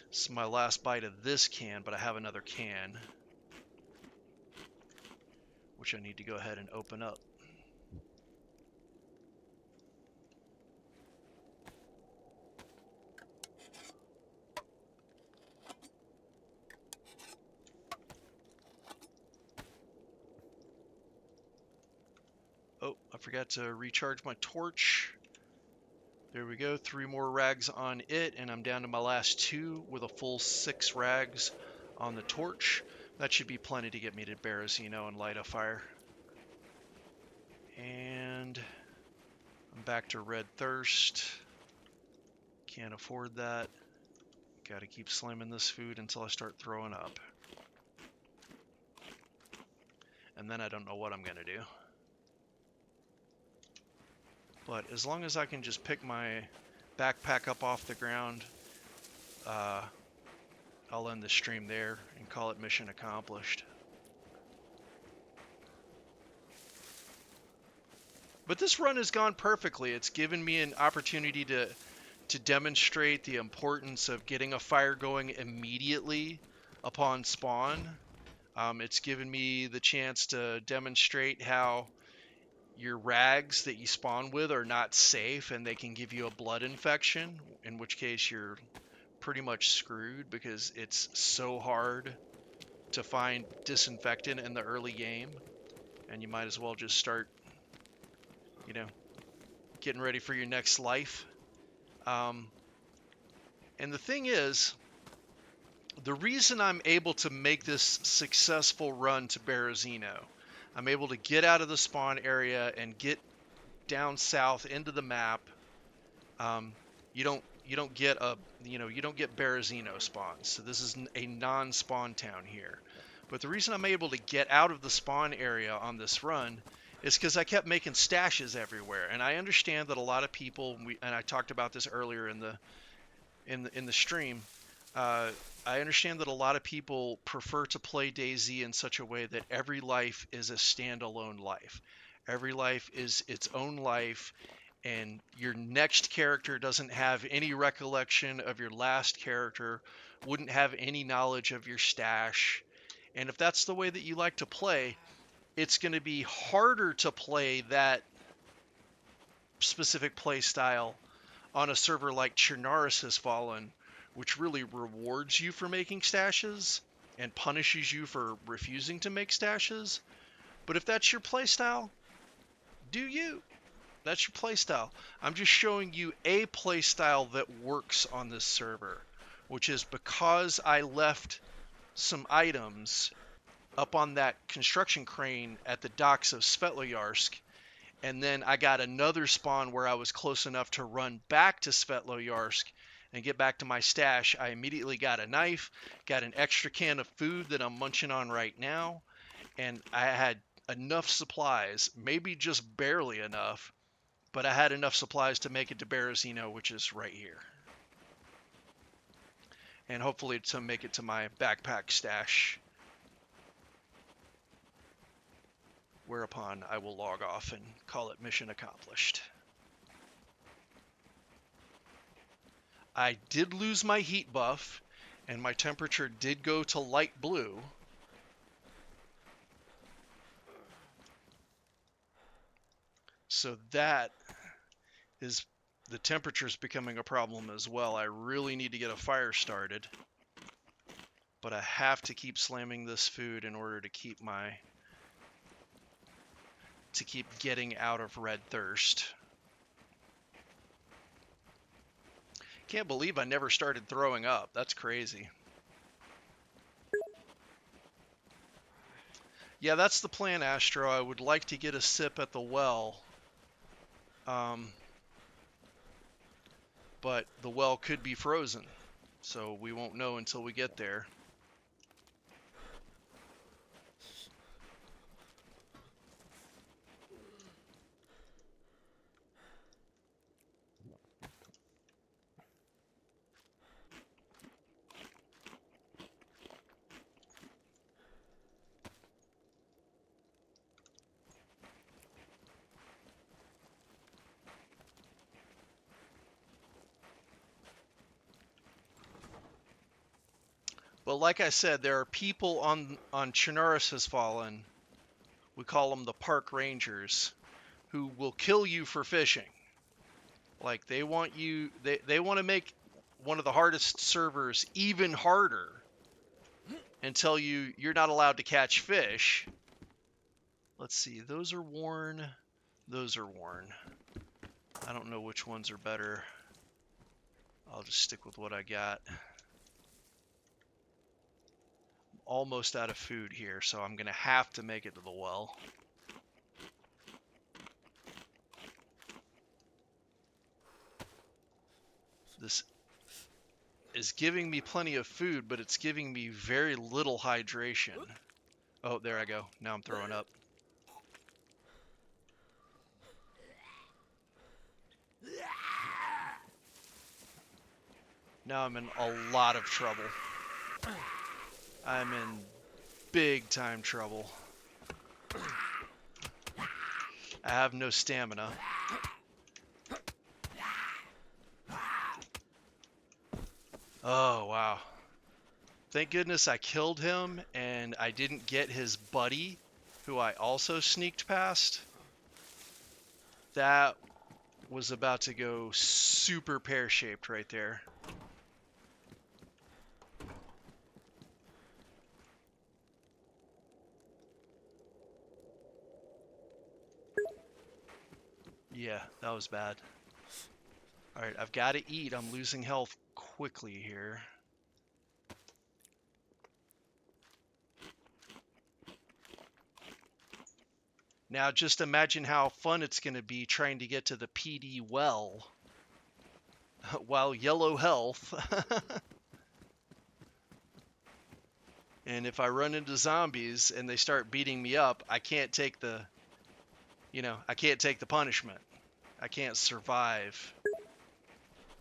This is my last bite of this can, but I have another can, which I need to go ahead and open up. Oh, I forgot to recharge my torch. There we go, 3 more rags on it, and I'm down to my last 2 with a full 6 rags on the torch. That should be plenty to get me to Berezino and light a fire. And I'm back to red thirst. Can't afford that. Gotta keep slamming this food until I start throwing up. And then I don't know what I'm gonna do. But as long as I can just pick my backpack up off the ground, I'll end the stream there and call it mission accomplished. But this run has gone perfectly. It's given me an opportunity to demonstrate the importance of getting a fire going immediately upon spawn. It's given me the chance to demonstrate how your rags that you spawn with are not safe and they can give you a blood infection, in which case you're pretty much screwed because it's so hard to find disinfectant in the early game, and you might as well just start, getting ready for your next life. And the thing is, the reason I'm able to make this successful run to Berezino, I'm able to get out of the spawn area and get down south into the map. You don't get you don't get Berezino spawns. So this is a non-spawn town here. But the reason I'm able to get out of the spawn area on this run is because I kept making stashes everywhere. And I understand that a lot of people, and I talked about this earlier in the stream. Uh, I understand that a lot of people prefer to play DayZ in such a way that every life is a standalone life. Every life is its own life, and your next character doesn't have any recollection of your last character, wouldn't have any knowledge of your stash. And if that's the way that you like to play, it's going to be harder to play that specific play style on a server like Chernarus has fallen, which really rewards you for making stashes and punishes you for refusing to make stashes. But if that's your playstyle, do you? That's your playstyle. I'm just showing you a playstyle that works on this server, which is because I left some items up on that construction crane at the docks of Svetloyarsk, and then I got another spawn where I was close enough to run back to Svetloyarsk and get back to my stash. I immediately got a knife, got an extra can of food that I'm munching on right now, and I had enough supplies, maybe just barely enough, but I had enough supplies to make it to Berezino, which is right here. And hopefully to make it to my backpack stash, whereupon I will log off and call it mission accomplished. I did lose my heat buff, and my temperature did go to light blue. So that is, the temperature is becoming a problem as well. I really need to get a fire started, but I have to keep slamming this food in order to keep getting out of red thirst. Can't believe I never started throwing up. That's crazy. Yeah, that's the plan, Astro. I would like to get a sip at the well. But the well could be frozen, so we won't know until we get there. But like I said, there are people on Chernarus has fallen. We call them the park rangers, who will kill you for fishing. Like they want you, they want to make one of the hardest servers even harder and tell you you're not allowed to catch fish. Let's see, those are worn. Those are worn. I don't know which ones are better. I'll just stick with what I got. Almost out of food here, so I'm gonna have to make it to the well. This is giving me plenty of food, but it's giving me very little hydration. Oh, there I go. Now I'm throwing up. Now I'm in a lot of trouble. I'm in big time trouble. I have no stamina. Oh, wow. Thank goodness I killed him and I didn't get his buddy, who I also sneaked past. That was about to go super pear-shaped right there. Yeah, that was bad. Alright, I've got to eat. I'm losing health quickly here. Now just imagine how fun it's going to be trying to get to the PD well while yellow health. And if I run into zombies and they start beating me up, I can't take the, I can't take the punishment. I can't survive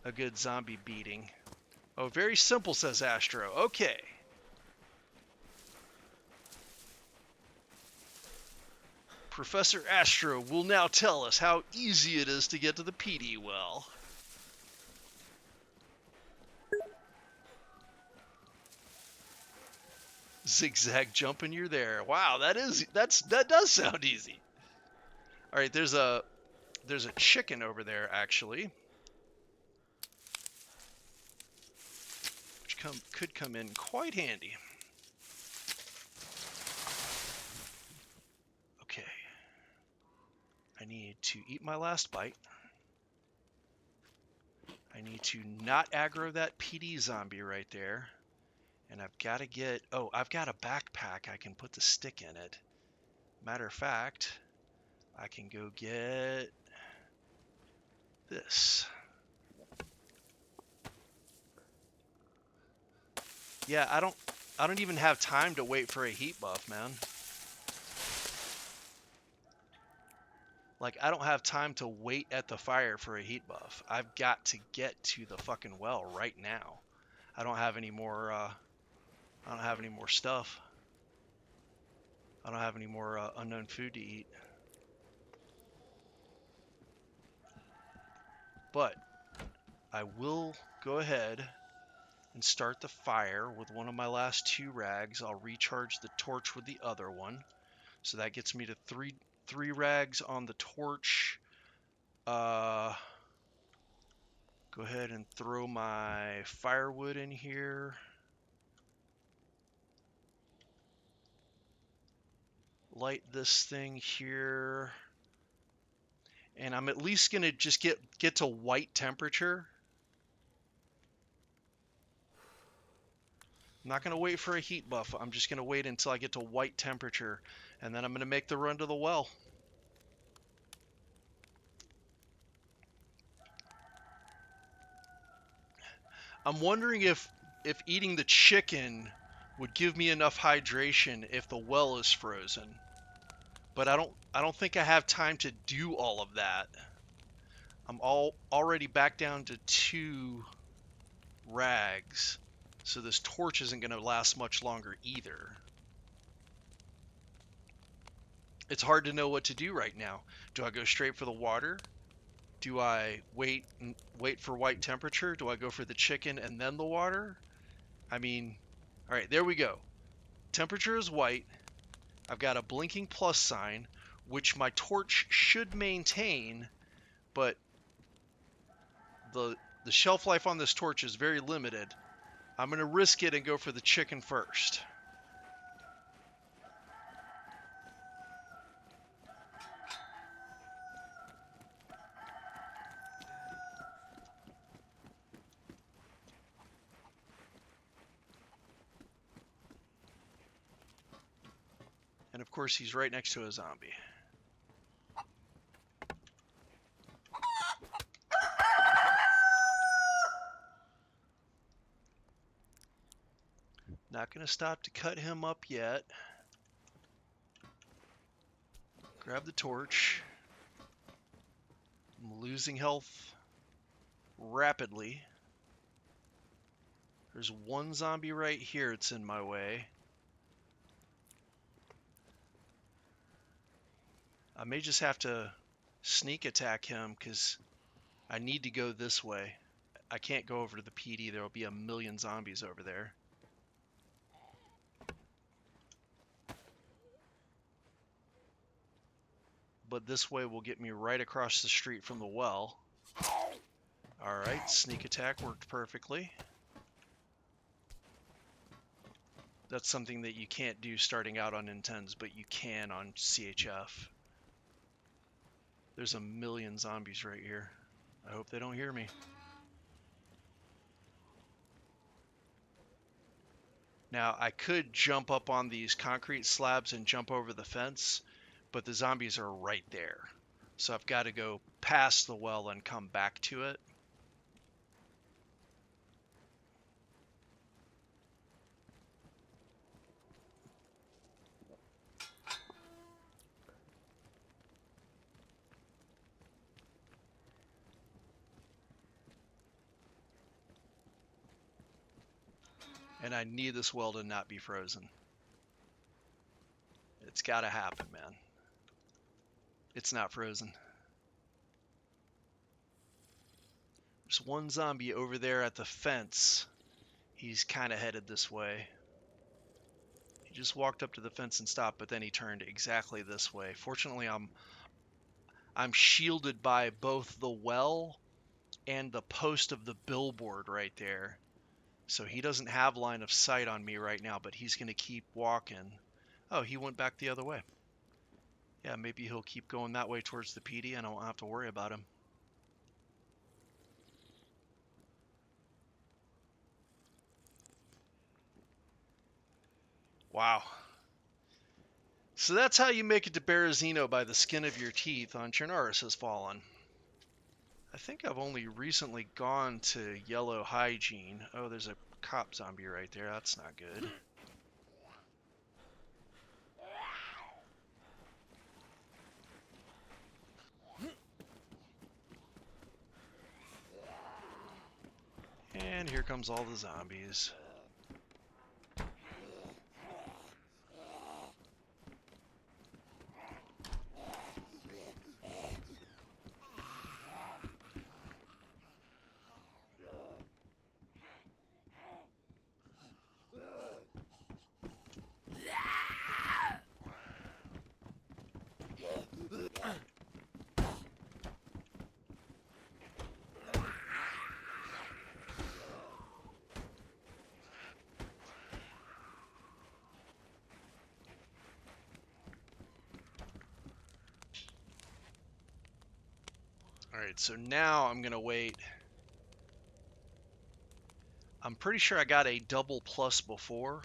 a good zombie beating. Oh, very simple, says Astro. Okay. Professor Astro will now tell us how easy it is to get to the PD well. Zigzag jumping, you're there. Wow, that does sound easy. All right, there's a chicken over there actually, which could come in quite handy. Okay. I need to eat my last bite. I need to not aggro that PD zombie right there. And I've got to get... Oh, I've got a backpack. I can put the stick in it. Matter of fact, I can go get this. Yeah, I don't even have time to wait for a heat buff, man. Like, I don't have time to wait at the fire for a heat buff. I've got to get to the fucking well right now. I don't have any more stuff. I don't have any more unknown food to eat. But I will go ahead and start the fire with one of my last 2 rags. I'll recharge the torch with the other one. So that gets me to three rags on the torch. Go ahead and throw my firewood in here. Light this thing here. And I'm at least going to just get to white temperature. I'm not going to wait for a heat buff. I'm just going to wait until I get to white temperature. And then I'm going to make the run to the well. I'm wondering if eating the chicken would give me enough hydration if the well is frozen. But I don't think I have time to do all of that. I'm already back down to 2 rags. So this torch isn't going to last much longer either. It's hard to know what to do right now. Do I go straight for the water? Do I wait for white temperature? Do I go for the chicken and then the water? I mean, all right, there we go. Temperature is white. I've got a blinking plus sign, which my torch should maintain, but the shelf life on this torch is very limited. I'm going to risk it and go for the chicken first. And of course, he's right next to a zombie. Not going to stop to cut him up yet. Grab the torch. I'm losing health rapidly. There's one zombie right here that's in my way. I may just have to sneak attack him because I need to go this way. I can't go over to the PD. There will be a million zombies over there. But this way will get me right across the street from the well. Alright, sneak attack worked perfectly. That's something that you can't do starting out on Intens, but you can on CHF. There's a million zombies right here. I hope they don't hear me. Now, I could jump up on these concrete slabs and jump over the fence, but the zombies are right there. So I've got to go past the well and come back to it. And I need this well to not be frozen. It's got to happen, man. It's not frozen. There's one zombie over there at the fence. He's kind of headed this way. He just walked up to the fence and stopped, but then he turned exactly this way. Fortunately, I'm shielded by both the well and the post of the billboard right there. So he doesn't have line of sight on me right now, but he's going to keep walking. Oh, he went back the other way. Yeah, maybe he'll keep going that way towards the PD and I won't have to worry about him. Wow. So that's how you make it to Berezino by the skin of your teeth on Chernarus Has Fallen. I think I've only recently gone to Yellow Hygiene. Oh, there's a cop zombie right there. That's not good. And here comes all the zombies. Alright, so now I'm going to wait. I'm pretty sure I got a double plus before.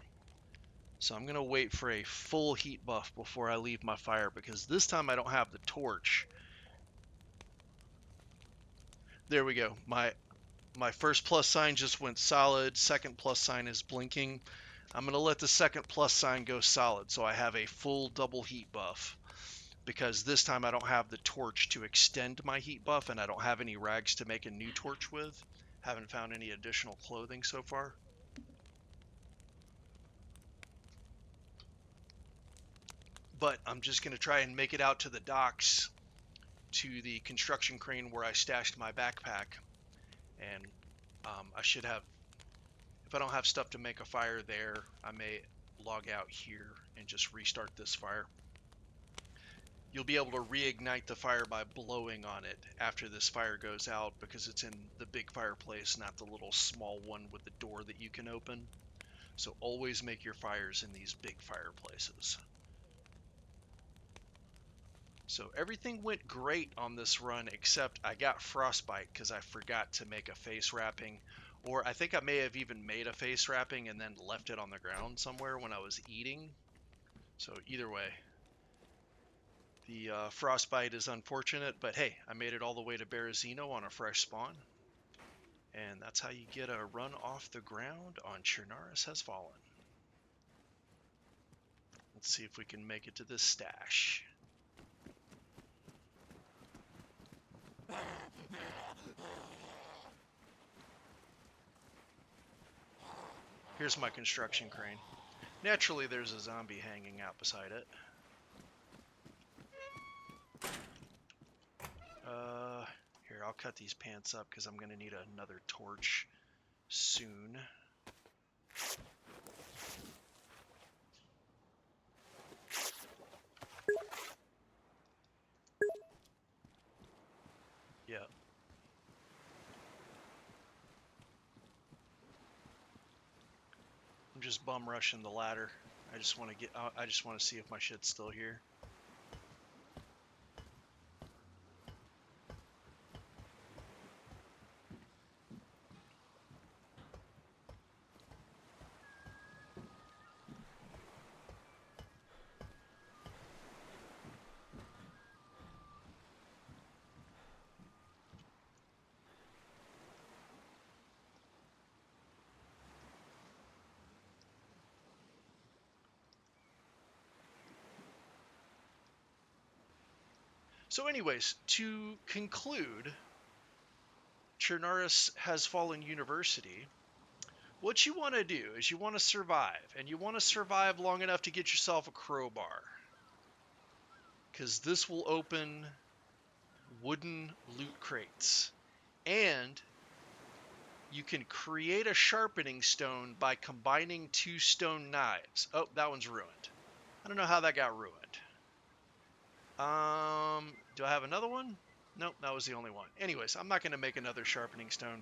So I'm going to wait for a full heat buff before I leave my fire, because this time I don't have the torch. There we go. My first plus sign just went solid. Second plus sign is blinking. I'm going to let the second plus sign go solid so I have a full double heat buff, because this time I don't have the torch to extend my heat buff and I don't have any rags to make a new torch with. Haven't found any additional clothing so far. But I'm just going to try and make it out to the docks, to the construction crane where I stashed my backpack. And I should have, if I don't have stuff to make a fire there, I may log out here and just restart this fire. You'll be able to reignite the fire by blowing on it after this fire goes out, because it's in the big fireplace, not the little small one with the door that you can open. So always make your fires in these big fireplaces. So everything went great on this run, except I got frostbite because I forgot to make a face wrapping. Or I think I may have even made a face wrapping and then left it on the ground somewhere when I was eating. So either way, the frostbite is unfortunate, but hey, I made it all the way to Berezino on a fresh spawn. And that's how you get a run off the ground on Chernarus Has Fallen. Let's see if we can make it to this stash. Here's my construction crane. Naturally, there's a zombie hanging out beside it. Here, I'll cut these pants up because I'm going to need another torch soon. Yeah. I'm just bum rushing the ladder. I just want to get out. I just want to see if my shit's still here. So, anyways, to conclude, Chernarus has fallen university. What you want to do is you want to survive, and you want to survive long enough to get yourself a crowbar, because this will open wooden loot crates. And you can create a sharpening stone by combining two stone knives. Oh, that one's ruined. I don't know how that got ruined. Do I have another one? Nope, that was the only one. Anyways, I'm not going to make another sharpening stone.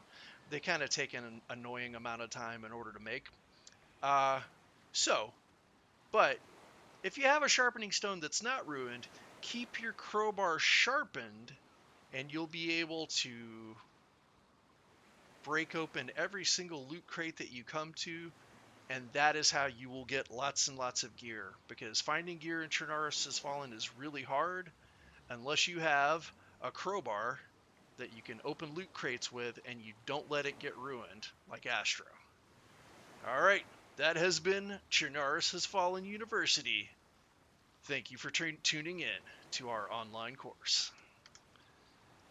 They kind of take an annoying amount of time in order to make. Uh, so, but if you have a sharpening stone that's not ruined, keep your crowbar sharpened, and you'll be able to break open every single loot crate that you come to, and that is how you will get lots and lots of gear. Because finding gear in Chernarus Has Fallen is really hard unless you have a crowbar that you can open loot crates with and you don't let it get ruined, like Astro. Alright, that has been Chernarus Has Fallen University. Thank you for tuning in to our online course.